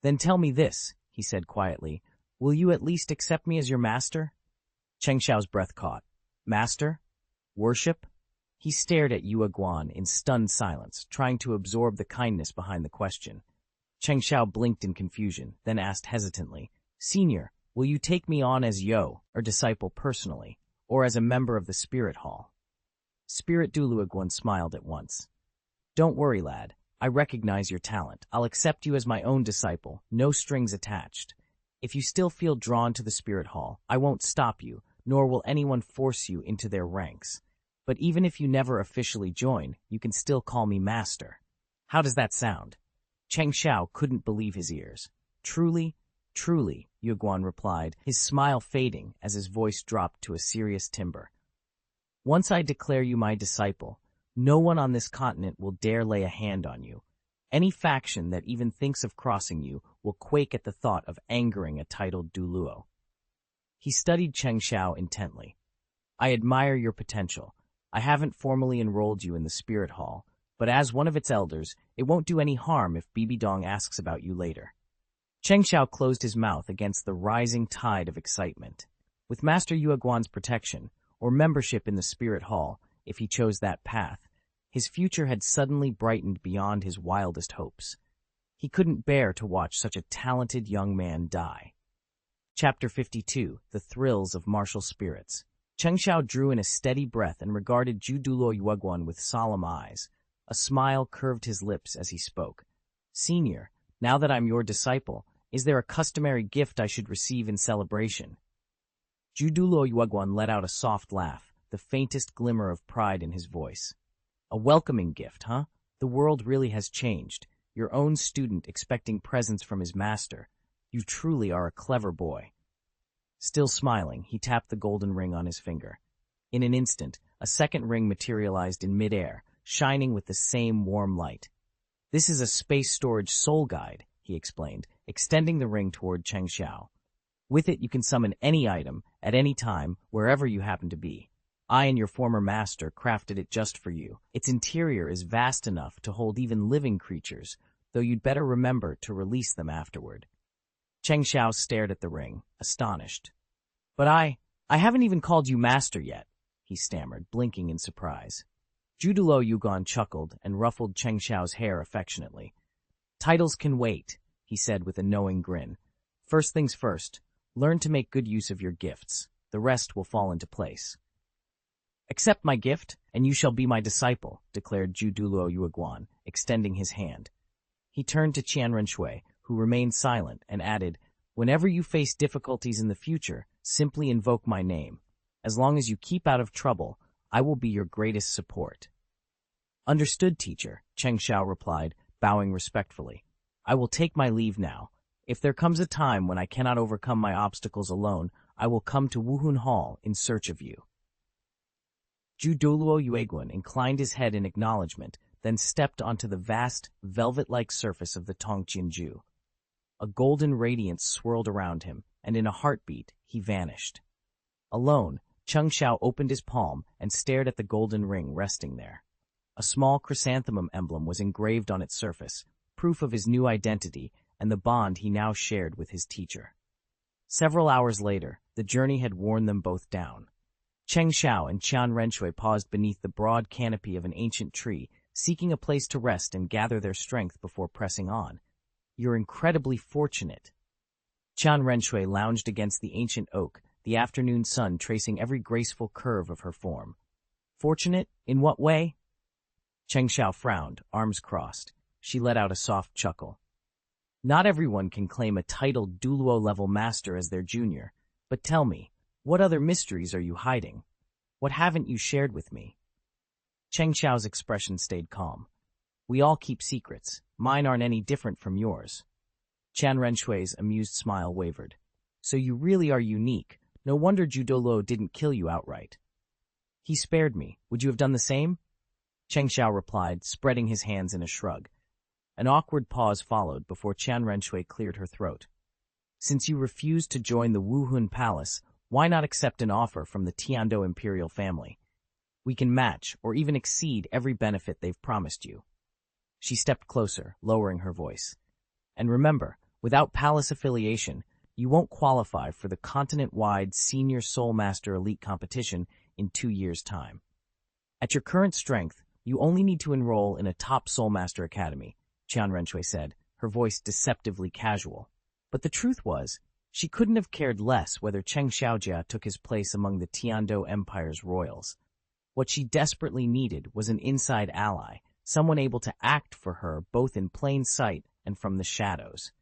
"Then tell me this," he said quietly. "Will you at least accept me as your master?" Cheng Xiao's breath caught. Master? Worship? He stared at Yuguan in stunned silence, trying to absorb the kindness behind the question. Cheng Xiao blinked in confusion, then asked hesitantly, "Senior, will you take me on as Yo, or disciple personally, or as a member of the Spirit Hall?" Spirit Douluo smiled at once. "Don't worry, lad. I recognize your talent. I'll accept you as my own disciple, no strings attached. If you still feel drawn to the Spirit Hall, I won't stop you, nor will anyone force you into their ranks. But even if you never officially join, you can still call me Master. How does that sound?" Cheng Xiao couldn't believe his ears. "Truly, truly," Yuguan replied, his smile fading as his voice dropped to a serious timbre. "Once I declare you my disciple, no one on this continent will dare lay a hand on you. Any faction that even thinks of crossing you will quake at the thought of angering a titled Douluo." He studied Cheng Xiao intently. "I admire your potential. I haven't formally enrolled you in the Spirit Hall, but as one of its elders, it won't do any harm if Bibi Dong asks about you later." Cheng Xiao closed his mouth against the rising tide of excitement. With Master Yuguan's protection, or membership in the Spirit Hall, if he chose that path, his future had suddenly brightened beyond his wildest hopes. He couldn't bear to watch such a talented young man die. Chapter 52, The Thrills of Martial Spirits. Cheng Xiao drew in a steady breath and regarded Douluo Yuguan with solemn eyes. A smile curved his lips as he spoke. "Senior, now that I'm your disciple, is there a customary gift I should receive in celebration?" Douluo Yuguan let out a soft laugh, the faintest glimmer of pride in his voice. "A welcoming gift, huh? The world really has changed. Your own student expecting presents from his master. You truly are a clever boy." Still smiling, he tapped the golden ring on his finger. In an instant, a second ring materialized in midair, shining with the same warm light. "This is a space storage soul guide," he explained, extending the ring toward Cheng Xiao. "With it, you can summon any item, at any time, wherever you happen to be. I and your former master crafted it just for you. Its interior is vast enough to hold even living creatures, though you'd better remember to release them afterward." Cheng Xiao stared at the ring, astonished. "But I haven't even called you master yet," he stammered, blinking in surprise. Douluo Yuguan chuckled and ruffled Cheng Xiao's hair affectionately. "Titles can wait," he said with a knowing grin. "First things first, learn to make good use of your gifts. The rest will fall into place." "Accept my gift, and you shall be my disciple," declared Douluo Yuguan, extending his hand. He turned to Qian Renshui, who remained silent, and added, "Whenever you face difficulties in the future, simply invoke my name. As long as you keep out of trouble, I will be your greatest support." "Understood, teacher," Cheng Xiao replied, bowing respectfully. "I will take my leave now. If there comes a time when I cannot overcome my obstacles alone, I will come to Wuhun Hall in search of you." Douluo Yuguan inclined his head in acknowledgement, then stepped onto the vast, velvet-like surface of the Tongqianju. A golden radiance swirled around him, and in a heartbeat, he vanished. Alone, Cheng Xiao opened his palm and stared at the golden ring resting there. A small chrysanthemum emblem was engraved on its surface, proof of his new identity and the bond he now shared with his teacher. Several hours later, the journey had worn them both down. Cheng Xiao and Qian Renshui paused beneath the broad canopy of an ancient tree, seeking a place to rest and gather their strength before pressing on. "You're incredibly fortunate." Qian Renshui lounged against the ancient oak, the afternoon sun tracing every graceful curve of her form. "Fortunate? In what way?" Cheng Xiao frowned, arms crossed. She let out a soft chuckle. "Not everyone can claim a titled Douluo-level master as their junior. But tell me, what other mysteries are you hiding? What haven't you shared with me?" Cheng Xiao's expression stayed calm. "We all keep secrets. Mine aren't any different from yours." Qian Renshui's amused smile wavered. "So you really are unique. No wonder Douluo didn't kill you outright." "He spared me. Would you have done the same?" Cheng Xiao replied, spreading his hands in a shrug. An awkward pause followed before Qian Renshui cleared her throat. "Since you refused to join the Wuhun Palace, why not accept an offer from the Tiando imperial family? We can match, or even exceed, every benefit they've promised you." She stepped closer, lowering her voice. "And remember, without palace affiliation, you won't qualify for the continent-wide Senior Soul Master Elite competition in 2 years' time. At your current strength, you only need to enroll in a top Soul Master Academy," Qian Renshui said, her voice deceptively casual. But the truth was, she couldn't have cared less whether Cheng Xiaojia took his place among the Tiando Empire's royals. What she desperately needed was an inside ally, someone able to act for her both in plain sight and from the shadows.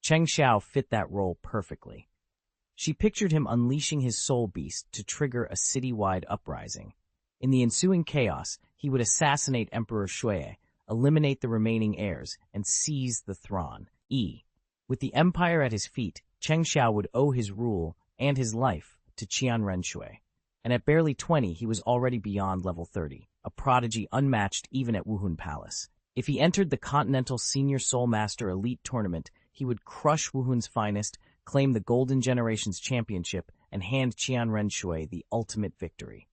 Cheng Xiao fit that role perfectly. She pictured him unleashing his soul beast to trigger a citywide uprising. In the ensuing chaos, he would assassinate Emperor Shui, eliminate the remaining heirs, and seize the throne. With the empire at his feet, Cheng Xiao would owe his rule and his life to Qian Renshui. And at barely 20, he was already beyond level 30, a prodigy unmatched even at Wuhun Palace. If he entered the Continental Senior Soul Master Elite Tournament, he would crush Wuhun's finest, claim the Golden Generations Championship, and hand Qian Renshui the ultimate victory.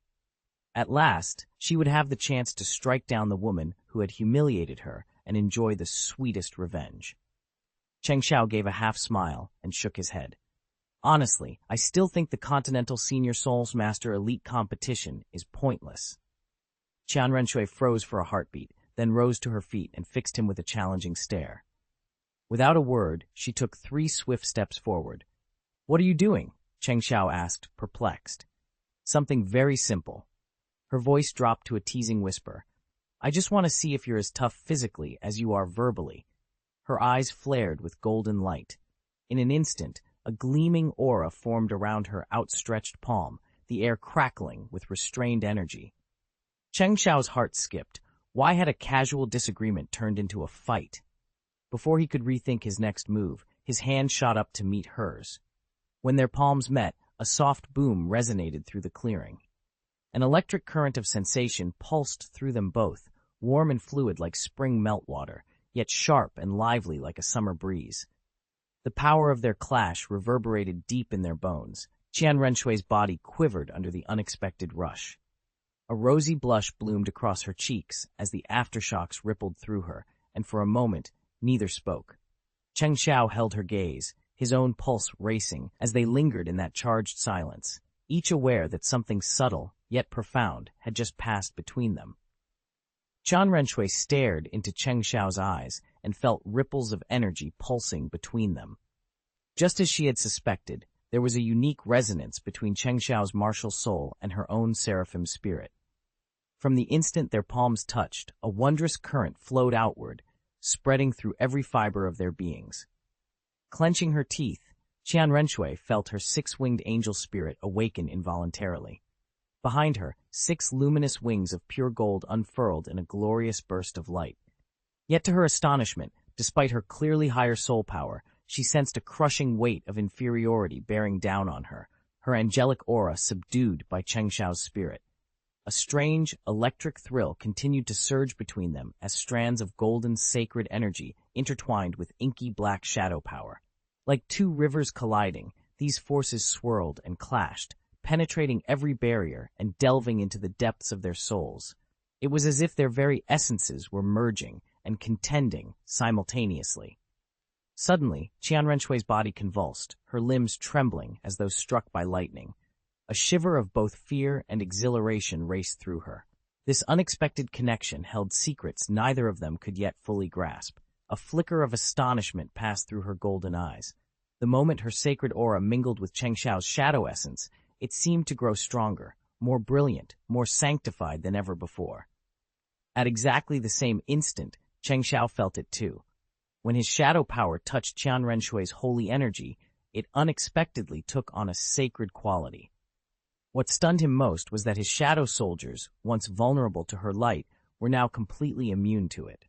At last, she would have the chance to strike down the woman who had humiliated her and enjoy the sweetest revenge. Cheng Xiao gave a half-smile and shook his head. "Honestly, I still think the Continental Senior Souls Master Elite competition is pointless." Qian Renshui froze for a heartbeat, then rose to her feet and fixed him with a challenging stare. Without a word, she took 3 swift steps forward. "What are you doing?" Cheng Xiao asked, perplexed. "Something very simple." Her voice dropped to a teasing whisper. "I just want to see if you're as tough physically as you are verbally." Her eyes flared with golden light. In an instant, a gleaming aura formed around her outstretched palm, the air crackling with restrained energy. Cheng Xiao's heart skipped. Why had a casual disagreement turned into a fight? Before he could rethink his next move, his hand shot up to meet hers. When their palms met, a soft boom resonated through the clearing. An electric current of sensation pulsed through them both, warm and fluid like spring meltwater, yet sharp and lively like a summer breeze. The power of their clash reverberated deep in their bones. Qian Renshui's body quivered under the unexpected rush. A rosy blush bloomed across her cheeks as the aftershocks rippled through her, and for a moment, neither spoke. Cheng Xiao held her gaze, his own pulse racing as they lingered in that charged silence, each aware that something subtle, yet profound, had just passed between them. Qian Renshui stared into Cheng Xiao's eyes and felt ripples of energy pulsing between them. Just as she had suspected, there was a unique resonance between Cheng Xiao's martial soul and her own seraphim spirit. From the instant their palms touched, a wondrous current flowed outward, spreading through every fiber of their beings. Clenching her teeth, Qian Renshui felt her 6-winged angel spirit awaken involuntarily. Behind her, 6 luminous wings of pure gold unfurled in a glorious burst of light. Yet to her astonishment, despite her clearly higher soul power, she sensed a crushing weight of inferiority bearing down on her, her angelic aura subdued by Cheng Xiao's spirit. A strange, electric thrill continued to surge between them as strands of golden sacred energy intertwined with inky black shadow power. Like 2 rivers colliding, these forces swirled and clashed, penetrating every barrier and delving into the depths of their souls. It was as if their very essences were merging and contending simultaneously. Suddenly, Qian Renshui's body convulsed, her limbs trembling as though struck by lightning. A shiver of both fear and exhilaration raced through her. This unexpected connection held secrets neither of them could yet fully grasp. A flicker of astonishment passed through her golden eyes. The moment her sacred aura mingled with Cheng Xiao's shadow essence, it seemed to grow stronger, more brilliant, more sanctified than ever before. At exactly the same instant, Cheng Xiao felt it too. When his shadow power touched Qian Renshui's holy energy, it unexpectedly took on a sacred quality. What stunned him most was that his shadow soldiers, once vulnerable to her light, were now completely immune to it.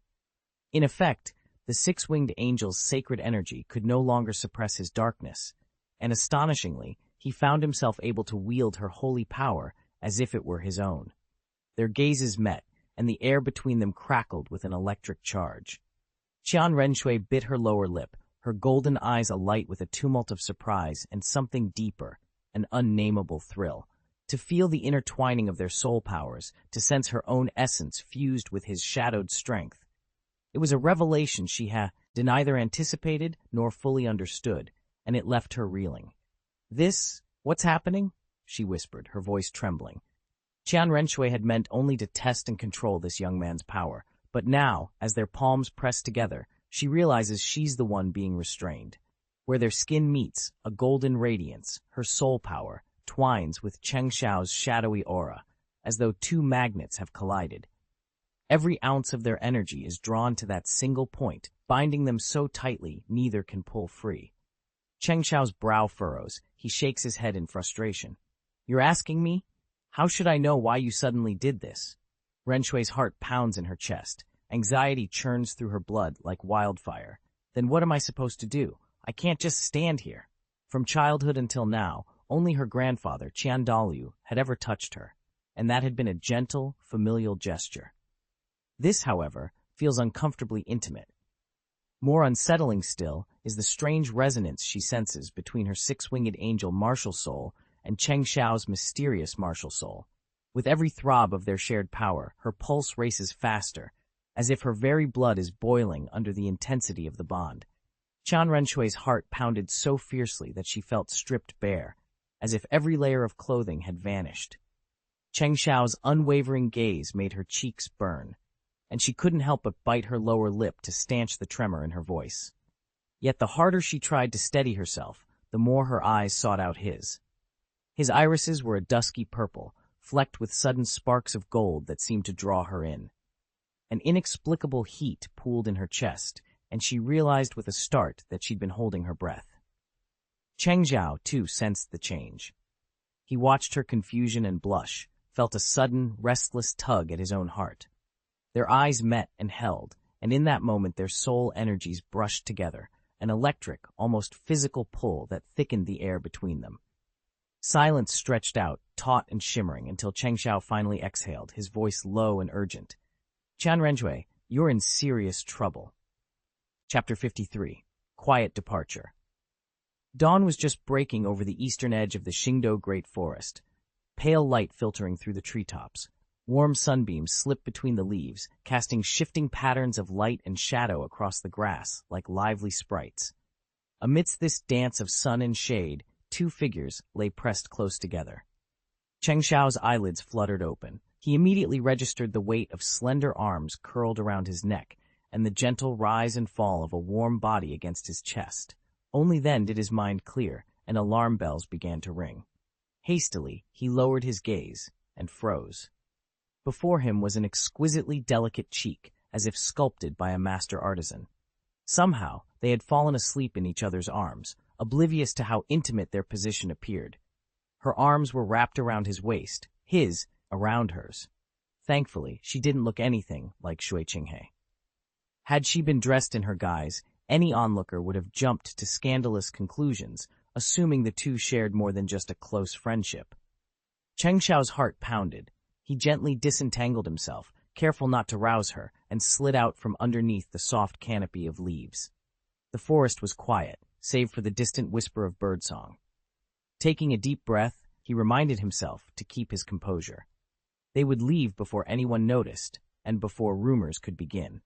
In effect, the six-winged angel's sacred energy could no longer suppress his darkness, and astonishingly, he found himself able to wield her holy power as if it were his own. Their gazes met, and the air between them crackled with an electric charge. Qian Renshui bit her lower lip, her golden eyes alight with a tumult of surprise and something deeper, an unnameable thrill. To feel the intertwining of their soul powers, to sense her own essence fused with his shadowed strength. It was a revelation she had neither anticipated nor fully understood, and it left her reeling. What's happening? She whispered, her voice trembling. Qian Renshui had meant only to test and control this young man's power, but now, as their palms press together, she realizes she's the one being restrained. Where their skin meets, a golden radiance, her soul power, twines with Cheng Xiao's shadowy aura, as though two magnets have collided. Every ounce of their energy is drawn to that single point, binding them so tightly neither can pull free. Cheng Xiao's brow furrows. He shakes his head in frustration. You're asking me? How should I know why you suddenly did this? Renshui's heart pounds in her chest. Anxiety churns through her blood like wildfire. Then what am I supposed to do? I can't just stand here. From childhood until now, only her grandfather, Qian Douluo, had ever touched her, and that had been a gentle, familial gesture. This, however, feels uncomfortably intimate. More unsettling still is the strange resonance she senses between her six-winged angel martial soul and Cheng Xiao's mysterious martial soul. With every throb of their shared power, her pulse races faster, as if her very blood is boiling under the intensity of the bond. Qian Renshui's heart pounded so fiercely that she felt stripped bare, as if every layer of clothing had vanished. Cheng Xiao's unwavering gaze made her cheeks burn, and she couldn't help but bite her lower lip to stanch the tremor in her voice. Yet the harder she tried to steady herself, the more her eyes sought out his. His irises were a dusky purple, flecked with sudden sparks of gold that seemed to draw her in. An inexplicable heat pooled in her chest, and she realized with a start that she'd been holding her breath. Cheng Xiao, too, sensed the change. He watched her confusion and blush, felt a sudden, restless tug at his own heart. Their eyes met and held, and in that moment their soul energies brushed together, an electric, almost physical pull that thickened the air between them. Silence stretched out, taut and shimmering, until Cheng Xiao finally exhaled, his voice low and urgent. Qian Renshui, you're in serious trouble. Chapter 53. Quiet Departure. Dawn was just breaking over the eastern edge of the Xingdou Great Forest, pale light filtering through the treetops. Warm sunbeams slipped between the leaves, casting shifting patterns of light and shadow across the grass like lively sprites. Amidst this dance of sun and shade, two figures lay pressed close together. Cheng Xiao's eyelids fluttered open. He immediately registered the weight of slender arms curled around his neck and the gentle rise and fall of a warm body against his chest. Only then did his mind clear, and alarm bells began to ring. Hastily, he lowered his gaze and froze. Before him was an exquisitely delicate cheek, as if sculpted by a master artisan. Somehow, they had fallen asleep in each other's arms, oblivious to how intimate their position appeared. Her arms were wrapped around his waist, his around hers. Thankfully, she didn't look anything like Shui Qinghe. Had she been dressed in her guise, any onlooker would have jumped to scandalous conclusions, assuming the two shared more than just a close friendship. Cheng Xiao's heart pounded. He gently disentangled himself, careful not to rouse her, and slid out from underneath the soft canopy of leaves. The forest was quiet, save for the distant whisper of birdsong. Taking a deep breath, he reminded himself to keep his composure. They would leave before anyone noticed, and before rumors could begin.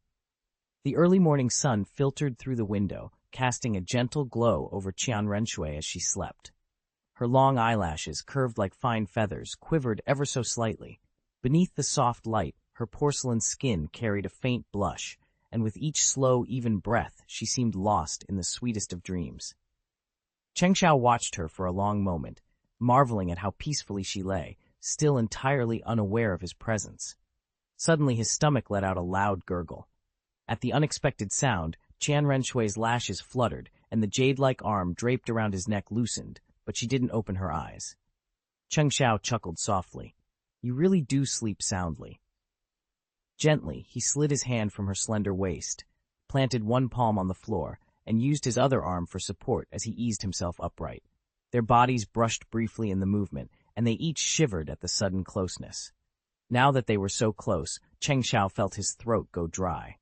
The early morning sun filtered through the window, casting a gentle glow over Qian Renshui as she slept. Her long eyelashes, curved like fine feathers, quivered ever so slightly. Beneath the soft light, her porcelain skin carried a faint blush, and with each slow, even breath, she seemed lost in the sweetest of dreams. Cheng Xiao watched her for a long moment, marveling at how peacefully she lay, still entirely unaware of his presence. Suddenly his stomach let out a loud gurgle. At the unexpected sound, Qian Renshui's lashes fluttered, and the jade-like arm draped around his neck loosened, but she didn't open her eyes. Cheng Xiao chuckled softly. "You really do sleep soundly." Gently, he slid his hand from her slender waist, planted one palm on the floor, and used his other arm for support as he eased himself upright. Their bodies brushed briefly in the movement, and they each shivered at the sudden closeness. Now that they were so close, Cheng Xiao felt his throat go dry.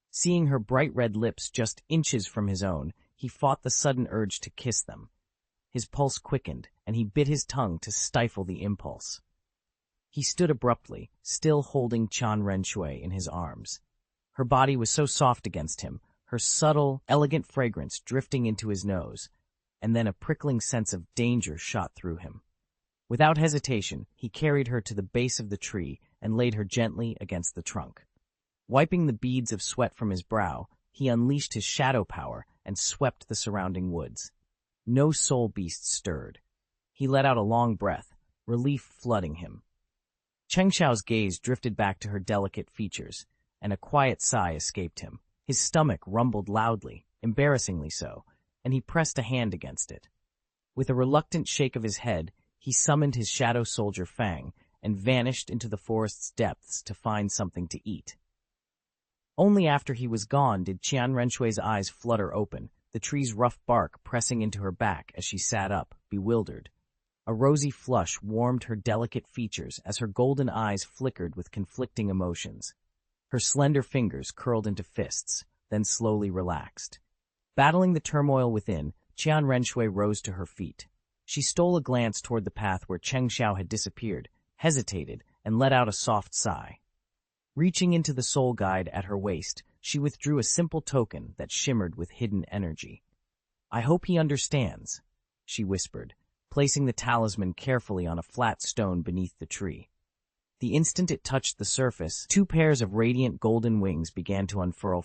Seeing her bright red lips just inches from his own, he fought the sudden urge to kiss them. His pulse quickened, and he bit his tongue to stifle the impulse. He stood abruptly, still holding Qian Renshui in his arms. Her body was so soft against him, her subtle, elegant fragrance drifting into his nose, and then a prickling sense of danger shot through him. Without hesitation, he carried her to the base of the tree and laid her gently against the trunk. Wiping the beads of sweat from his brow, he unleashed his shadow power and swept the surrounding woods. No soul beast stirred. He let out a long breath, relief flooding him. Cheng Xiao's gaze drifted back to her delicate features, and a quiet sigh escaped him. His stomach rumbled loudly, embarrassingly so, and he pressed a hand against it. With a reluctant shake of his head, he summoned his shadow soldier Fang and vanished into the forest's depths to find something to eat. Only after he was gone did Qian Renshui's eyes flutter open, the tree's rough bark pressing into her back as she sat up, bewildered. A rosy flush warmed her delicate features as her golden eyes flickered with conflicting emotions. Her slender fingers curled into fists, then slowly relaxed. Battling the turmoil within, Qian Renshui rose to her feet. She stole a glance toward the path where Cheng Xiao had disappeared, hesitated, and let out a soft sigh. Reaching into the soul guide at her waist, she withdrew a simple token that shimmered with hidden energy. "I hope he understands," she whispered, placing the talisman carefully on a flat stone beneath the tree. The instant it touched the surface, two pairs of radiant golden wings began to unfurl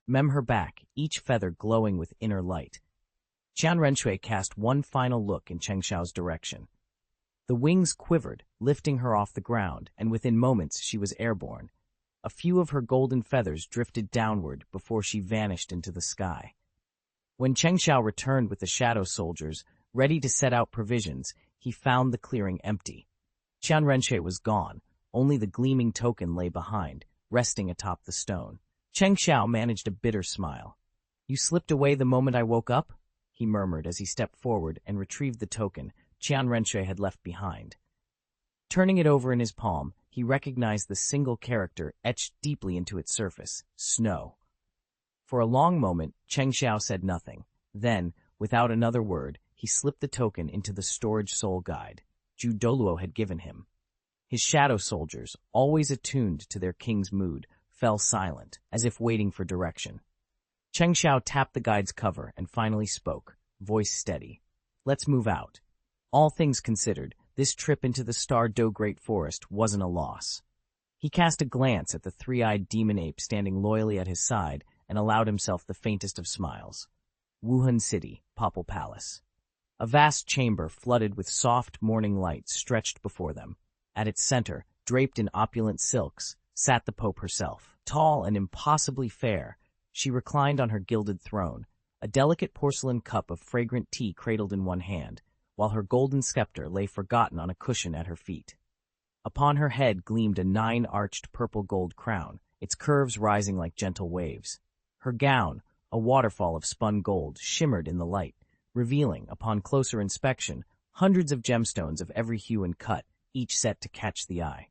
her back, each feather glowing with inner light. Qian Renshui cast one final look in Cheng Xiao's direction. The wings quivered, lifting her off the ground, and within moments she was airborne. A few of her golden feathers drifted downward before she vanished into the sky. When Cheng Xiao returned with the shadow soldiers, ready to set out provisions, he found the clearing empty. Qian Renshui was gone, only the gleaming token lay behind, resting atop the stone. Cheng Xiao managed a bitter smile. "You slipped away the moment I woke up?" he murmured as he stepped forward and retrieved the token Qian Renshui had left behind. Turning it over in his palm, he recognized the single character etched deeply into its surface, snow. For a long moment, Cheng Xiao said nothing. Then, without another word, he slipped the token into the storage soul guide Douluo had given him. His shadow soldiers, always attuned to their king's mood, fell silent, as if waiting for direction. Cheng Xiao tapped the guide's cover and finally spoke, voice steady. "Let's move out. All things considered, this trip into the Star-Do Great Forest wasn't a loss." He cast a glance at the three-eyed demon ape standing loyally at his side and allowed himself the faintest of smiles. Wuhan City, Papal Palace. A vast chamber flooded with soft morning light stretched before them. At its center, draped in opulent silks, sat the Pope herself. Tall and impossibly fair, she reclined on her gilded throne, a delicate porcelain cup of fragrant tea cradled in one hand, while her golden scepter lay forgotten on a cushion at her feet. Upon her head gleamed a nine-arched purple-gold crown, its curves rising like gentle waves. Her gown, a waterfall of spun gold, shimmered in the light, revealing, upon closer inspection, hundreds of gemstones of every hue and cut, each set to catch the eye.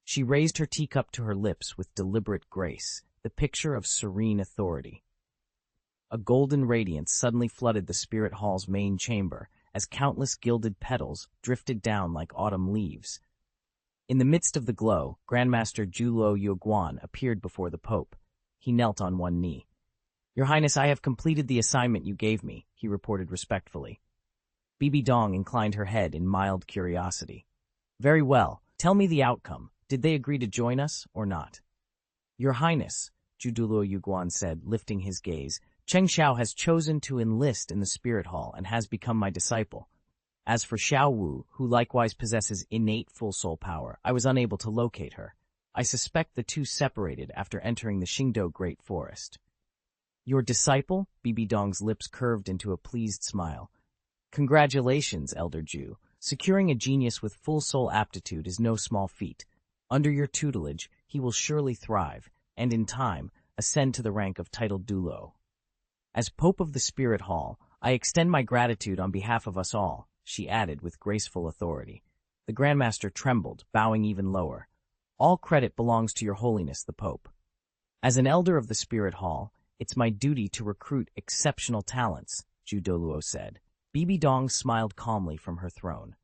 She raised her teacup to her lips with deliberate grace, the picture of serene authority. A golden radiance suddenly flooded the spirit hall's main chamber, as countless gilded petals drifted down like autumn leaves. In the midst of the glow, Grandmaster Douluo Yuguan appeared before the Pope. He knelt on one knee. "Your Highness, I have completed the assignment you gave me," he reported respectfully. Bibi Dong inclined her head in mild curiosity. Very well. Tell me the outcome. Did they agree to join us or not? Your Highness, Douluo Yuguan said, lifting his gaze, Cheng Xiao has chosen to enlist in the Spirit Hall and has become my disciple. As for Xiao Wu, who likewise possesses innate full soul power, I was unable to locate her. I suspect the two separated after entering the Xingdou Great Forest. Your disciple? Bibi Dong's lips curved into a pleased smile. Congratulations, Elder Ju. Securing a genius with full soul aptitude is no small feat. Under your tutelage, he will surely thrive, and in time, ascend to the rank of titled Douluo. As Pope of the Spirit Hall, I extend my gratitude on behalf of us all, she added with graceful authority. The Grandmaster trembled, bowing even lower. All credit belongs to your holiness, the Pope. As an elder of the Spirit Hall, it's my duty to recruit exceptional talents, Douluo said. Bibi Dong smiled calmly from her throne.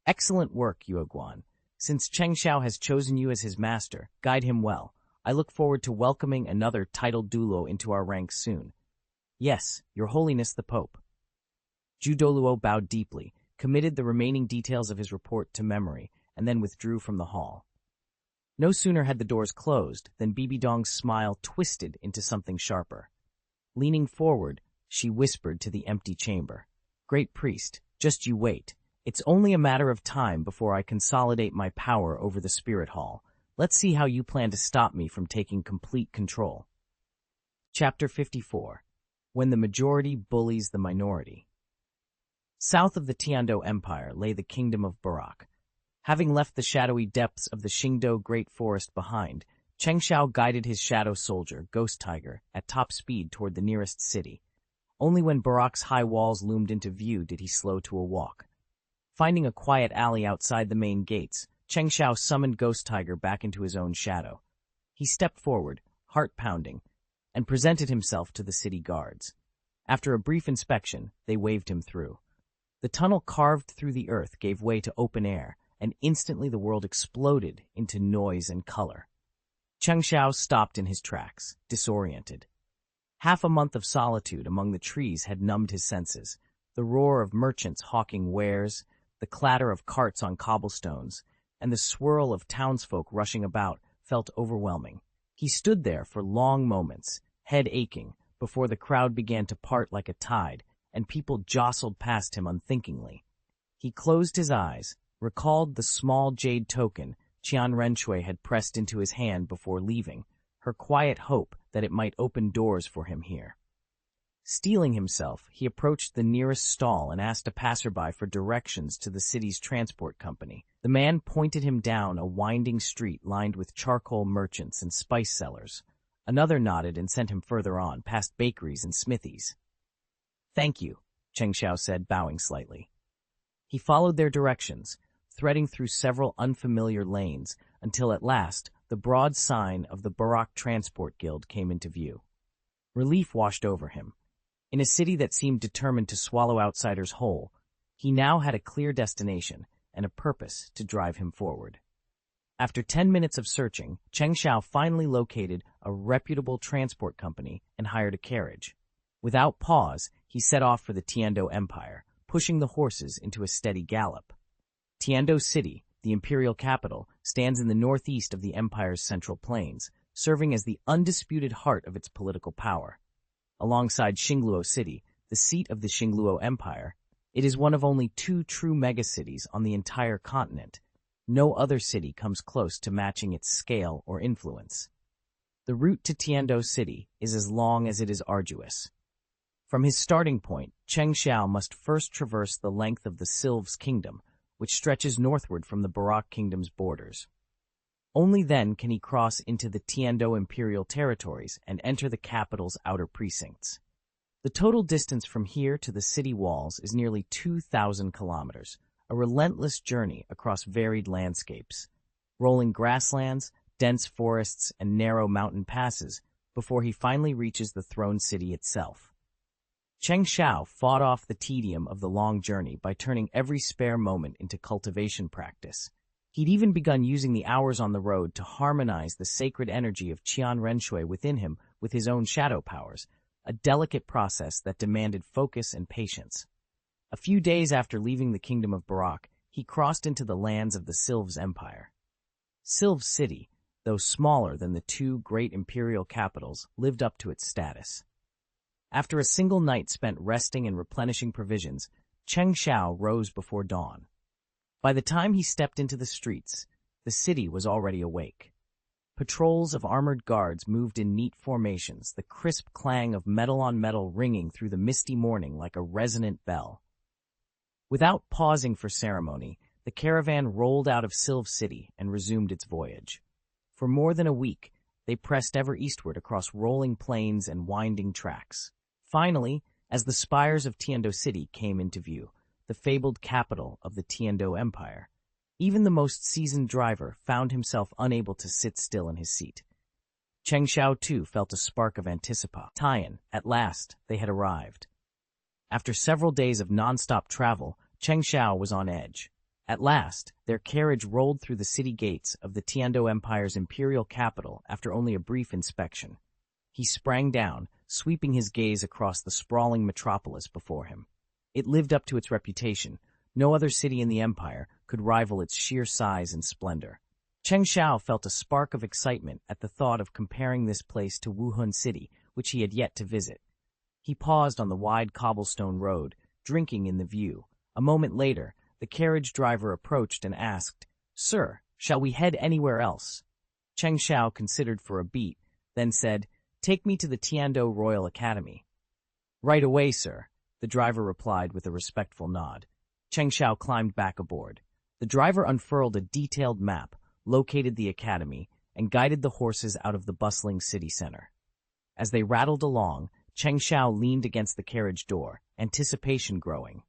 Excellent work, Yueguan. Since Cheng Xiao has chosen you as his master, guide him well. I look forward to welcoming another titled Douluo into our ranks soon. Yes, your holiness the Pope. Douluo bowed deeply, committed the remaining details of his report to memory, and then withdrew from the hall. No sooner had the doors closed than Bibi Dong's smile twisted into something sharper. Leaning forward, she whispered to the empty chamber. Great priest, just you wait. It's only a matter of time before I consolidate my power over the Spirit Hall. Let's see how you plan to stop me from taking complete control. Chapter 54. When the Majority Bullies the Minority. South of the Tiandou Empire lay the kingdom of Barak. Having left the shadowy depths of the Xingdou Great Forest behind, Cheng Xiao guided his shadow soldier, Ghost Tiger, at top speed toward the nearest city. Only when Barak's high walls loomed into view did he slow to a walk. Finding a quiet alley outside the main gates, Cheng Xiao summoned Ghost Tiger back into his own shadow. He stepped forward, heart pounding, and presented himself to the city guards. After a brief inspection, they waved him through. The tunnel carved through the earth gave way to open air, and instantly the world exploded into noise and color. Cheng Xiao stopped in his tracks, disoriented. Half a month of solitude among the trees had numbed his senses. The roar of merchants hawking wares, the clatter of carts on cobblestones, and the swirl of townsfolk rushing about felt overwhelming. He stood there for long moments, head aching, before the crowd began to part like a tide, and people jostled past him unthinkingly. He closed his eyes, recalled the small jade token Qian Renshui had pressed into his hand before leaving, her quiet hope that it might open doors for him here. Steeling himself, he approached the nearest stall and asked a passerby for directions to the city's transport company. The man pointed him down a winding street lined with charcoal merchants and spice sellers. Another nodded and sent him further on, past bakeries and smithies. Thank you, Cheng Xiao said, bowing slightly. He followed their directions, threading through several unfamiliar lanes, until at last the broad sign of the Barak Transport Guild came into view. Relief washed over him. In a city that seemed determined to swallow outsiders whole, he now had a clear destination and a purpose to drive him forward. After 10 minutes of searching, Cheng Xiao finally located a reputable transport company and hired a carriage. Without pause, he set off for the Tiandou Empire, pushing the horses into a steady gallop. Tiandou City, the imperial capital, stands in the northeast of the empire's central plains, serving as the undisputed heart of its political power. Alongside Xingluo City, the seat of the Xingluo Empire, it is one of only 2 true megacities on the entire continent. No other city comes close to matching its scale or influence. The route to Tiandou City is as long as it is arduous. From his starting point, Cheng Xiao must first traverse the length of the Sylves Kingdom, which stretches northward from the Barak Kingdom's borders. Only then can he cross into the Tiandou imperial territories and enter the capital's outer precincts. The total distance from here to the city walls is nearly 2,000 kilometers, a relentless journey across varied landscapes, rolling grasslands, dense forests, and narrow mountain passes before he finally reaches the throne city itself. Cheng Xiao fought off the tedium of the long journey by turning every spare moment into cultivation practice. He'd even begun using the hours on the road to harmonize the sacred energy of Qian Renshui within him with his own shadow powers, a delicate process that demanded focus and patience. A few days after leaving the kingdom of Barak, he crossed into the lands of the Sylv's empire. Sylv's city, though smaller than the two great imperial capitals, lived up to its status. After a single night spent resting and replenishing provisions, Cheng Xiao rose before dawn. By the time he stepped into the streets, the city was already awake. Patrols of armored guards moved in neat formations, the crisp clang of metal on metal ringing through the misty morning like a resonant bell. Without pausing for ceremony, the caravan rolled out of Sylv City and resumed its voyage. For more than a week, they pressed ever eastward across rolling plains and winding tracks. Finally, as the spires of Tiando City came into view, the fabled capital of the Tiando Empire, even the most seasoned driver found himself unable to sit still in his seat. Cheng Xiao too felt a spark of anticipation. At last, they had arrived. After several days of non-stop travel, Cheng Xiao was on edge. At last, their carriage rolled through the city gates of the Tiando Empire's imperial capital after only a brief inspection. He sprang down, sweeping his gaze across the sprawling metropolis before him. It lived up to its reputation. No other city in the empire could rival its sheer size and splendor. Cheng Xiao felt a spark of excitement at the thought of comparing this place to Wuhan City, which he had yet to visit. He paused on the wide cobblestone road, drinking in the view. A moment later, the carriage driver approached and asked, "Sir, shall we head anywhere else?" Cheng Xiao considered for a beat, then said, "Take me to the Tiando Royal Academy." "Right away, sir," the driver replied with a respectful nod. Cheng Xiao climbed back aboard. The driver unfurled a detailed map, located the academy, and guided the horses out of the bustling city center. As they rattled along, Cheng Xiao leaned against the carriage door, anticipation growing.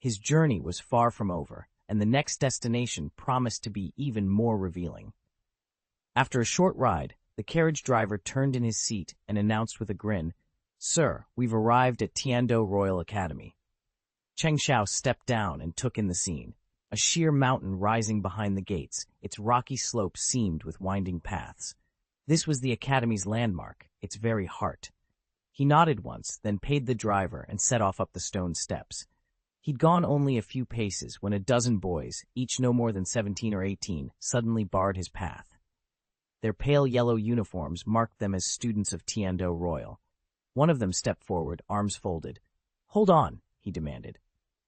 His journey was far from over, and the next destination promised to be even more revealing. After a short ride, the carriage driver turned in his seat and announced with a grin, "Sir, we've arrived at Tiando Royal Academy." Cheng Xiao stepped down and took in the scene. A sheer mountain rising behind the gates, its rocky slopes seamed with winding paths. This was the academy's landmark, its very heart. He nodded once, then paid the driver and set off up the stone steps. He'd gone only a few paces when a dozen boys, each no more than 17 or 18, suddenly barred his path. Their pale yellow uniforms marked them as students of Tiando Royal. One of them stepped forward, arms folded. "Hold on," he demanded.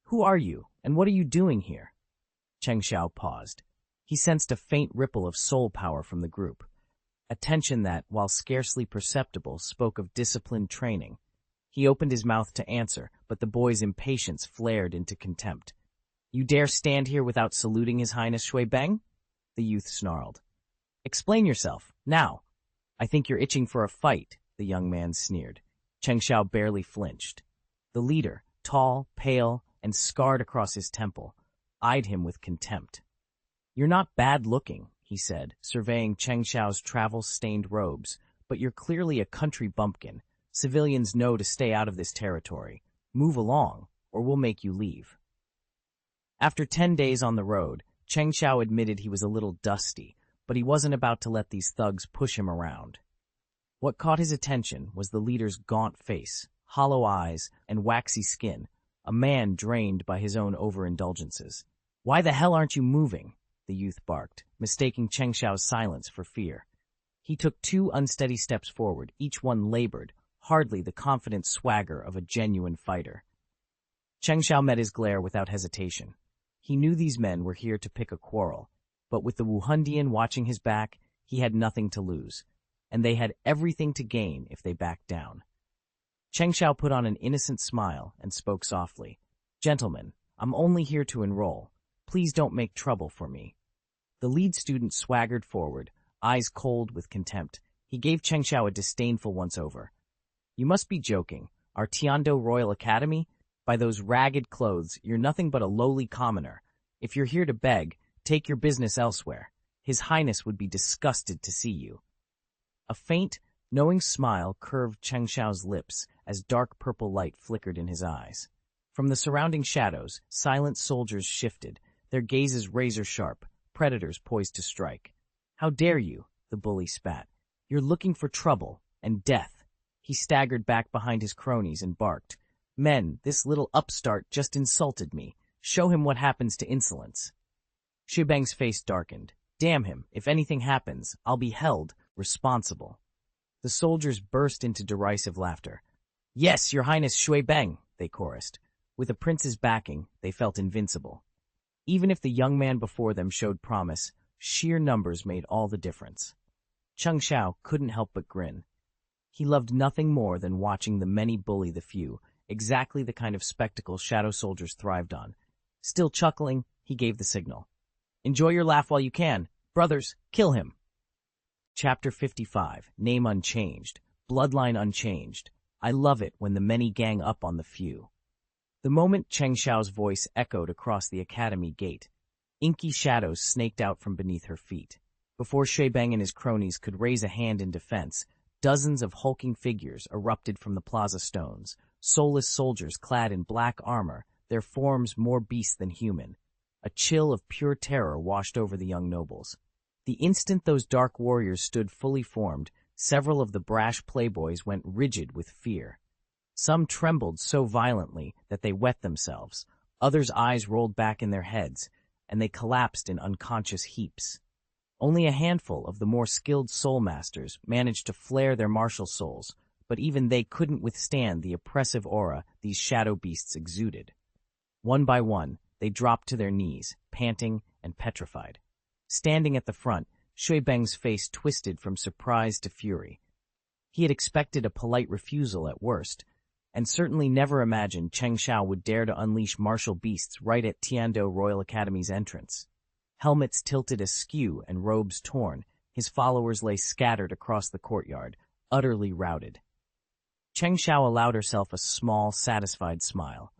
"Who are you, and what are you doing here?" Cheng Xiao paused. He sensed a faint ripple of soul power from the group, a tension that, while scarcely perceptible, spoke of disciplined training. He opened his mouth to answer, but the boy's impatience flared into contempt. "You dare stand here without saluting His Highness Shui Beng?" the youth snarled. "Explain yourself, now. I think you're itching for a fight," the young man sneered. Cheng Xiao barely flinched. The leader, tall, pale, and scarred across his temple, eyed him with contempt. "You're not bad-looking," he said, surveying Cheng Xiao's travel-stained robes, "but you're clearly a country bumpkin. Civilians know to stay out of this territory. Move along, or we'll make you leave." After 10 days on the road, Cheng Xiao admitted he was a little dusty, but he wasn't about to let these thugs push him around. What caught his attention was the leader's gaunt face, hollow eyes, and waxy skin, a man drained by his own overindulgences. "Why the hell aren't you moving?" the youth barked, mistaking Cheng Xiao's silence for fear. He took 2 unsteady steps forward, each one labored, hardly the confident swagger of a genuine fighter. Cheng Xiao met his glare without hesitation. He knew these men were here to pick a quarrel, but with the Wuhandian watching his back, he had nothing to lose, and they had everything to gain if they backed down. Cheng Xiao put on an innocent smile and spoke softly. "Gentlemen, I'm only here to enroll. Please don't make trouble for me." The lead student swaggered forward, eyes cold with contempt. He gave Cheng Xiao a disdainful once-over. "You must be joking. Our Tiando Royal Academy? By those ragged clothes, you're nothing but a lowly commoner. If you're here to beg, take your business elsewhere. His Highness would be disgusted to see you." A faint, knowing smile curved Cheng Xiao's lips as dark purple light flickered in his eyes. From the surrounding shadows, silent soldiers shifted, their gazes razor-sharp, predators poised to strike. "How dare you?" the bully spat. "You're looking for trouble and death." He staggered back behind his cronies and barked, Men, this little upstart just insulted me. Show him what happens to insolence. Shuibeng's face darkened. Damn him, if anything happens, I'll be held responsible. The soldiers burst into derisive laughter. Yes, Your Highness Shuibeng, they chorused. With a prince's backing, they felt invincible. Even if the young man before them showed promise, sheer numbers made all the difference. Cheng Xiao couldn't help but grin. He loved nothing more than watching the many bully the few, exactly the kind of spectacle shadow soldiers thrived on. Still chuckling, he gave the signal. Enjoy your laugh while you can. Brothers, kill him. Chapter 55, Name Unchanged, Bloodline Unchanged. I love it when the many gang up on the few. The moment Cheng Xiao's voice echoed across the academy gate, inky shadows snaked out from beneath her feet. Before Shuibeng and his cronies could raise a hand in defense, dozens of hulking figures erupted from the plaza stones, soulless soldiers clad in black armor, their forms more beast than human. A chill of pure terror washed over the young nobles. The instant those dark warriors stood fully formed, several of the brash playboys went rigid with fear. Some trembled so violently that they wet themselves, others' eyes rolled back in their heads, and they collapsed in unconscious heaps. Only a handful of the more skilled soul masters managed to flare their martial souls, but even they couldn't withstand the oppressive aura these shadow beasts exuded. One by one, they dropped to their knees, panting and petrified. Standing at the front, Shuibeng's face twisted from surprise to fury. He had expected a polite refusal at worst, and certainly never imagined Cheng Xiao would dare to unleash martial beasts right at Douluo Royal Academy's entrance. Helmets tilted askew and robes torn, his followers lay scattered across the courtyard, utterly routed. Cheng Xiao allowed herself a small, satisfied smile.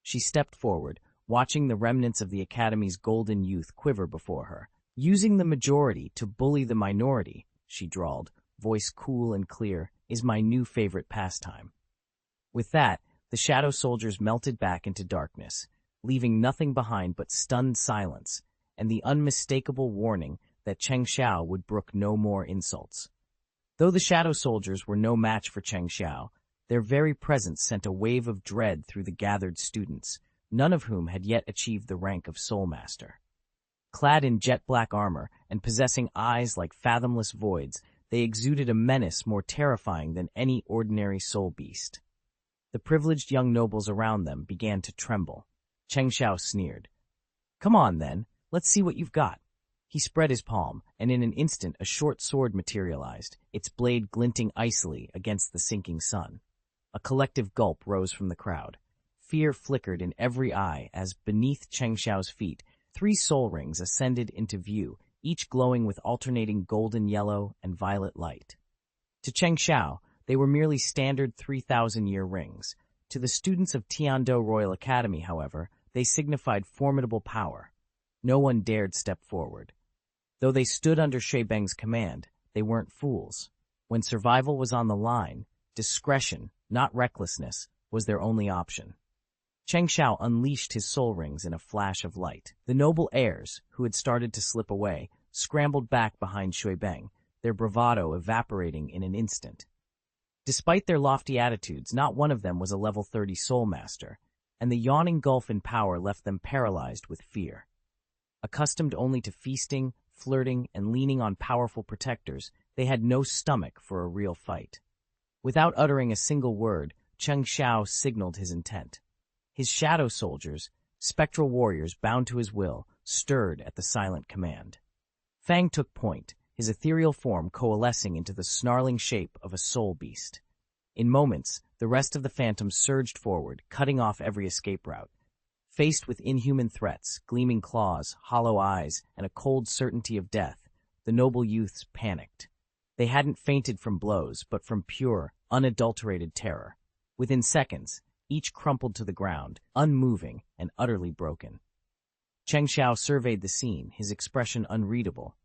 She stepped forward, watching the remnants of the Academy's golden youth quiver before her. Using the majority to bully the minority, she drawled, voice cool and clear, is my new favorite pastime. With that, the shadow soldiers melted back into darkness, leaving nothing behind but stunned silence and the unmistakable warning that Cheng Xiao would brook no more insults. Though the shadow soldiers were no match for Cheng Xiao, their very presence sent a wave of dread through the gathered students, none of whom had yet achieved the rank of Soul Master. Clad in jet-black armor and possessing eyes like fathomless voids, they exuded a menace more terrifying than any ordinary soul beast. The privileged young nobles around them began to tremble. Cheng Xiao sneered. Come on, then. Let's see what you've got. He spread his palm, and in an instant a short sword materialized, its blade glinting icily against the sinking sun. A collective gulp rose from the crowd. Fear flickered in every eye as, beneath Cheng Xiao's feet, 3 soul rings ascended into view, each glowing with alternating golden yellow and violet light. To Cheng Xiao, they were merely standard 3,000-year rings. To the students of Douluo Royal Academy, however, they signified formidable power. No one dared step forward. Though they stood under Shuibeng's command, they weren't fools. When survival was on the line, discretion, not recklessness, was their only option. Cheng Xiao unleashed his soul rings in a flash of light. The noble heirs, who had started to slip away, scrambled back behind Shuibeng, their bravado evaporating in an instant. Despite their lofty attitudes, not one of them was a level 30 soul master, and the yawning gulf in power left them paralyzed with fear. Accustomed only to feasting, flirting, and leaning on powerful protectors, they had no stomach for a real fight. Without uttering a single word, Cheng Xiao signaled his intent. His shadow soldiers, spectral warriors bound to his will, stirred at the silent command. Fang took point, his ethereal form coalescing into the snarling shape of a soul beast. In moments, the rest of the phantoms surged forward, cutting off every escape route. Faced with inhuman threats, gleaming claws, hollow eyes, and a cold certainty of death, the noble youths panicked. They hadn't fainted from blows, but from pure, unadulterated terror. Within seconds, each crumpled to the ground, unmoving and utterly broken. Cheng Xiao surveyed the scene, his expression unreadable.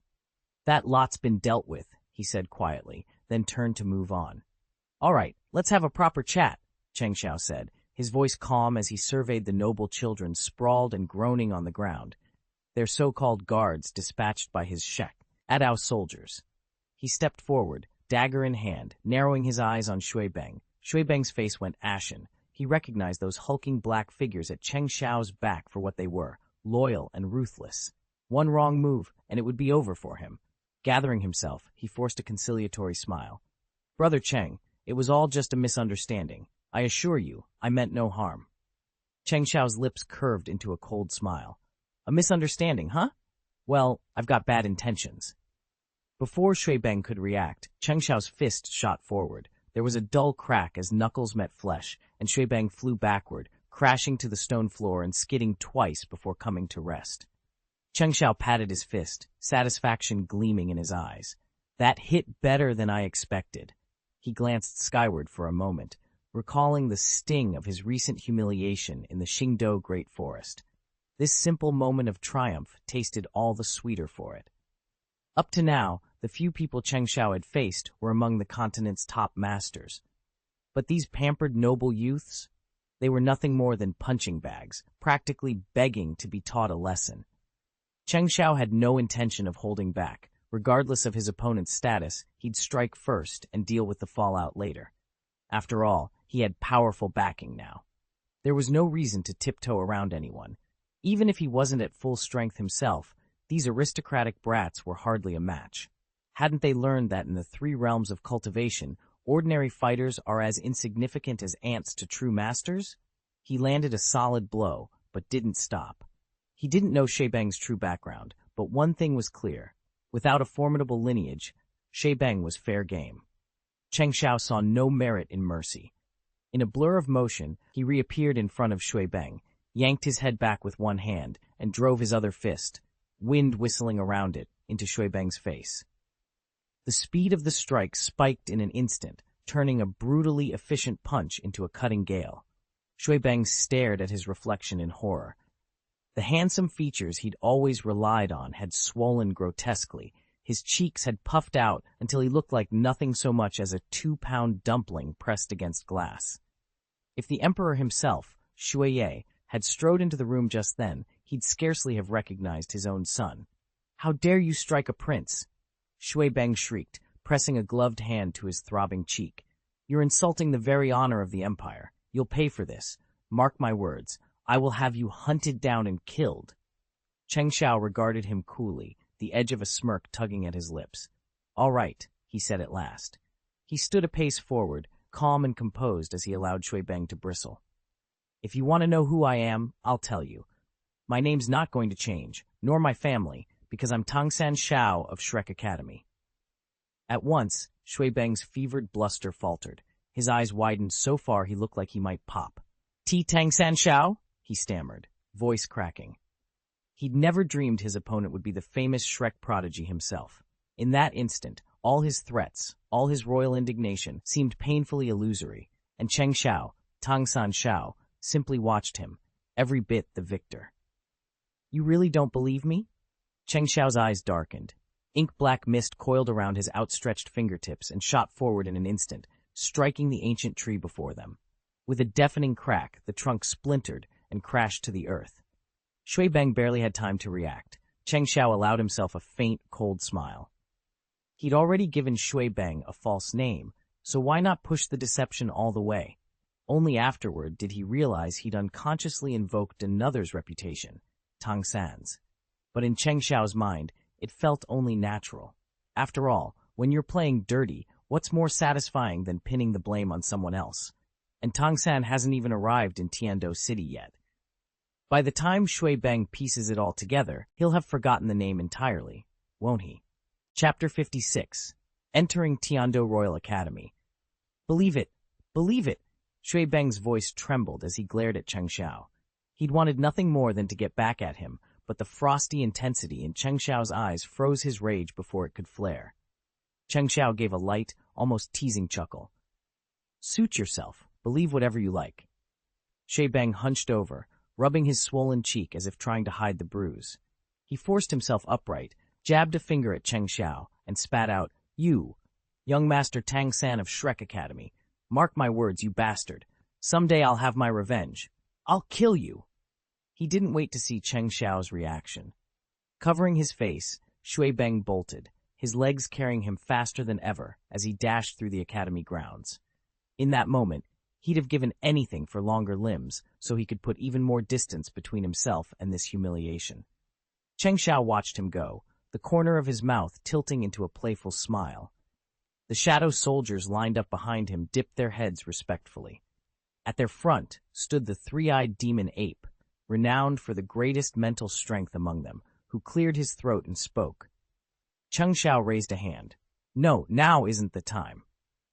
That lot's been dealt with, he said quietly, then turned to move on. All right, let's have a proper chat, Cheng Xiao said, his voice calm as he surveyed the noble children sprawled and groaning on the ground, their so-called guards dispatched by his Shek, Adao soldiers. He stepped forward, dagger in hand, narrowing his eyes on Shuibeng. Shuibeng's face went ashen. he recognized those hulking black figures at Cheng Xiao's back for what they were, loyal and ruthless. One wrong move, and it would be over for him. Gathering himself, he forced a conciliatory smile. "Brother Cheng, it was all just a misunderstanding. I assure you, I meant no harm." Cheng Xiao's lips curved into a cold smile. "A misunderstanding, huh? Well, I've got bad intentions." Before Shui Beng could react, Cheng Xiao's fist shot forward. There was a dull crack as knuckles met flesh, and Shui Beng flew backward, crashing to the stone floor and skidding twice before coming to rest. Cheng Xiao patted his fist, satisfaction gleaming in his eyes. "That hit better than I expected." He glanced skyward for a moment, recalling the sting of his recent humiliation in the Xingdou Great Forest. This simple moment of triumph tasted all the sweeter for it. Up to now, the few people Cheng Xiao had faced were among the continent's top masters. But these pampered noble youths? They were nothing more than punching bags, practically begging to be taught a lesson. Cheng Xiao had no intention of holding back. Regardless of his opponent's status, he'd strike first and deal with the fallout later. After all, he had powerful backing now. There was no reason to tiptoe around anyone. Even if he wasn't at full strength himself, these aristocratic brats were hardly a match. Hadn't they learned that in the 3 realms of cultivation, ordinary fighters are as insignificant as ants to true masters? He landed a solid blow, but didn't stop. He didn't know Shui Beng's true background, but one thing was clear. Without a formidable lineage, Shui Beng was fair game. Cheng Xiao saw no merit in mercy. In a blur of motion, he reappeared in front of Shui Beng, yanked his head back with one hand, and drove his other fist, wind whistling around it, into Shui Beng's face. The speed of the strike spiked in an instant, turning a brutally efficient punch into a cutting gale. Shui Beng stared at his reflection in horror. The handsome features he'd always relied on had swollen grotesquely. His cheeks had puffed out until he looked like nothing so much as a 2-pound dumpling pressed against glass. If the emperor himself, Shuiye, had strode into the room just then, he'd scarcely have recognized his own son. "How dare you strike a prince?" Shui Beng shrieked, pressing a gloved hand to his throbbing cheek. "You're insulting the very honor of the empire. You'll pay for this. Mark my words. I will have you hunted down and killed." Cheng Xiao regarded him coolly, the edge of a smirk tugging at his lips. "All right," he said at last. He stood a pace forward, calm and composed as he allowed Shui Beng to bristle. "If you want to know who I am, I'll tell you. My name's not going to change, nor my family, because I'm Tangsan Xiao of Shrek Academy." At once, Shui Beng's fevered bluster faltered. His eyes widened so far he looked like he might pop. "Tangsan Xiao?" he stammered, voice cracking. He'd never dreamed his opponent would be the famous Shrek prodigy himself. In that instant, all his threats, all his royal indignation, seemed painfully illusory, and Cheng Xiao, Tangsan Xiao, simply watched him, every bit the victor. "You really don't believe me?" Cheng Xiao's eyes darkened. Ink-black mist coiled around his outstretched fingertips and shot forward in an instant, striking the ancient tree before them. With a deafening crack, the trunk splintered and crashed to the earth. Shui Beng barely had time to react. Cheng Xiao allowed himself a faint, cold smile. He'd already given Shui Beng a false name, so why not push the deception all the way? Only afterward did he realize he'd unconsciously invoked another's reputation, Tang San's. But in Cheng Xiao's mind, it felt only natural. After all, when you're playing dirty, what's more satisfying than pinning the blame on someone else? And Tang San hasn't even arrived in Tiandou City yet. By the time Shui Beng pieces it all together, he'll have forgotten the name entirely, won't he? Chapter 56. Entering Tiandou Royal Academy. "Believe it! Believe it!" Shui Beng's voice trembled as he glared at Cheng Xiao. He'd wanted nothing more than to get back at him, but the frosty intensity in Cheng Xiao's eyes froze his rage before it could flare. Cheng Xiao gave a light, almost teasing chuckle. "Suit yourself. Believe whatever you like." Shui Beng hunched over, rubbing his swollen cheek as if trying to hide the bruise. He forced himself upright, jabbed a finger at Cheng Xiao, and spat out, "You, young Master Tang San of Shrek Academy, mark my words, you bastard. Someday I'll have my revenge. I'll kill you." He didn't wait to see Cheng Xiao's reaction. Covering his face, Shui Beng bolted, his legs carrying him faster than ever as he dashed through the academy grounds. In that moment, He'd have given anything for longer limbs so he could put even more distance between himself and this humiliation. Cheng Xiao watched him go, the corner of his mouth tilting into a playful smile. The shadow soldiers lined up behind him dipped their heads respectfully. At their front stood the three-eyed demon ape, renowned for the greatest mental strength among them, who cleared his throat and spoke. Cheng Xiao raised a hand. No, now isn't the time.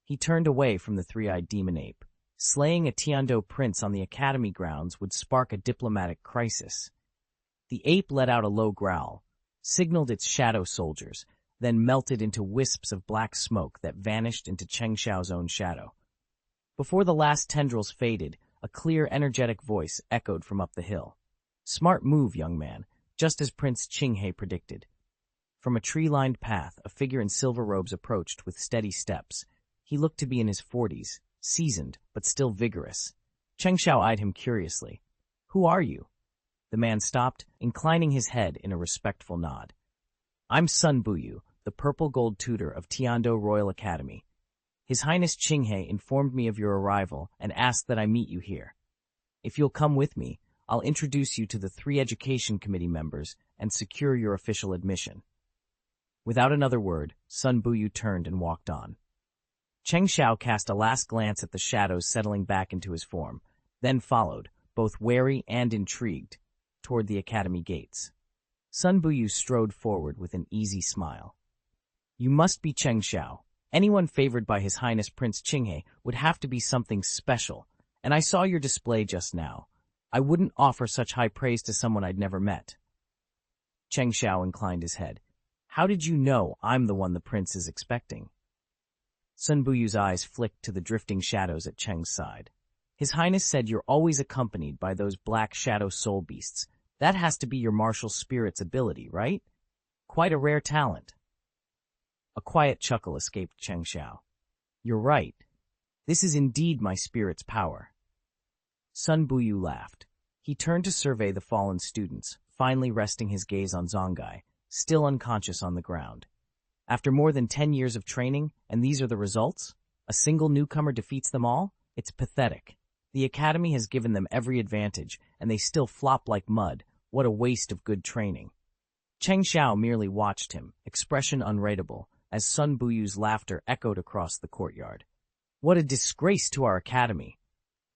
He turned away from the three-eyed demon ape. Slaying a Tiando prince on the academy grounds would spark a diplomatic crisis. The ape let out a low growl, signaled its shadow soldiers, then melted into wisps of black smoke that vanished into Cheng Xiao's own shadow. Before the last tendrils faded, a clear, energetic voice echoed from up the hill. Smart move, young man, just as Prince Qinghe predicted. From a tree-lined path, a figure in silver robes approached with steady steps. He looked to be in his 40s, seasoned, but still vigorous. Cheng Xiao eyed him curiously. Who are you? The man stopped, inclining his head in a respectful nod. I'm Sun Buyu, the purple-gold tutor of Tiando Royal Academy. His Highness Qinghe informed me of your arrival and asked that I meet you here. If you'll come with me, I'll introduce you to the 3 education committee members and secure your official admission. Without another word, Sun Buyu turned and walked on. Cheng Xiao cast a last glance at the shadows settling back into his form, then followed, both wary and intrigued, toward the academy gates. Sun Buyu strode forward with an easy smile. You must be Cheng Xiao. Anyone favored by His Highness Prince Qinghe would have to be something special, and I saw your display just now. I wouldn't offer such high praise to someone I'd never met. Cheng Xiao inclined his head. How did you know I'm the one the prince is expecting? Sun Buyu's eyes flicked to the drifting shadows at Cheng's side. His Highness said you're always accompanied by those black shadow soul beasts. That has to be your martial spirit's ability, right? Quite a rare talent. A quiet chuckle escaped Cheng Xiao. You're right. This is indeed my spirit's power. Sun Buyu laughed. He turned to survey the fallen students, finally resting his gaze on Zongai, still unconscious on the ground. After more than 10 years of training, and these are the results? A single newcomer defeats them all? It's pathetic. The academy has given them every advantage, and they still flop like mud. What a waste of good training. Cheng Xiao merely watched him, expression unreadable, as Sun Buyu's laughter echoed across the courtyard. What a disgrace to our academy!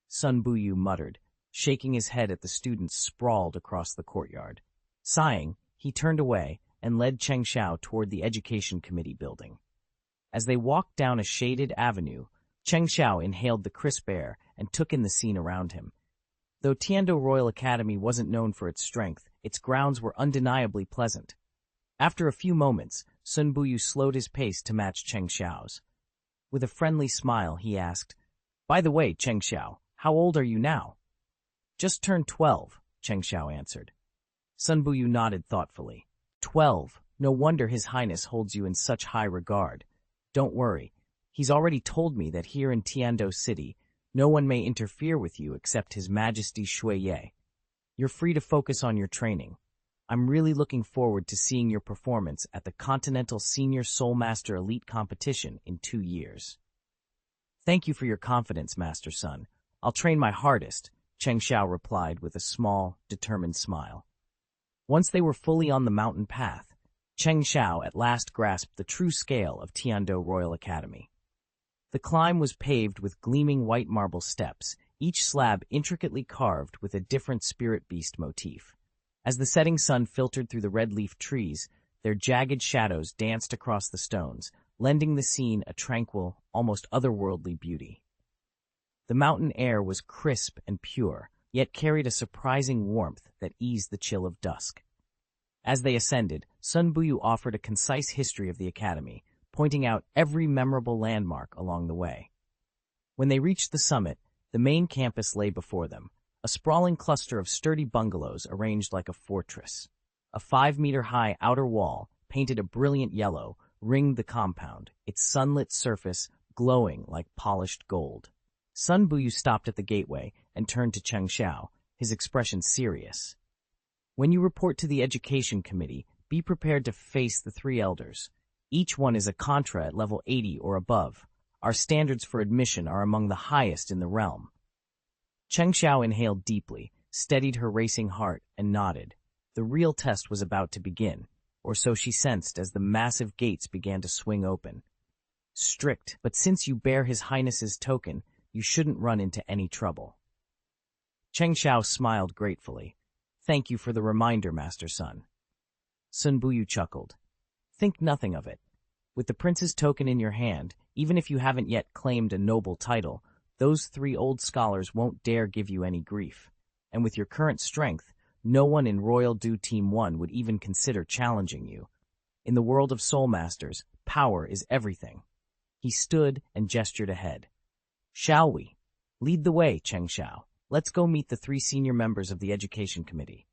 Sun Buyu muttered, shaking his head at the students sprawled across the courtyard. Sighing, he turned away and led Cheng Xiao toward the education committee building. As they walked down a shaded avenue, Cheng Xiao inhaled the crisp air and took in the scene around him. Though Tiando Royal Academy wasn't known for its strength, its grounds were undeniably pleasant. After a few moments, Sun Buyu slowed his pace to match Cheng Xiao's. With a friendly smile, he asked, By the way, Cheng Xiao, how old are you now? Just turned 12, Cheng Xiao answered. Sun Buyu nodded thoughtfully. 12. No wonder His Highness holds you in such high regard. Don't worry. He's already told me that here in Tiando City, no one may interfere with you except His Majesty Shui Ye. You're free to focus on your training. I'm really looking forward to seeing your performance at the Continental Senior Soul Master Elite Competition in 2 years. Thank you for your confidence, Master Sun. I'll train my hardest, Cheng Xiao replied with a small, determined smile. Once they were fully on the mountain path, Cheng Xiao at last grasped the true scale of Tiando Royal Academy. The climb was paved with gleaming white marble steps, each slab intricately carved with a different spirit beast motif. As the setting sun filtered through the red-leaf trees, their jagged shadows danced across the stones, lending the scene a tranquil, almost otherworldly beauty. The mountain air was crisp and pure, yet carried a surprising warmth that eased the chill of dusk. As they ascended, Sun Buyu offered a concise history of the academy, pointing out every memorable landmark along the way. When they reached the summit, the main campus lay before them, a sprawling cluster of sturdy bungalows arranged like a fortress. A 5-meter-high outer wall, painted a brilliant yellow, ringed the compound, its sunlit surface glowing like polished gold. Sun Buyu stopped at the gateway and turned to Cheng Xiao, his expression serious. When you report to the education committee, be prepared to face the 3 elders. Each one is a contra at level 80 or above. Our standards for admission are among the highest in the realm. Cheng Xiao inhaled deeply, steadied her racing heart, and nodded. The real test was about to begin, or so she sensed as the massive gates began to swing open. Strict, but since you bear His Highness's token, you shouldn't run into any trouble. Cheng Xiao smiled gratefully. Thank you for the reminder, Master Sun. Sun Buyu chuckled. Think nothing of it. With the prince's token in your hand, even if you haven't yet claimed a noble title, those 3 old scholars won't dare give you any grief. And with your current strength, no one in Royal Du Team 1 would even consider challenging you. In the world of Soul Masters, power is everything. He stood and gestured ahead. Shall we? Lead the way, Cheng Xiao. Let's go meet the 3 senior members of the Education Committee.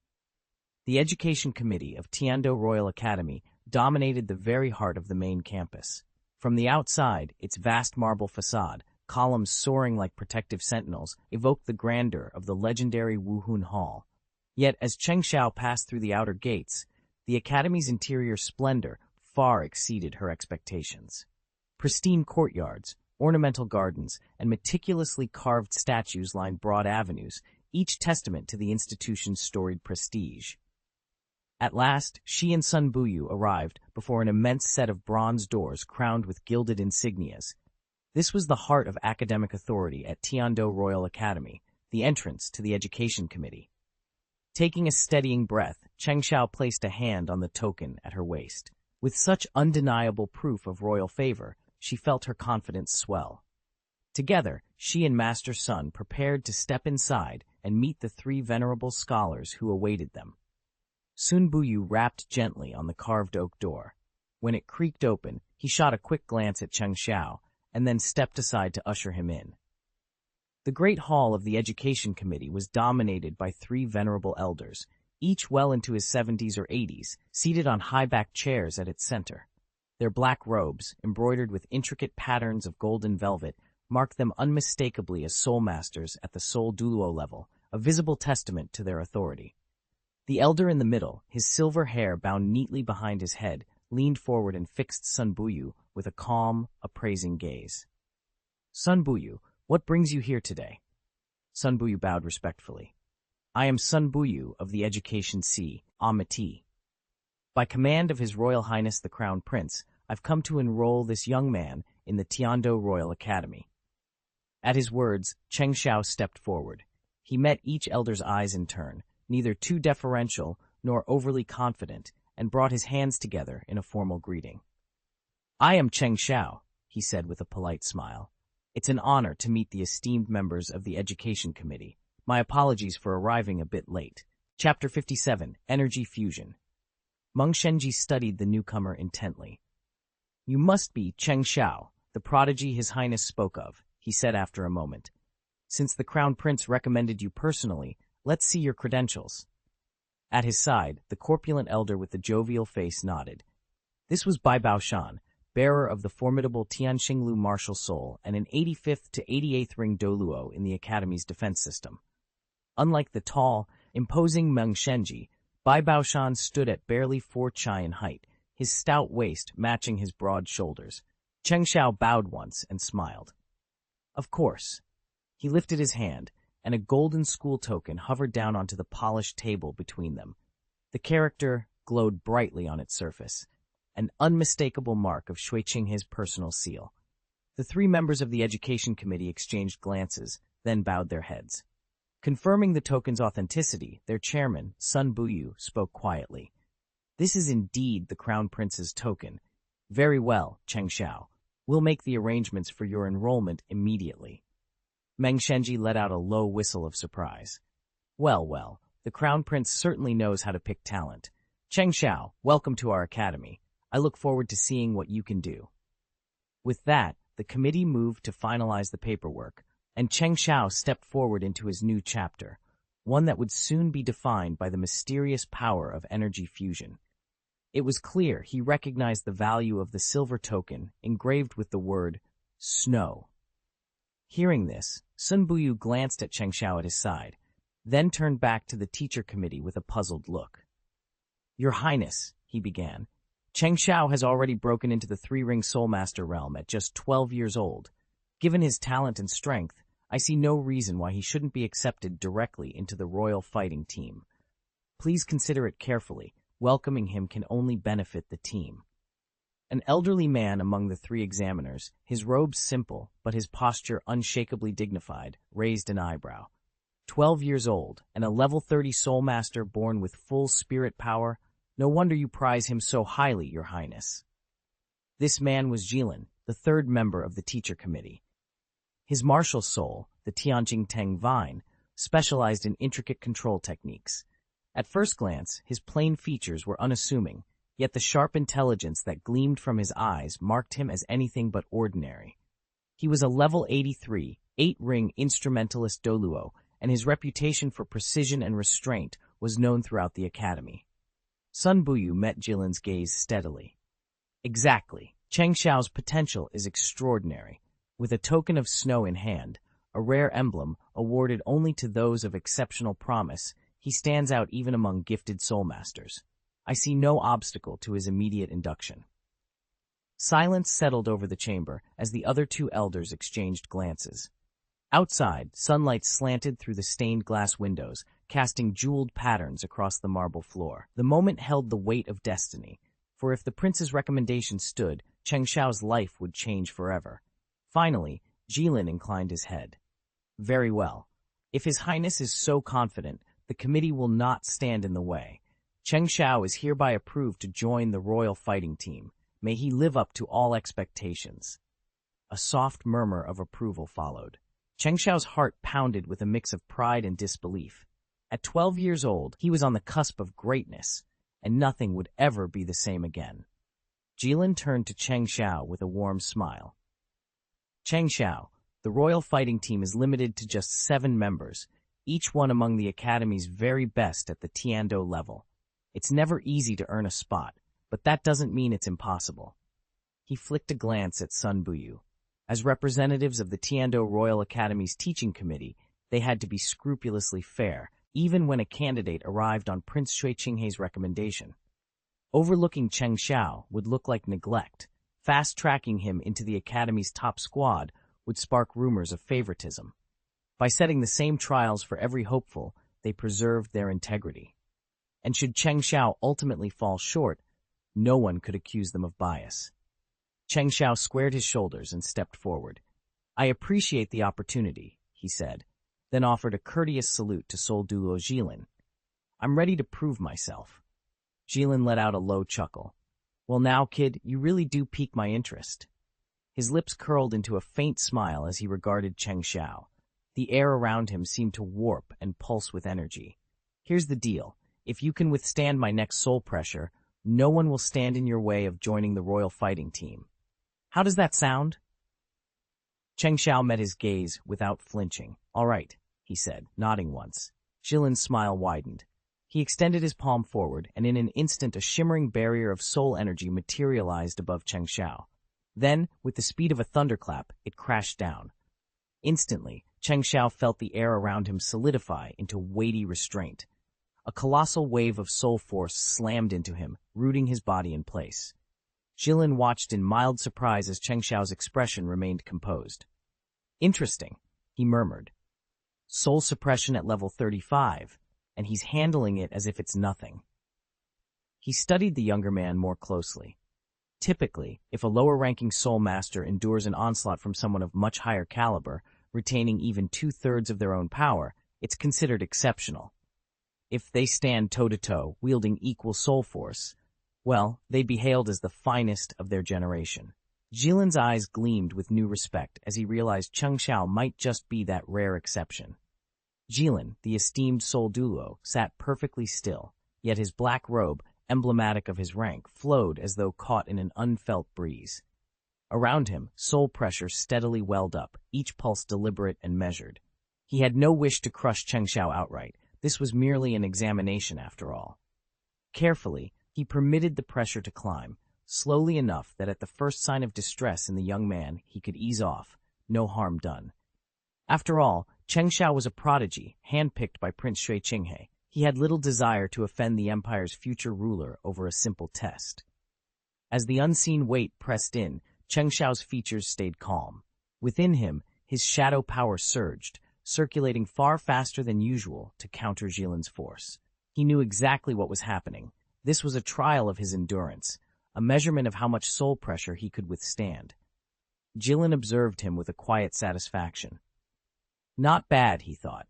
The Education Committee of Tiando Royal Academy dominated the very heart of the main campus. From the outside, its vast marble facade, columns soaring like protective sentinels, evoked the grandeur of the legendary Wuhun Hall. Yet, as Cheng Xiao passed through the outer gates, the Academy's interior splendor far exceeded her expectations. Pristine courtyards, ornamental gardens, and meticulously carved statues lined broad avenues, each testament to the institution's storied prestige. At last, she and Sun Buyu arrived before an immense set of bronze doors crowned with gilded insignias. This was the heart of academic authority at Tiando Royal Academy, the entrance to the Education Committee. Taking a steadying breath, Cheng Xiao placed a hand on the token at her waist. With such undeniable proof of royal favor, she felt her confidence swell. Together, she and Master Sun prepared to step inside and meet the 3 venerable scholars who awaited them. Sun Buyu rapped gently on the carved oak door. When it creaked open, he shot a quick glance at Cheng Xiao and then stepped aside to usher him in. The great hall of the Education Committee was dominated by 3 venerable elders, each well into his 70s or 80s, seated on high-backed chairs at its center. Their black robes, embroidered with intricate patterns of golden velvet, marked them unmistakably as soul masters at the Soul Douluo level, a visible testament to their authority. The elder in the middle, his silver hair bound neatly behind his head, leaned forward and fixed Sun Buyu with a calm, appraising gaze. Sun Buyu, what brings you here today? Sun Buyu bowed respectfully. I am Sun Buyu of the Education Sea, Amati. By command of His Royal Highness the Crown Prince, I've come to enroll this young man in the Tiando Royal Academy. At his words, Cheng Xiao stepped forward. He met each elder's eyes in turn, neither too deferential nor overly confident, and brought his hands together in a formal greeting. I am Cheng Xiao, he said with a polite smile. It's an honor to meet the esteemed members of the Education Committee. My apologies for arriving a bit late. Chapter 57, Energy Fusion. Meng Shenji studied the newcomer intently. You must be Cheng Xiao, the prodigy His Highness spoke of, he said after a moment. Since the Crown Prince recommended you personally, let's see your credentials. At his side, the corpulent elder with the jovial face nodded. This was Bai Baoshan, bearer of the formidable Tianxinglu martial soul and an 85th to 88th ring Douluo in the Academy's defense system. Unlike the tall, imposing Meng Shenji, Bai Baoshan stood at barely 4 chai in height, his stout waist matching his broad shoulders. Cheng Xiao bowed once and smiled. Of course. He lifted his hand, and a golden school token hovered down onto the polished table between them. The character glowed brightly on its surface, an unmistakable mark of Shuiqinghe's personal seal. The 3 members of the Education Committee exchanged glances, then bowed their heads. Confirming the token's authenticity, their chairman, Sun Buyu, spoke quietly. This is indeed the Crown Prince's token. Very well, Cheng Xiao. We'll make the arrangements for your enrollment immediately. Meng Shenji let out a low whistle of surprise. Well, the Crown Prince certainly knows how to pick talent. Cheng Xiao, welcome to our academy. I look forward to seeing what you can do. With that, the committee moved to finalize the paperwork, and Cheng Xiao stepped forward into his new chapter, one that would soon be defined by the mysterious power of energy fusion. It was clear he recognized the value of the silver token engraved with the word snow. Hearing this, Sun Buyu glanced at Cheng Xiao at his side, then turned back to the teacher committee with a puzzled look. Your Highness, he began, Cheng Xiao has already broken into the 3-ring Soul Master realm at just 12 years old. Given his talent and strength, I see no reason why he shouldn't be accepted directly into the royal fighting team. Please consider it carefully. Welcoming him can only benefit the team. An elderly man among the three examiners, his robes simple, but his posture unshakably dignified, raised an eyebrow. 12 years old, and a level 30 soul master born with full spirit power. No wonder you prize him so highly, Your Highness. This man was Jilin, the third member of the teacher committee. His martial soul, the Tianjing Teng Vine, specialized in intricate control techniques. At first glance, his plain features were unassuming, yet the sharp intelligence that gleamed from his eyes marked him as anything but ordinary. He was a level 83, 8-ring instrumentalist Douluo, and his reputation for precision and restraint was known throughout the academy. Sun Buyu met Jilin's gaze steadily. Exactly. Cheng Xiao's potential is extraordinary. With a token of snow in hand, a rare emblem awarded only to those of exceptional promise, he stands out even among gifted soul masters. I see no obstacle to his immediate induction. Silence settled over the chamber as the other two elders exchanged glances. Outside, sunlight slanted through the stained glass windows, casting jeweled patterns across the marble floor. The moment held the weight of destiny, for if the prince's recommendation stood, Cheng Xiao's life would change forever. Finally, Jilin inclined his head. Very well. If His Highness is so confident, the committee will not stand in the way. Cheng Xiao is hereby approved to join the royal fighting team. May he live up to all expectations. A soft murmur of approval followed. Cheng Xiao's heart pounded with a mix of pride and disbelief. At 12 years old, he was on the cusp of greatness, and nothing would ever be the same again. Jilin turned to Cheng Xiao with a warm smile. Cheng Xiao, the royal fighting team is limited to just 7 members, each one among the academy's very best at the Tiando level. It's never easy to earn a spot, but that doesn't mean it's impossible. He flicked a glance at Sun Buyu. As representatives of the Tiando Royal Academy's teaching committee, they had to be scrupulously fair, even when a candidate arrived on Prince Shui Qinghei's recommendation. Overlooking Cheng Xiao would look like neglect. Fast-tracking him into the Academy's top squad would spark rumors of favoritism. By setting the same trials for every hopeful, they preserved their integrity. And should Cheng Xiao ultimately fall short, no one could accuse them of bias. Cheng Xiao squared his shoulders and stepped forward. I appreciate the opportunity, he said, then offered a courteous salute to Soul Douluo Jilin. I'm ready to prove myself. Jilin let out a low chuckle. Well now, kid, you really do pique my interest. His lips curled into a faint smile as he regarded Cheng Xiao. The air around him seemed to warp and pulse with energy. Here's the deal. If you can withstand my next soul pressure, no one will stand in your way of joining the royal fighting team. How does that sound? Cheng Xiao met his gaze without flinching. All right, he said, nodding once. Jilin's smile widened. He extended his palm forward, and in an instant a shimmering barrier of soul energy materialized above Cheng Xiao. Then, with the speed of a thunderclap, it crashed down. Instantly, Cheng Xiao felt the air around him solidify into weighty restraint. A colossal wave of soul force slammed into him, rooting his body in place. Jilin watched in mild surprise as Cheng Xiao's expression remained composed. Interesting, he murmured. Soul suppression at level 35, and he's handling it as if it's nothing. He studied the younger man more closely. Typically, if a lower-ranking soul master endures an onslaught from someone of much higher caliber, retaining even 2/3 of their own power, it's considered exceptional. If they stand toe-to-toe, wielding equal soul force, well, they'd be hailed as the finest of their generation. Jilin's eyes gleamed with new respect as he realized Cheng Xiao might just be that rare exception. Jilin, the esteemed Soul Douluo, sat perfectly still, yet his black robe, emblematic of his rank, flowed as though caught in an unfelt breeze. Around him, soul pressure steadily welled up, each pulse deliberate and measured. He had no wish to crush Cheng Xiao outright. This was merely an examination after all. Carefully, he permitted the pressure to climb, slowly enough that at the first sign of distress in the young man, he could ease off, no harm done. After all, Cheng Xiao was a prodigy, handpicked by Prince Shui Qinghei. He had little desire to offend the empire's future ruler over a simple test. As the unseen weight pressed in, Cheng Xiao's features stayed calm. Within him, his shadow power surged, circulating far faster than usual to counter Jilin's force. He knew exactly what was happening. This was a trial of his endurance, a measurement of how much soul pressure he could withstand. Jilin observed him with a quiet satisfaction. Not bad, he thought.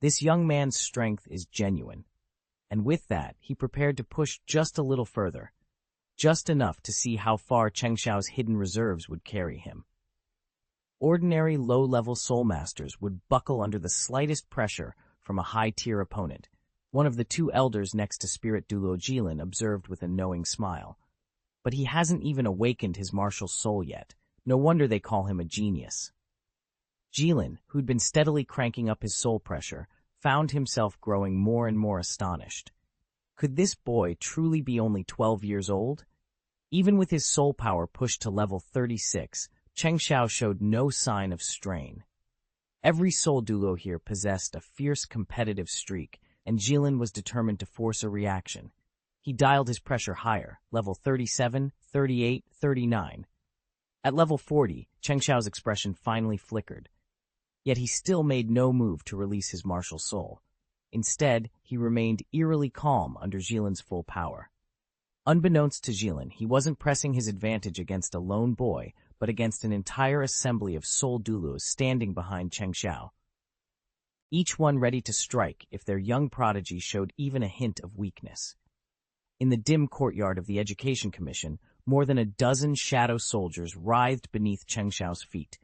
This young man's strength is genuine. And with that, he prepared to push just a little further, just enough to see how far Cheng Xiao's hidden reserves would carry him. Ordinary low-level soul masters would buckle under the slightest pressure from a high-tier opponent. One of the two elders next to Spirit Douluo Jilin observed with a knowing smile. But he hasn't even awakened his martial soul yet. No wonder they call him a genius. Jilin, who'd been steadily cranking up his soul pressure, found himself growing more and more astonished. Could this boy truly be only 12 years old? Even with his soul power pushed to level 36, Cheng Xiao showed no sign of strain. Every soul Douluo here possessed a fierce competitive streak, and Jilin was determined to force a reaction. He dialed his pressure higher, level 37, 38, 39. At level 40, Cheng Xiao's expression finally flickered. Yet he still made no move to release his martial soul. Instead, he remained eerily calm under Jilin's full power. Unbeknownst to Jilin, he wasn't pressing his advantage against a lone boy, but against an entire assembly of soul Douluos standing behind Cheng Xiao. Each one ready to strike if their young prodigy showed even a hint of weakness. In the dim courtyard of the Education Commission, more than a dozen shadow soldiers writhed beneath Cheng Xiao's feet,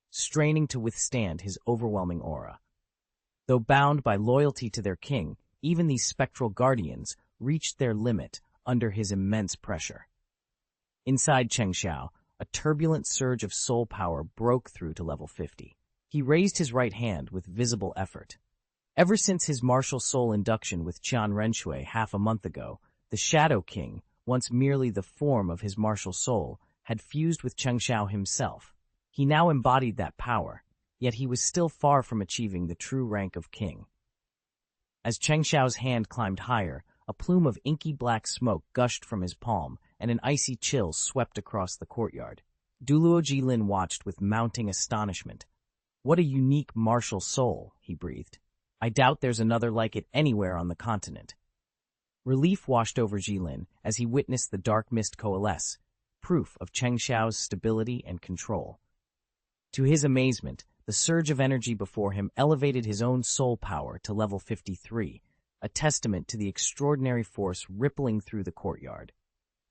straining to withstand his overwhelming aura. Though bound by loyalty to their king, even these spectral guardians reached their limit under his immense pressure. Inside Cheng Xiao, a turbulent surge of soul power broke through to level 50. He raised his right hand with visible effort. Ever since his martial soul induction with Qian Renshui half a month ago, the Shadow King, once merely the form of his martial soul, had fused with Cheng Xiao himself. He now embodied that power, yet he was still far from achieving the true rank of king. As Cheng Xiao's hand climbed higher, a plume of inky black smoke gushed from his palm, and an icy chill swept across the courtyard. Douluo Jilin watched with mounting astonishment. "What a unique martial soul," he breathed. "I doubt there's another like it anywhere on the continent." Relief washed over Jilin as he witnessed the dark mist coalesce, proof of Cheng Xiao's stability and control. To his amazement, the surge of energy before him elevated his own soul power to level 53, a testament to the extraordinary force rippling through the courtyard.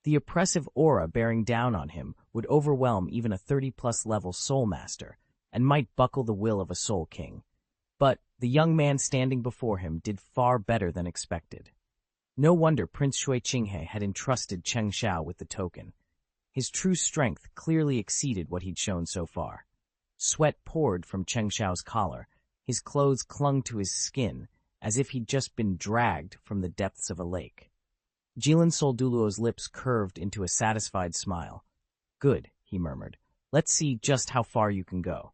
The oppressive aura bearing down on him would overwhelm even a 30-plus level soul master, and might buckle the will of a soul king. But the young man standing before him did far better than expected. No wonder Prince Shui Qinghe had entrusted Cheng Xiao with the token. His true strength clearly exceeded what he'd shown so far. Sweat poured from Cheng Xiao's collar. His clothes clung to his skin, as if he'd just been dragged from the depths of a lake. Jilin Soul Douluo's lips curved into a satisfied smile. "Good," he murmured. "Let's see just how far you can go."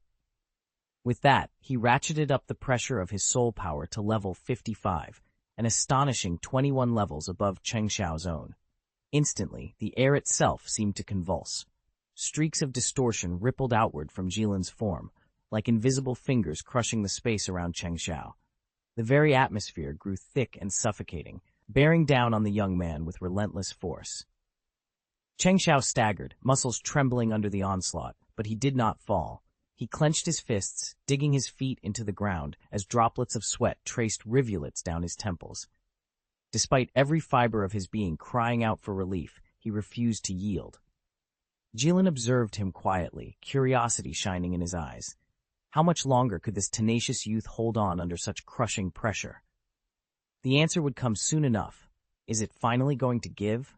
With that, he ratcheted up the pressure of his soul power to level 55, an astonishing 21 levels above Cheng Xiao's own. Instantly, the air itself seemed to convulse. Streaks of distortion rippled outward from Jilin's form, like invisible fingers crushing the space around Cheng Xiao. The very atmosphere grew thick and suffocating, bearing down on the young man with relentless force. Cheng Xiao staggered, muscles trembling under the onslaught, but he did not fall. He clenched his fists, digging his feet into the ground as droplets of sweat traced rivulets down his temples. Despite every fiber of his being crying out for relief, he refused to yield. Jilin observed him quietly, curiosity shining in his eyes. How much longer could this tenacious youth hold on under such crushing pressure? The answer would come soon enough. Is it finally going to give?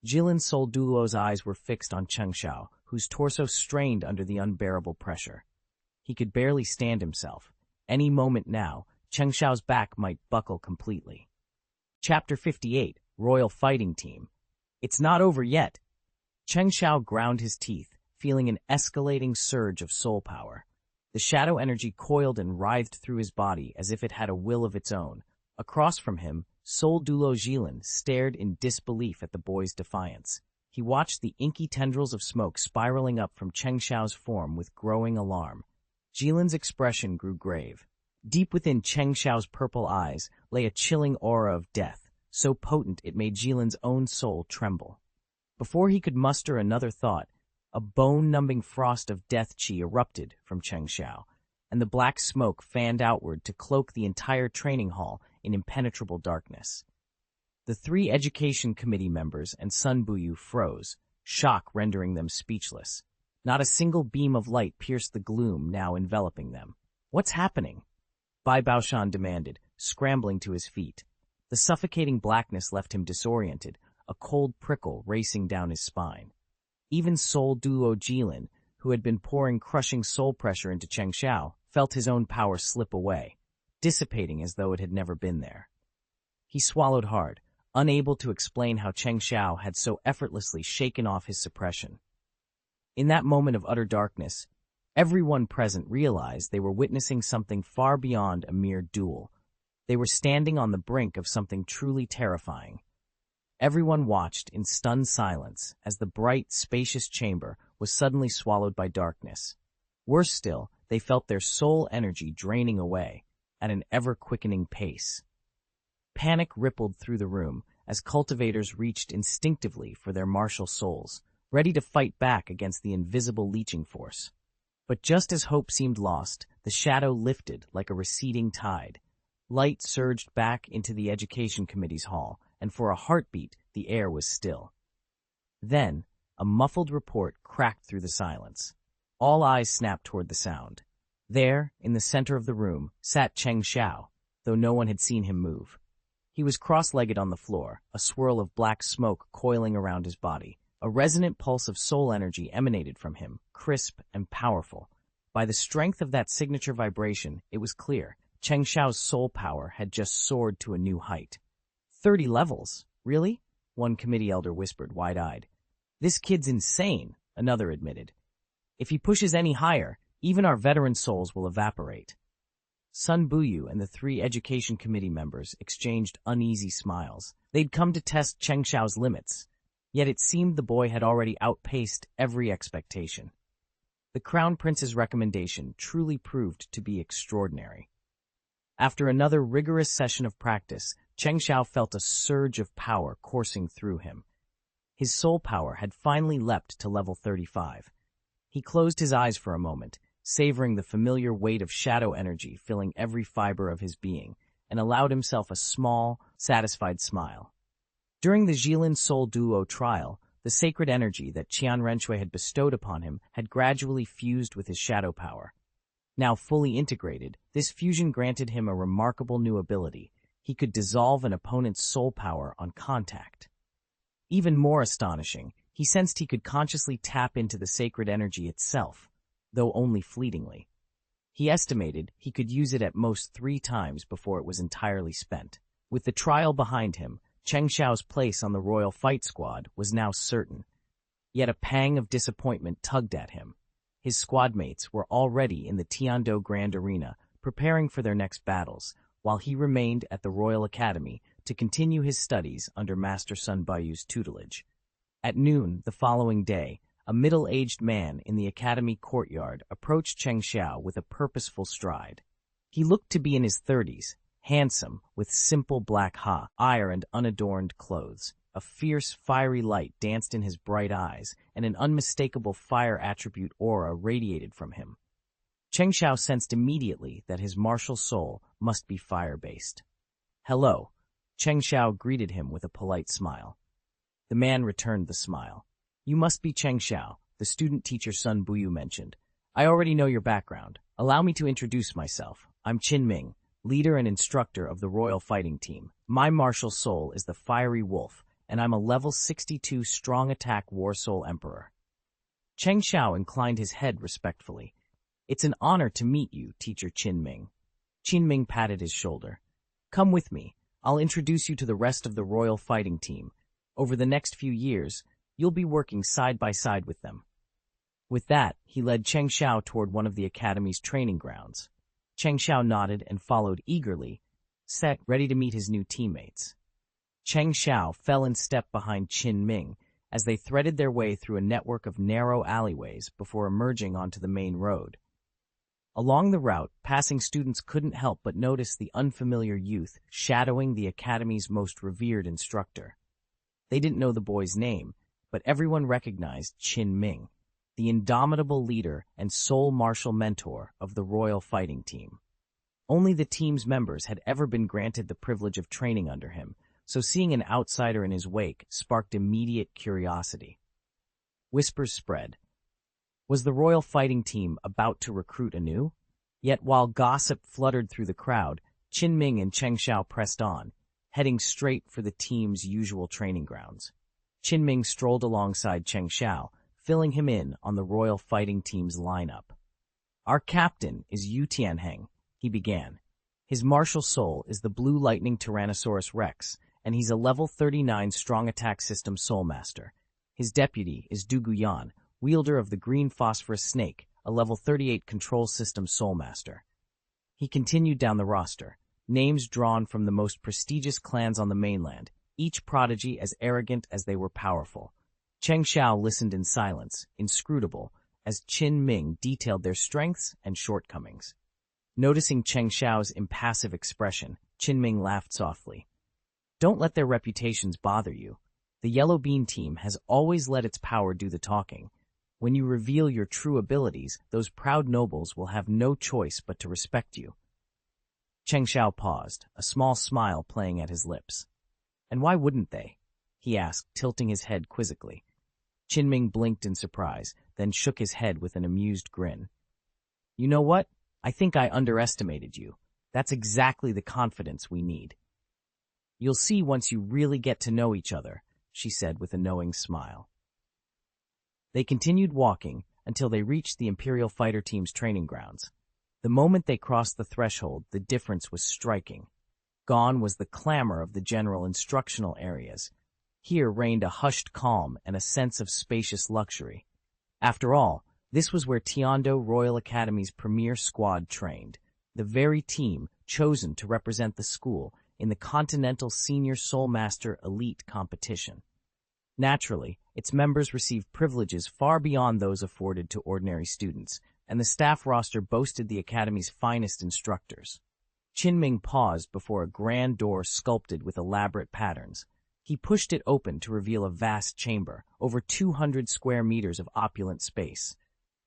Jilin Soul Douluo's eyes were fixed on Cheng Xiao, whose torso strained under the unbearable pressure. He could barely stand himself. Any moment now, Cheng Xiao's back might buckle completely. Chapter 58, Royal Fighting Team. It's not over yet. Cheng Xiao ground his teeth, feeling an escalating surge of soul power. The shadow energy coiled and writhed through his body as if it had a will of its own. Across from him, Soul Douluo Jilin stared in disbelief at the boy's defiance. he watched the inky tendrils of smoke spiraling up from Cheng Xiao's form with growing alarm. Jilin's expression grew grave. Deep within Cheng Xiao's purple eyes lay a chilling aura of death, so potent it made Jilin's own soul tremble. Before he could muster another thought, a bone-numbing frost of death qi erupted from Cheng Xiao, and the black smoke fanned outward to cloak the entire training hall in impenetrable darkness. The 3 education committee members and Sun Buyu froze, shock rendering them speechless. Not a single beam of light pierced the gloom now enveloping them. "What's happening?" Bai Baoshan demanded, scrambling to his feet. The suffocating blackness left him disoriented, a cold prickle racing down his spine. Even Soul Duo Jilin, who had been pouring crushing soul pressure into Cheng Xiao, felt his own power slip away, dissipating as though it had never been there. He swallowed hard, unable to explain how Cheng Xiao had so effortlessly shaken off his suppression. In that moment of utter darkness, everyone present realized they were witnessing something far beyond a mere duel. They were standing on the brink of something truly terrifying. Everyone watched in stunned silence as the bright, spacious chamber was suddenly swallowed by darkness. Worse still, they felt their soul energy draining away at an ever-quickening pace. Panic rippled through the room as cultivators reached instinctively for their martial souls, ready to fight back against the invisible leeching force. But just as hope seemed lost, the shadow lifted like a receding tide. Light surged back into the Education Committee's hall, and for a heartbeat, the air was still. Then, a muffled report cracked through the silence. All eyes snapped toward the sound. There, in the center of the room, sat Cheng Xiao, though no one had seen him move. He was cross-legged on the floor, a swirl of black smoke coiling around his body. A resonant pulse of soul energy emanated from him, crisp and powerful. By the strength of that signature vibration, it was clear Cheng Xiao's soul power had just soared to a new height. 30 levels? Really? One committee elder whispered, wide-eyed. This kid's insane, another admitted. If he pushes any higher, even our veteran souls will evaporate. Sun Buyu and the 3 education committee members exchanged uneasy smiles. They'd come to test Cheng Xiao's limits. Yet it seemed the boy had already outpaced every expectation. The Crown Prince's recommendation truly proved to be extraordinary. After another rigorous session of practice, Cheng Xiao felt a surge of power coursing through him. His soul power had finally leapt to level 35. He closed his eyes for a moment, savoring the familiar weight of shadow energy filling every fiber of his being, and allowed himself a small, satisfied smile. During the Jilin Soul Duo trial, the sacred energy that Qian Renshui had bestowed upon him had gradually fused with his shadow power. Now fully integrated, this fusion granted him a remarkable new ability. He could dissolve an opponent's soul power on contact. Even more astonishing, he sensed he could consciously tap into the sacred energy itself, though only fleetingly. He estimated he could use it at most 3 times before it was entirely spent. With the trial behind him, Cheng Xiao's place on the Royal Fight Squad was now certain. Yet a pang of disappointment tugged at him. His squadmates were already in the Tiando Grand Arena, preparing for their next battles, while he remained at the Royal Academy to continue his studies under Master Sun Buyu's tutelage. At noon the following day, a middle-aged man in the academy courtyard approached Cheng Xiao with a purposeful stride. He looked to be in his 30s, handsome, with simple black hair and unadorned clothes. A fierce, fiery light danced in his bright eyes, and an unmistakable fire attribute aura radiated from him. Cheng Xiao sensed immediately that his martial soul must be fire-based. "Hello," Cheng Xiao greeted him with a polite smile. The man returned the smile. "You must be Cheng Xiao," the student teacher Sun Buyu mentioned. "I already know your background. Allow me to introduce myself. I'm Qin Ming, leader and instructor of the Royal Fighting Team. My martial soul is the Fiery Wolf, and I'm a level 62 strong attack War Soul Emperor." Cheng Xiao inclined his head respectfully. "It's an honor to meet you, teacher Qin Ming." Qin Ming patted his shoulder. "Come with me. I'll introduce you to the rest of the Royal Fighting Team. Over the next few years, you'll be working side by side with them." With that, he led Cheng Xiao toward one of the academy's training grounds. Cheng Xiao nodded and followed eagerly, set ready to meet his new teammates. Cheng Xiao fell in step behind Qin Ming, as they threaded their way through a network of narrow alleyways before emerging onto the main road. Along the route, passing students couldn't help but notice the unfamiliar youth shadowing the academy's most revered instructor. They didn't know the boy's name, but everyone recognized Qin Ming, the indomitable leader and sole martial mentor of the Royal Fighting Team. Only the team's members had ever been granted the privilege of training under him, so seeing an outsider in his wake sparked immediate curiosity. Whispers spread. Was the Royal Fighting Team about to recruit anew? Yet while gossip fluttered through the crowd, Qin Ming and Cheng Xiao pressed on, heading straight for the team's usual training grounds. Qin Ming strolled alongside Cheng Xiao, filling him in on the Royal Fighting Team's lineup. "Our captain is Yu Tianheng," he began. "His martial soul is the Blue Lightning Tyrannosaurus Rex, and he's a level 39 strong attack system soul master. His deputy is Du Guyan, wielder of the Green Phosphorus Snake, a level 38 control system soul master." He continued down the roster, names drawn from the most prestigious clans on the mainland, each prodigy as arrogant as they were powerful. Cheng Xiao listened in silence, inscrutable, as Qin Ming detailed their strengths and shortcomings. Noticing Cheng Xiao's impassive expression, Qin Ming laughed softly. "Don't let their reputations bother you. The Yellow Bean team has always let its power do the talking. When you reveal your true abilities, those proud nobles will have no choice but to respect you." Cheng Xiao paused, a small smile playing at his lips. "And why wouldn't they?" he asked, tilting his head quizzically. Qin Ming blinked in surprise, then shook his head with an amused grin. "You know what? I think I underestimated you. That's exactly the confidence we need." "You'll see once you really get to know each other," she said with a knowing smile. They continued walking until they reached the Imperial Fighter Team's training grounds. The moment they crossed the threshold, the difference was striking. Gone was the clamor of the general instructional areas. Here reigned a hushed calm and a sense of spacious luxury. After all, this was where Tiando Royal Academy's premier squad trained, the very team chosen to represent the school in the Continental Senior Soul Master Elite competition. Naturally, its members received privileges far beyond those afforded to ordinary students, and the staff roster boasted the Academy's finest instructors. Qin Ming paused before a grand door sculpted with elaborate patterns. He pushed it open to reveal a vast chamber, over 200 square meters of opulent space.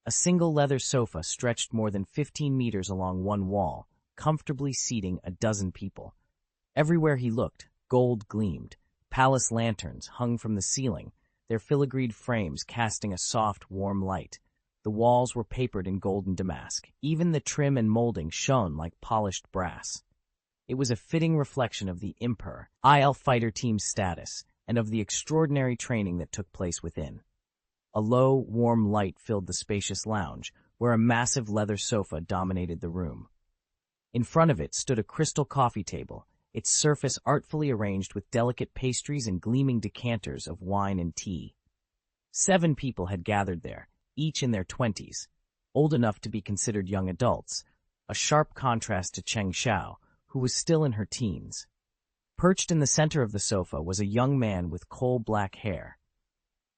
A single leather sofa stretched more than 15 meters along one wall, comfortably seating a dozen people. Everywhere he looked, gold gleamed. Palace lanterns hung from the ceiling, their filigreed frames casting a soft, warm light. The walls were papered in golden damask. Even the trim and molding shone like polished brass. It was a fitting reflection of the Imperial Fighter Team's status and of the extraordinary training that took place within. A low, warm light filled the spacious lounge, where a massive leather sofa dominated the room. In front of it stood a crystal coffee table, its surface artfully arranged with delicate pastries and gleaming decanters of wine and tea. 7 people had gathered there, each in their 20s, old enough to be considered young adults, a sharp contrast to Cheng Xiao, who was still in her teens. Perched in the center of the sofa was a young man with coal-black hair.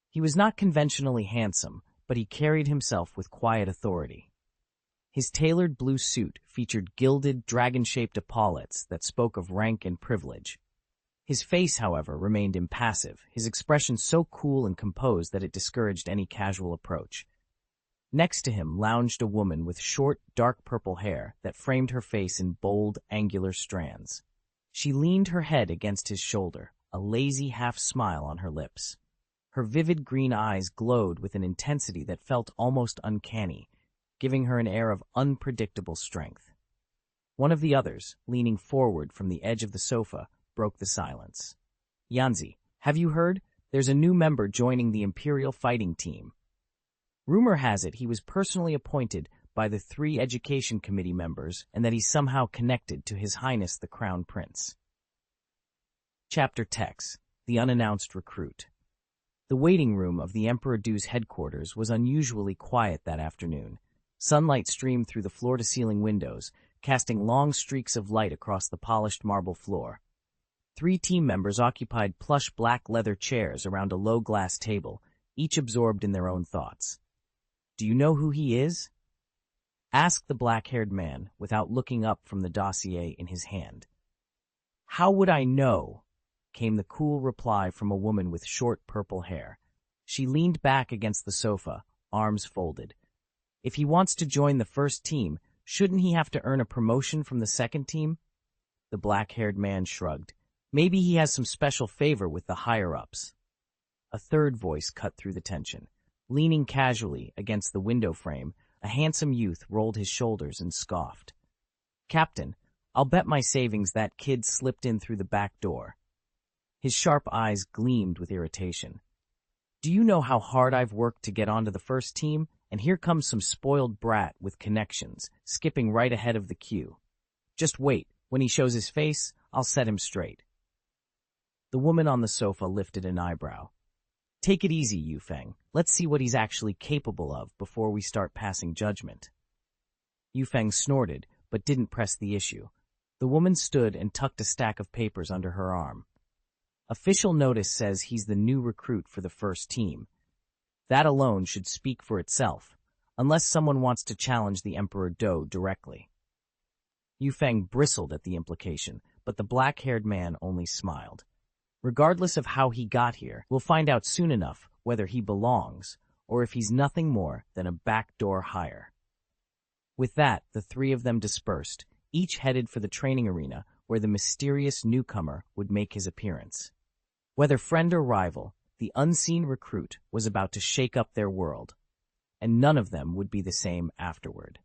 He was not conventionally handsome, but he carried himself with quiet authority. His tailored blue suit featured gilded, dragon-shaped epaulets that spoke of rank and privilege. His face, however, remained impassive, his expression so cool and composed that it discouraged any casual approach. Next to him lounged a woman with short, dark purple hair that framed her face in bold, angular strands. She leaned her head against his shoulder, a lazy half-smile on her lips. Her vivid green eyes glowed with an intensity that felt almost uncanny, giving her an air of unpredictable strength. One of the others, leaning forward from the edge of the sofa, broke the silence. "Yanzi, have you heard? There's a new member joining the Imperial Fighting Team. Rumor has it he was personally appointed by the 3 Education Committee members and that he's somehow connected to His Highness the Crown Prince." Chapter Text: The Unannounced Recruit. The waiting room of the Emperor Du's headquarters was unusually quiet that afternoon. Sunlight streamed through the floor-to-ceiling windows, casting long streaks of light across the polished marble floor. 3 team members occupied plush black leather chairs around a low glass table, each absorbed in their own thoughts. "Do you know who he is?" asked the black-haired man without looking up from the dossier in his hand. "How would I know?" came the cool reply from a woman with short purple hair. She leaned back against the sofa, arms folded. "If he wants to join the first team, shouldn't he have to earn a promotion from the second team?" The black-haired man shrugged. "Maybe he has some special favor with the higher-ups." A third voice cut through the tension. Leaning casually against the window frame, a handsome youth rolled his shoulders and scoffed. "Captain, I'll bet my savings that kid slipped in through the back door." His sharp eyes gleamed with irritation. "Do you know how hard I've worked to get onto the first team? And here comes some spoiled brat with connections, skipping right ahead of the queue. Just wait, when he shows his face, I'll set him straight." The woman on the sofa lifted an eyebrow. "Take it easy, Yufeng. Let's see what he's actually capable of before we start passing judgment." Yufeng snorted, but didn't press the issue. The woman stood and tucked a stack of papers under her arm. "Official notice says he's the new recruit for the first team. That alone should speak for itself, unless someone wants to challenge the Emperor Do directly." Yufeng bristled at the implication, but the black-haired man only smiled. "Regardless of how he got here, we'll find out soon enough whether he belongs, or if he's nothing more than a backdoor hire." With that, the 3 of them dispersed, each headed for the training arena where the mysterious newcomer would make his appearance. Whether friend or rival, the unseen recruit was about to shake up their world, and none of them would be the same afterward.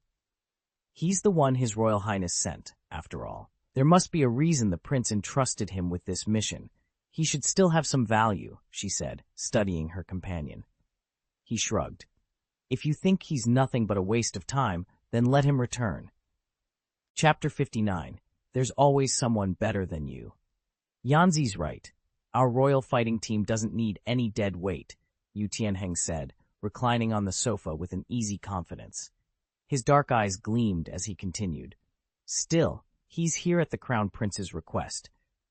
He's the one His Royal Highness sent, after all. There must be a reason the prince entrusted him with this mission. He should still have some value, she said, studying her companion. He shrugged. "If you think he's nothing but a waste of time, then let him return." Chapter 59. There's always someone better than you. "Yanzi's right. Our royal fighting team doesn't need any dead weight," Yu Tianheng said, reclining on the sofa with an easy confidence. His dark eyes gleamed as he continued. "Still, he's here at the Crown Prince's request.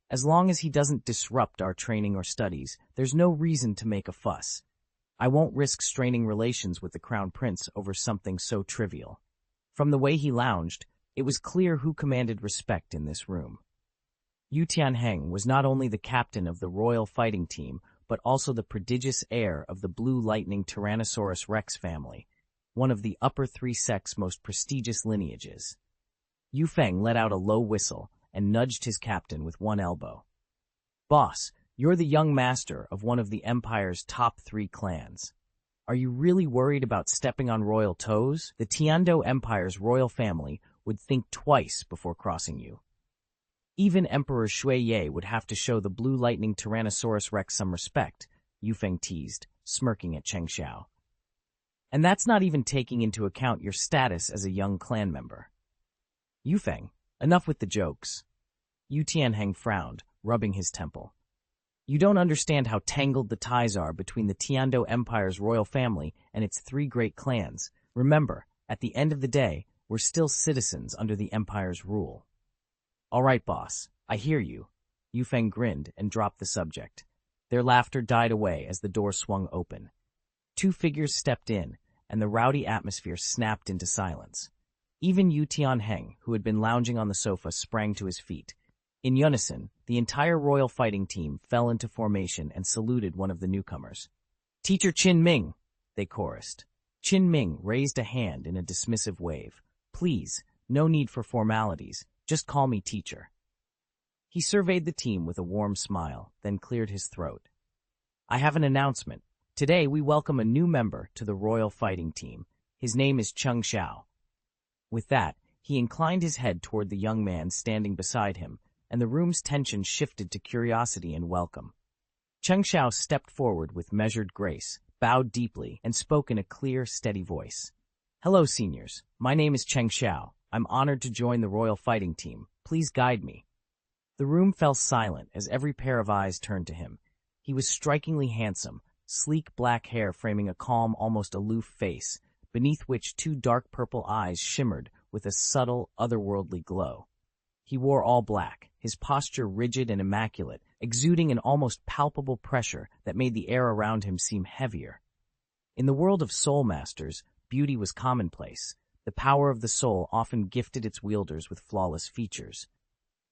As long as he doesn't disrupt our training or studies, there's no reason to make a fuss. I won't risk straining relations with the Crown Prince over something so trivial." From the way he lounged, it was clear who commanded respect in this room. Yu Tianheng was not only the captain of the royal fighting team, but also the prodigious heir of the Blue Lightning Tyrannosaurus Rex family, one of the upper 3 sects' most prestigious lineages. Yufeng let out a low whistle and nudged his captain with one elbow. "Boss, you're the young master of one of the Empire's top 3 clans. Are you really worried about stepping on royal toes? The Tiando Empire's royal family would think twice before crossing you. Even Emperor Shuiye would have to show the Blue Lightning Tyrannosaurus Rex some respect," Yufeng teased, smirking at Cheng Xiao. "And that's not even taking into account your status as a young clan member." "Yufeng, enough with the jokes." Yu Tianheng frowned, rubbing his temple. "You don't understand how tangled the ties are between the Tiando Empire's royal family and its 3 great clans. Remember, at the end of the day, we're still citizens under the Empire's rule." "All right, boss, I hear you." Yufeng grinned and dropped the subject. Their laughter died away as the door swung open. 2 figures stepped in, and the rowdy atmosphere snapped into silence. Even Yu Tianheng, who had been lounging on the sofa, sprang to his feet. In unison, the entire royal fighting team fell into formation and saluted one of the newcomers. "Teacher Qin Ming," they chorused. Qin Ming raised a hand in a dismissive wave. "Please, no need for formalities. Just call me teacher." He surveyed the team with a warm smile, then cleared his throat. "I have an announcement. Today we welcome a new member to the royal fighting team. His name is Cheng Xiao." With that, he inclined his head toward the young man standing beside him, and the room's tension shifted to curiosity and welcome. Cheng Xiao stepped forward with measured grace, bowed deeply, and spoke in a clear, steady voice. "Hello, seniors. My name is Cheng Xiao. I'm honored to join the royal fighting team. Please guide me." The room fell silent as every pair of eyes turned to him. He was strikingly handsome, sleek black hair framing a calm, almost aloof face, beneath which 2 dark purple eyes shimmered with a subtle, otherworldly glow. He wore all black, his posture rigid and immaculate, exuding an almost palpable pressure that made the air around him seem heavier. In the world of soul masters, beauty was commonplace. The power of the soul often gifted its wielders with flawless features.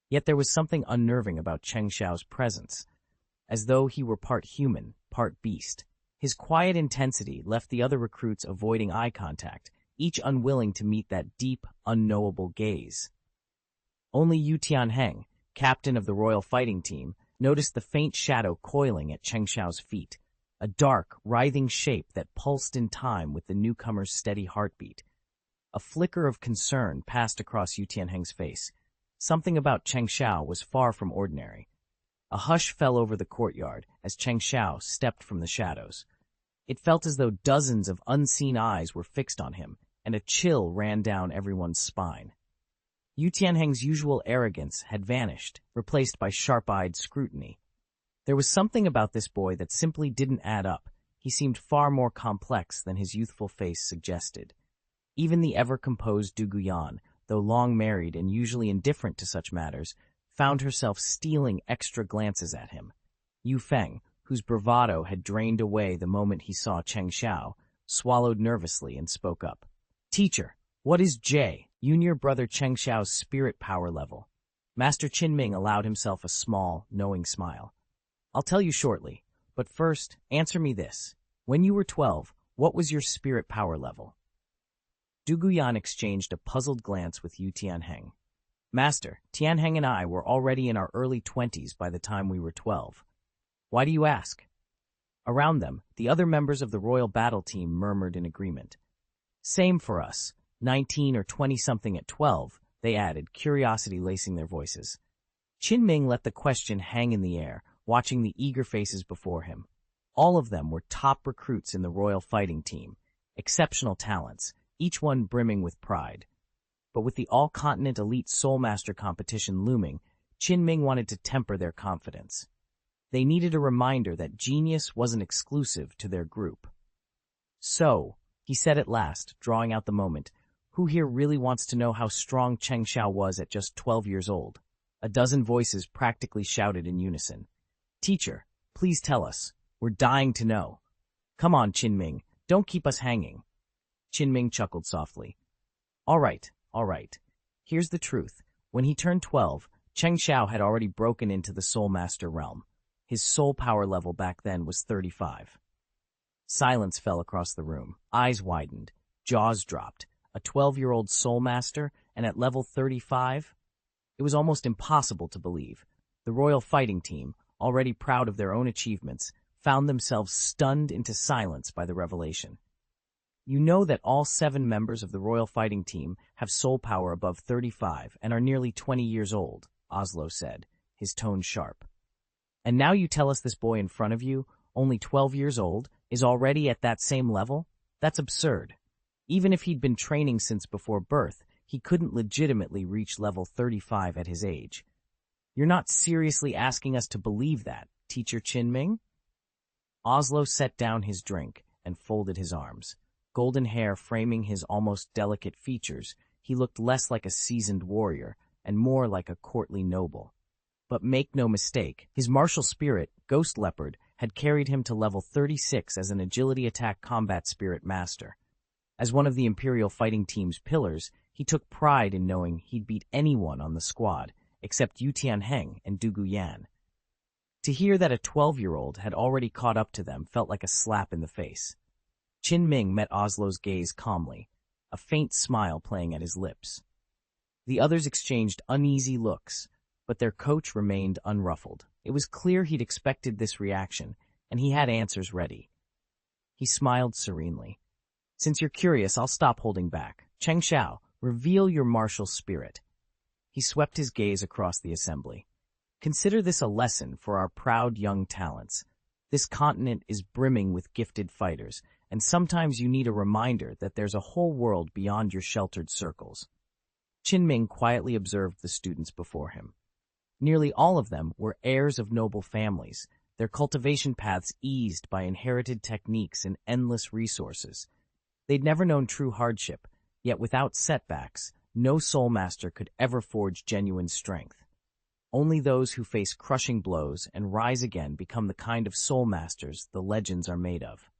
Yet there was something unnerving about Cheng Xiao's presence, as though he were part human, part beast. His quiet intensity left the other recruits avoiding eye contact, each unwilling to meet that deep, unknowable gaze. Only Yu Tianheng, captain of the royal fighting team, noticed the faint shadow coiling at Cheng Xiao's feet, a dark, writhing shape that pulsed in time with the newcomer's steady heartbeat. A flicker of concern passed across Yu Tianheng's face. Something about Cheng Xiao was far from ordinary. A hush fell over the courtyard as Cheng Xiao stepped from the shadows. It felt as though dozens of unseen eyes were fixed on him, and a chill ran down everyone's spine. Yu Tianheng's usual arrogance had vanished, replaced by sharp-eyed scrutiny. There was something about this boy that simply didn't add up. He seemed far more complex than his youthful face suggested. Even the ever-composed Du Guyan, though long married and usually indifferent to such matters, found herself stealing extra glances at him. Yu Feng, whose bravado had drained away the moment he saw Cheng Xiao, swallowed nervously and spoke up. "Teacher, what is Junior brother Cheng Xiao's spirit power level?" Master Qinming allowed himself a small, knowing smile. "I'll tell you shortly, but first, answer me this. When you were 12, what was your spirit power level?" Du Guyan exchanged a puzzled glance with Yu Tianheng. "Master, Tianheng and I were already in our early 20s by the time we were 12. Why do you ask?" Around them, the other members of the royal battle team murmured in agreement. "Same for us. 19 or 20-something at 12, they added, curiosity lacing their voices. Qinming let the question hang in the air, watching the eager faces before him. All of them were top recruits in the royal fighting team, exceptional talents, each one brimming with pride. But with the all-continent elite soulmaster competition looming, Qinming wanted to temper their confidence. They needed a reminder that genius wasn't exclusive to their group. "So," he said at last, drawing out the moment, "who here really wants to know how strong Cheng Xiao was at just 12 years old?" A dozen voices practically shouted in unison. "Teacher, please tell us. We're dying to know." "Come on, Qinming, don't keep us hanging." Qinming chuckled softly. All right. Here's the truth. When he turned 12, Cheng Xiao had already broken into the Soul Master realm. His soul power level back then was 35. Silence fell across the room. Eyes widened. Jaws dropped. A 12-year-old Soul Master, and at level 35? It was almost impossible to believe. The royal fighting team, already proud of their own achievements, found themselves stunned into silence by the revelation. "You know that all 7 members of the royal fighting team have soul power above 35 and are nearly 20 years old," Oslo said, his tone sharp. "And now you tell us this boy in front of you, only 12 years old, is already at that same level? That's absurd. Even if he'd been training since before birth, he couldn't legitimately reach level 35 at his age. You're not seriously asking us to believe that, Teacher Qinming?" Oslo set down his drink and folded his arms. Golden hair framing his almost delicate features, he looked less like a seasoned warrior and more like a courtly noble. But make no mistake, his martial spirit, Ghost Leopard, had carried him to level 36 as an agility attack combat spirit master. As one of the Imperial fighting team's pillars, he took pride in knowing he'd beat anyone on the squad, except Yu Tianheng and Du Guyan. To hear that a 12-year-old had already caught up to them felt like a slap in the face. Qinming met Oslo's gaze calmly, a faint smile playing at his lips. The others exchanged uneasy looks, but their coach remained unruffled. It was clear he'd expected this reaction, and he had answers ready. He smiled serenely. "Since you're curious, I'll stop holding back. Cheng Xiao, reveal your martial spirit." He swept his gaze across the assembly. "Consider this a lesson for our proud young talents. This continent is brimming with gifted fighters, and sometimes you need a reminder that there's a whole world beyond your sheltered circles." Qinming quietly observed the students before him. Nearly all of them were heirs of noble families, their cultivation paths eased by inherited techniques and endless resources. They'd never known true hardship, yet without setbacks, no soul master could ever forge genuine strength. Only those who face crushing blows and rise again become the kind of soul masters the legends are made of.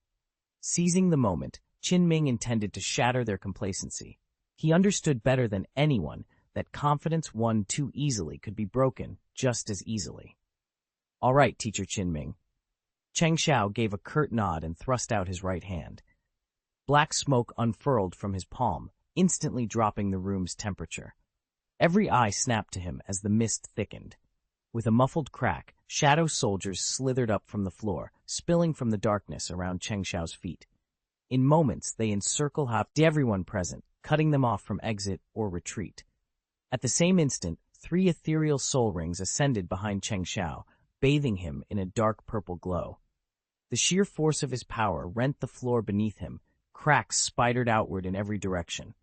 Seizing the moment, Qin Ming intended to shatter their complacency. He understood better than anyone that confidence won too easily could be broken just as easily. "All right, Teacher Qin Ming." Cheng Xiao gave a curt nod and thrust out his right hand. Black smoke unfurled from his palm, instantly dropping the room's temperature. Every eye snapped to him as the mist thickened. With a muffled crack, shadow soldiers slithered up from the floor, spilling from the darkness around Cheng Xiao's feet. In moments, they encircle-hopped everyone present, cutting them off from exit or retreat. At the same instant, 3 ethereal soul rings ascended behind Cheng Xiao, bathing him in a dark purple glow. The sheer force of his power rent the floor beneath him, cracks spidered outward in every direction.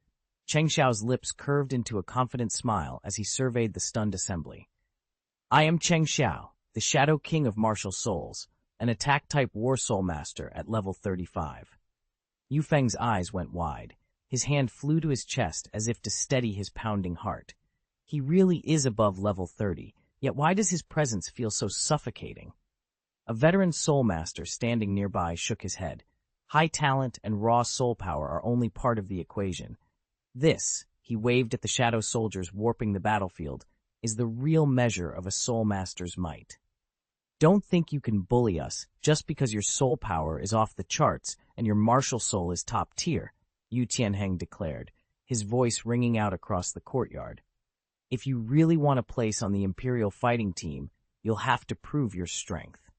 Cheng Xiao's lips curved into a confident smile as he surveyed the stunned assembly. "I am Cheng Xiao, the Shadow King of Martial Souls, an attack-type War Soul Master at level 35. Yu Feng's eyes went wide. His hand flew to his chest as if to steady his pounding heart. He really is above level 30, yet why does his presence feel so suffocating? A veteran soul master standing nearby shook his head. High talent and raw soul power are only part of the equation. This, he waved at the shadow soldiers warping the battlefield, is the real measure of a soul master's might. Don't think you can bully us just because your soul power is off the charts and your martial soul is top tier, Yu Tianheng declared, his voice ringing out across the courtyard. If you really want a place on the Imperial fighting team, you'll have to prove your strength.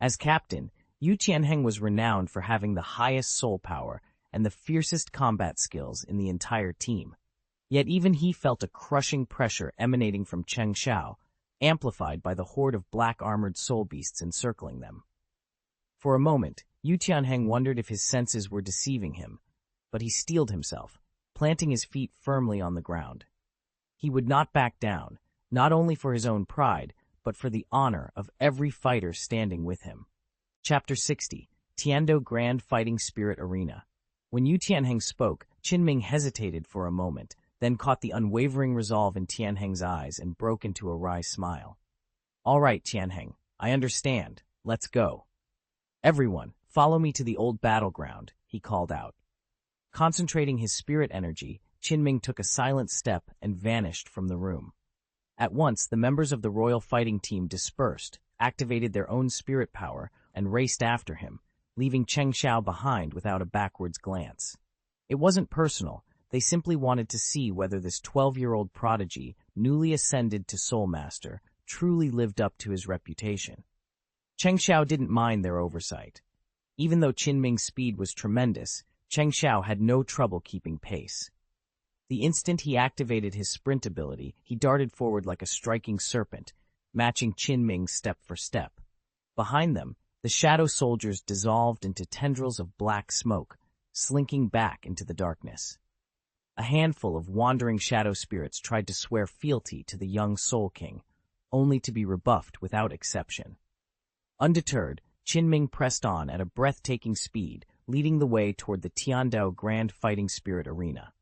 As captain, Yu Tianheng was renowned for having the highest soul power and the fiercest combat skills in the entire team. Yet even he felt a crushing pressure emanating from Cheng Xiao, amplified by the horde of black-armored soul beasts encircling them. For a moment, Yu Tianheng wondered if his senses were deceiving him, but he steeled himself, planting his feet firmly on the ground. He would not back down, not only for his own pride, but for the honor of every fighter standing with him. Chapter 60, Tiando Grand Fighting Spirit Arena. When Yu Tianheng spoke, Qin Ming hesitated for a moment, then caught the unwavering resolve in Tianheng's eyes and broke into a wry smile. "All right, Tianheng, I understand. Let's go. Everyone, follow me to the old battleground," he called out. Concentrating his spirit energy, Qin Ming took a silent step and vanished from the room. At once, the members of the royal fighting team dispersed, activated their own spirit power, and raced after him, leaving Cheng Xiao behind without a backwards glance. It wasn't personal. They simply wanted to see whether this 12-year-old prodigy, newly ascended to Soul Master, truly lived up to his reputation. Cheng Xiao didn't mind their oversight. Even though Qin Ming's speed was tremendous, Cheng Xiao had no trouble keeping pace. The instant he activated his sprint ability, he darted forward like a striking serpent, matching Qin Ming step for step. Behind them, the shadow soldiers dissolved into tendrils of black smoke, slinking back into the darkness. A handful of wandering shadow spirits tried to swear fealty to the young Soul King, only to be rebuffed without exception. Undeterred, Qin Ming pressed on at a breathtaking speed, leading the way toward the Tiandao Grand Fighting Spirit Arena.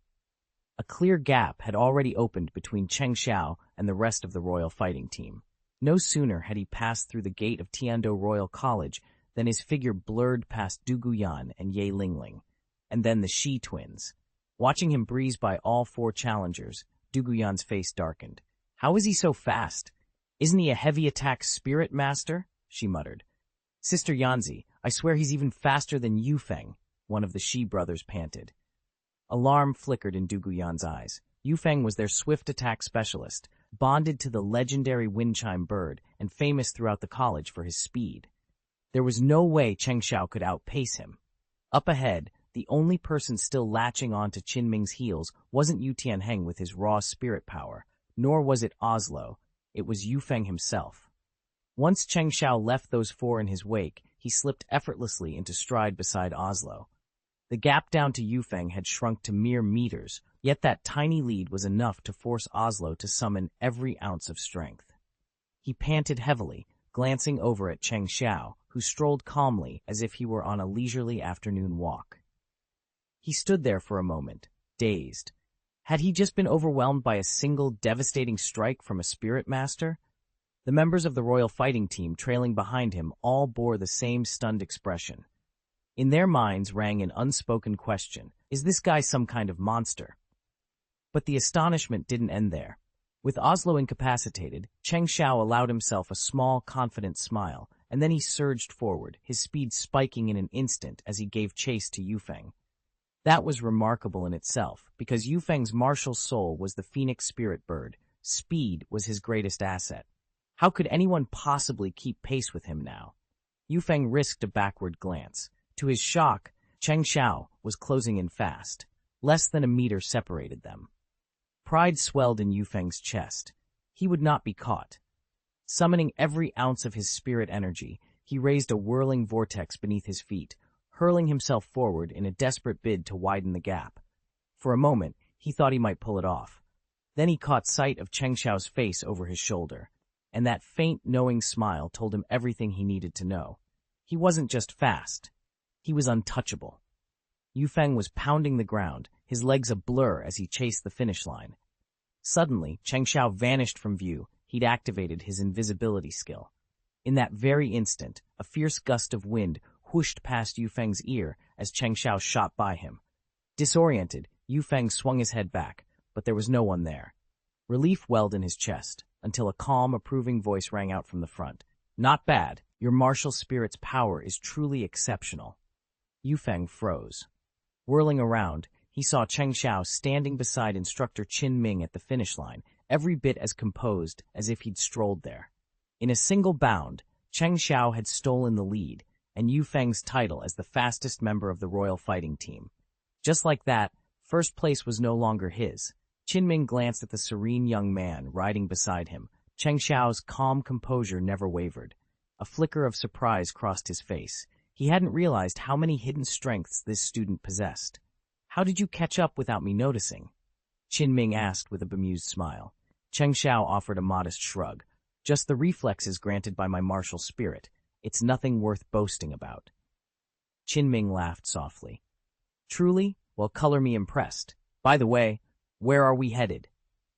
A clear gap had already opened between Cheng Xiao and the rest of the royal fighting team. No sooner had he passed through the gate of Tiandao Royal College than his figure blurred past Du Guyan and Ye Lingling, and then the Shi twins. Watching him breeze by all 4 challengers, Du Guyan's face darkened. "How is he so fast? Isn't he a heavy attack spirit master?" she muttered. "Sister Yanzi, I swear he's even faster than Yu Feng," one of the Shi brothers panted. Alarm flickered in Du Guyan's eyes. Yu Feng was their swift attack specialist, bonded to the legendary windchime bird and famous throughout the college for his speed. There was no way Cheng Xiao could outpace him. Up ahead, the only person still latching on to Qin Ming's heels wasn't Yu Tianheng with his raw spirit power, nor was it Oslo. It was Yu Feng himself. Once Cheng Xiao left those 4 in his wake, he slipped effortlessly into stride beside Oslo. The gap down to Yu Feng had shrunk to mere meters, yet that tiny lead was enough to force Oslo to summon every ounce of strength. He panted heavily, glancing over at Cheng Xiao, who strolled calmly as if he were on a leisurely afternoon walk. He stood there for a moment, dazed. Had he just been overwhelmed by a single devastating strike from a spirit master? The members of the royal fighting team trailing behind him all bore the same stunned expression. In their minds rang an unspoken question: is this guy some kind of monster? But the astonishment didn't end there. With Oslo incapacitated, Cheng Xiao allowed himself a small, confident smile, and then he surged forward, his speed spiking in an instant as he gave chase to Yufeng. That was remarkable in itself, because Yufeng's martial soul was the phoenix spirit bird. Speed was his greatest asset. How could anyone possibly keep pace with him now? Yufeng risked a backward glance. To his shock, Cheng Xiao was closing in fast. Less than a meter separated them. Pride swelled in Yufeng's chest. He would not be caught. Summoning every ounce of his spirit energy, he raised a whirling vortex beneath his feet, hurling himself forward in a desperate bid to widen the gap. For a moment, he thought he might pull it off. Then he caught sight of Cheng Xiao's face over his shoulder, and that faint, knowing smile told him everything he needed to know. He wasn't just fast. He was untouchable. Yufeng was pounding the ground, his legs a blur as he chased the finish line. Suddenly, Cheng Xiao vanished from view. He'd activated his invisibility skill. In that very instant, a fierce gust of wind whooshed past Yufeng's ear as Cheng Xiao shot by him. Disoriented, Yufeng swung his head back, but there was no one there. Relief welled in his chest, until a calm, approving voice rang out from the front. "Not bad. Your martial spirit's power is truly exceptional." Yufeng froze. Whirling around, he saw Cheng Xiao standing beside instructor Qin Ming at the finish line, every bit as composed as if he'd strolled there. In a single bound, Cheng Xiao had stolen the lead, and Yufeng's title as the fastest member of the royal fighting team. Just like that, first place was no longer his. Qin Ming glanced at the serene young man riding beside him. Cheng Xiao's calm composure never wavered. A flicker of surprise crossed his face. He hadn't realized how many hidden strengths this student possessed. "How did you catch up without me noticing?" Qin Ming asked with a bemused smile. Cheng Xiao offered a modest shrug. "Just the reflexes granted by my martial spirit. It's nothing worth boasting about." Qin Ming laughed softly. "Truly? Well, color me impressed. By the way, where are we headed?"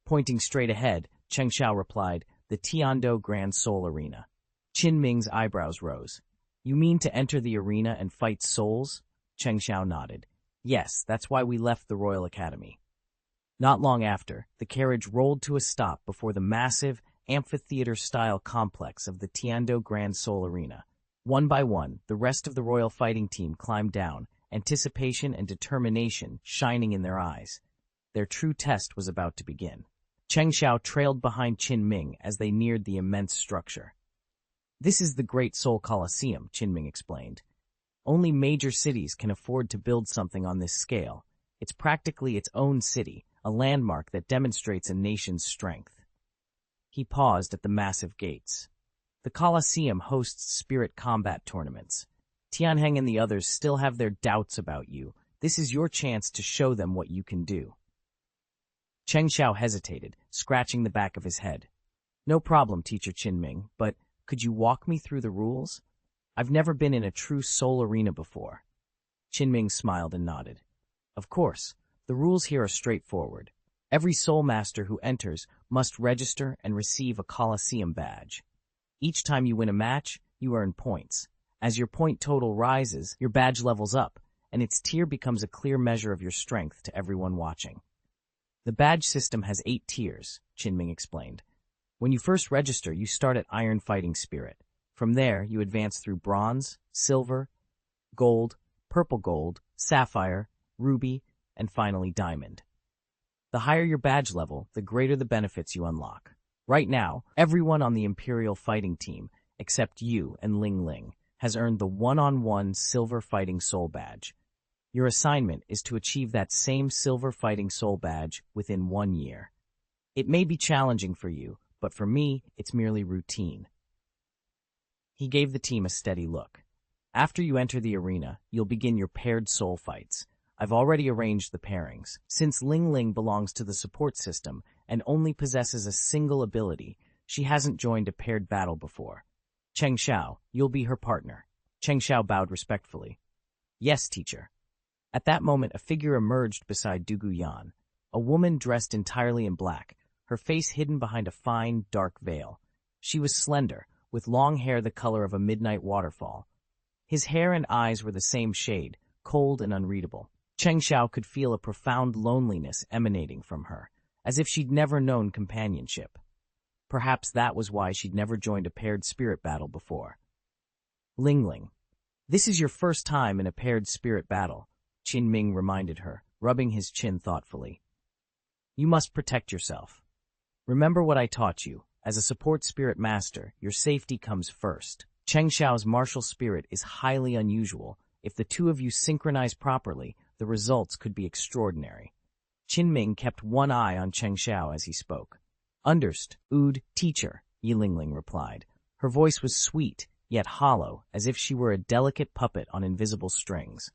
Pointing straight ahead, Cheng Xiao replied, "The Tiando Grand Soul Arena." Qin Ming's eyebrows rose. "You mean to enter the arena and fight souls?" Cheng Xiao nodded. "Yes, that's why we left the Royal Academy." Not long after, the carriage rolled to a stop before the massive, amphitheater-style complex of the Tiando Grand Soul Arena. One by one, the rest of the royal fighting team climbed down, anticipation and determination shining in their eyes. Their true test was about to begin. Cheng Xiao trailed behind Qin Ming as they neared the immense structure. "This is the Great Soul Colosseum," Qin Ming explained. "Only major cities can afford to build something on this scale. It's practically its own city, a landmark that demonstrates a nation's strength." He paused at the massive gates. "The Colosseum hosts spirit combat tournaments. Tianheng and the others still have their doubts about you. This is your chance to show them what you can do." Cheng Xiao hesitated, scratching the back of his head. "No problem, Teacher Qin Ming, but could you walk me through the rules? I've never been in a true soul arena before." Qin Ming smiled and nodded. "Of course, the rules here are straightforward. Every soul master who enters must register and receive a Colosseum badge. Each time you win a match, you earn points. As your point total rises, your badge levels up, and its tier becomes a clear measure of your strength to everyone watching." "The badge system has 8 tiers, Qin Ming explained. "When you first register, you start at Iron Fighting Spirit. From there, you advance through Bronze, Silver, Gold, Purple Gold, Sapphire, Ruby, and finally Diamond. The higher your badge level, the greater the benefits you unlock. Right now, everyone on the Imperial Fighting Team, except you and Ling Ling, has earned the one-on-one Silver Fighting Soul Badge. Your assignment is to achieve that same Silver Fighting Soul Badge within 1 year. It may be challenging for you, but for me, it's merely routine." He gave the team a steady look. "After you enter the arena, you'll begin your paired soul fights. I've already arranged the pairings. Since Ling Ling belongs to the support system and only possesses a single ability, she hasn't joined a paired battle before. Cheng Xiao, you'll be her partner." Cheng Xiao bowed respectfully. "Yes, teacher." At that moment, a figure emerged beside Dugu Yan. a woman dressed entirely in black, her face hidden behind a fine, dark veil. She was slender, with long hair the color of a midnight waterfall. His hair and eyes were the same shade, cold and unreadable. Cheng Xiao could feel a profound loneliness emanating from her, as if she'd never known companionship. Perhaps that was why she'd never joined a paired spirit battle before. Lingling. This is your first time in a paired spirit battle, Qin Ming reminded her, rubbing his chin thoughtfully. You must protect yourself. Remember what I taught you. As a support spirit master, your safety comes first. Cheng Xiao's martial spirit is highly unusual. If the two of you synchronize properly, the results could be extraordinary. Qin Ming kept one eye on Cheng Xiao as he spoke. Understood, teacher, Yi Lingling replied. Her voice was sweet, yet hollow, as if she were a delicate puppet on invisible strings.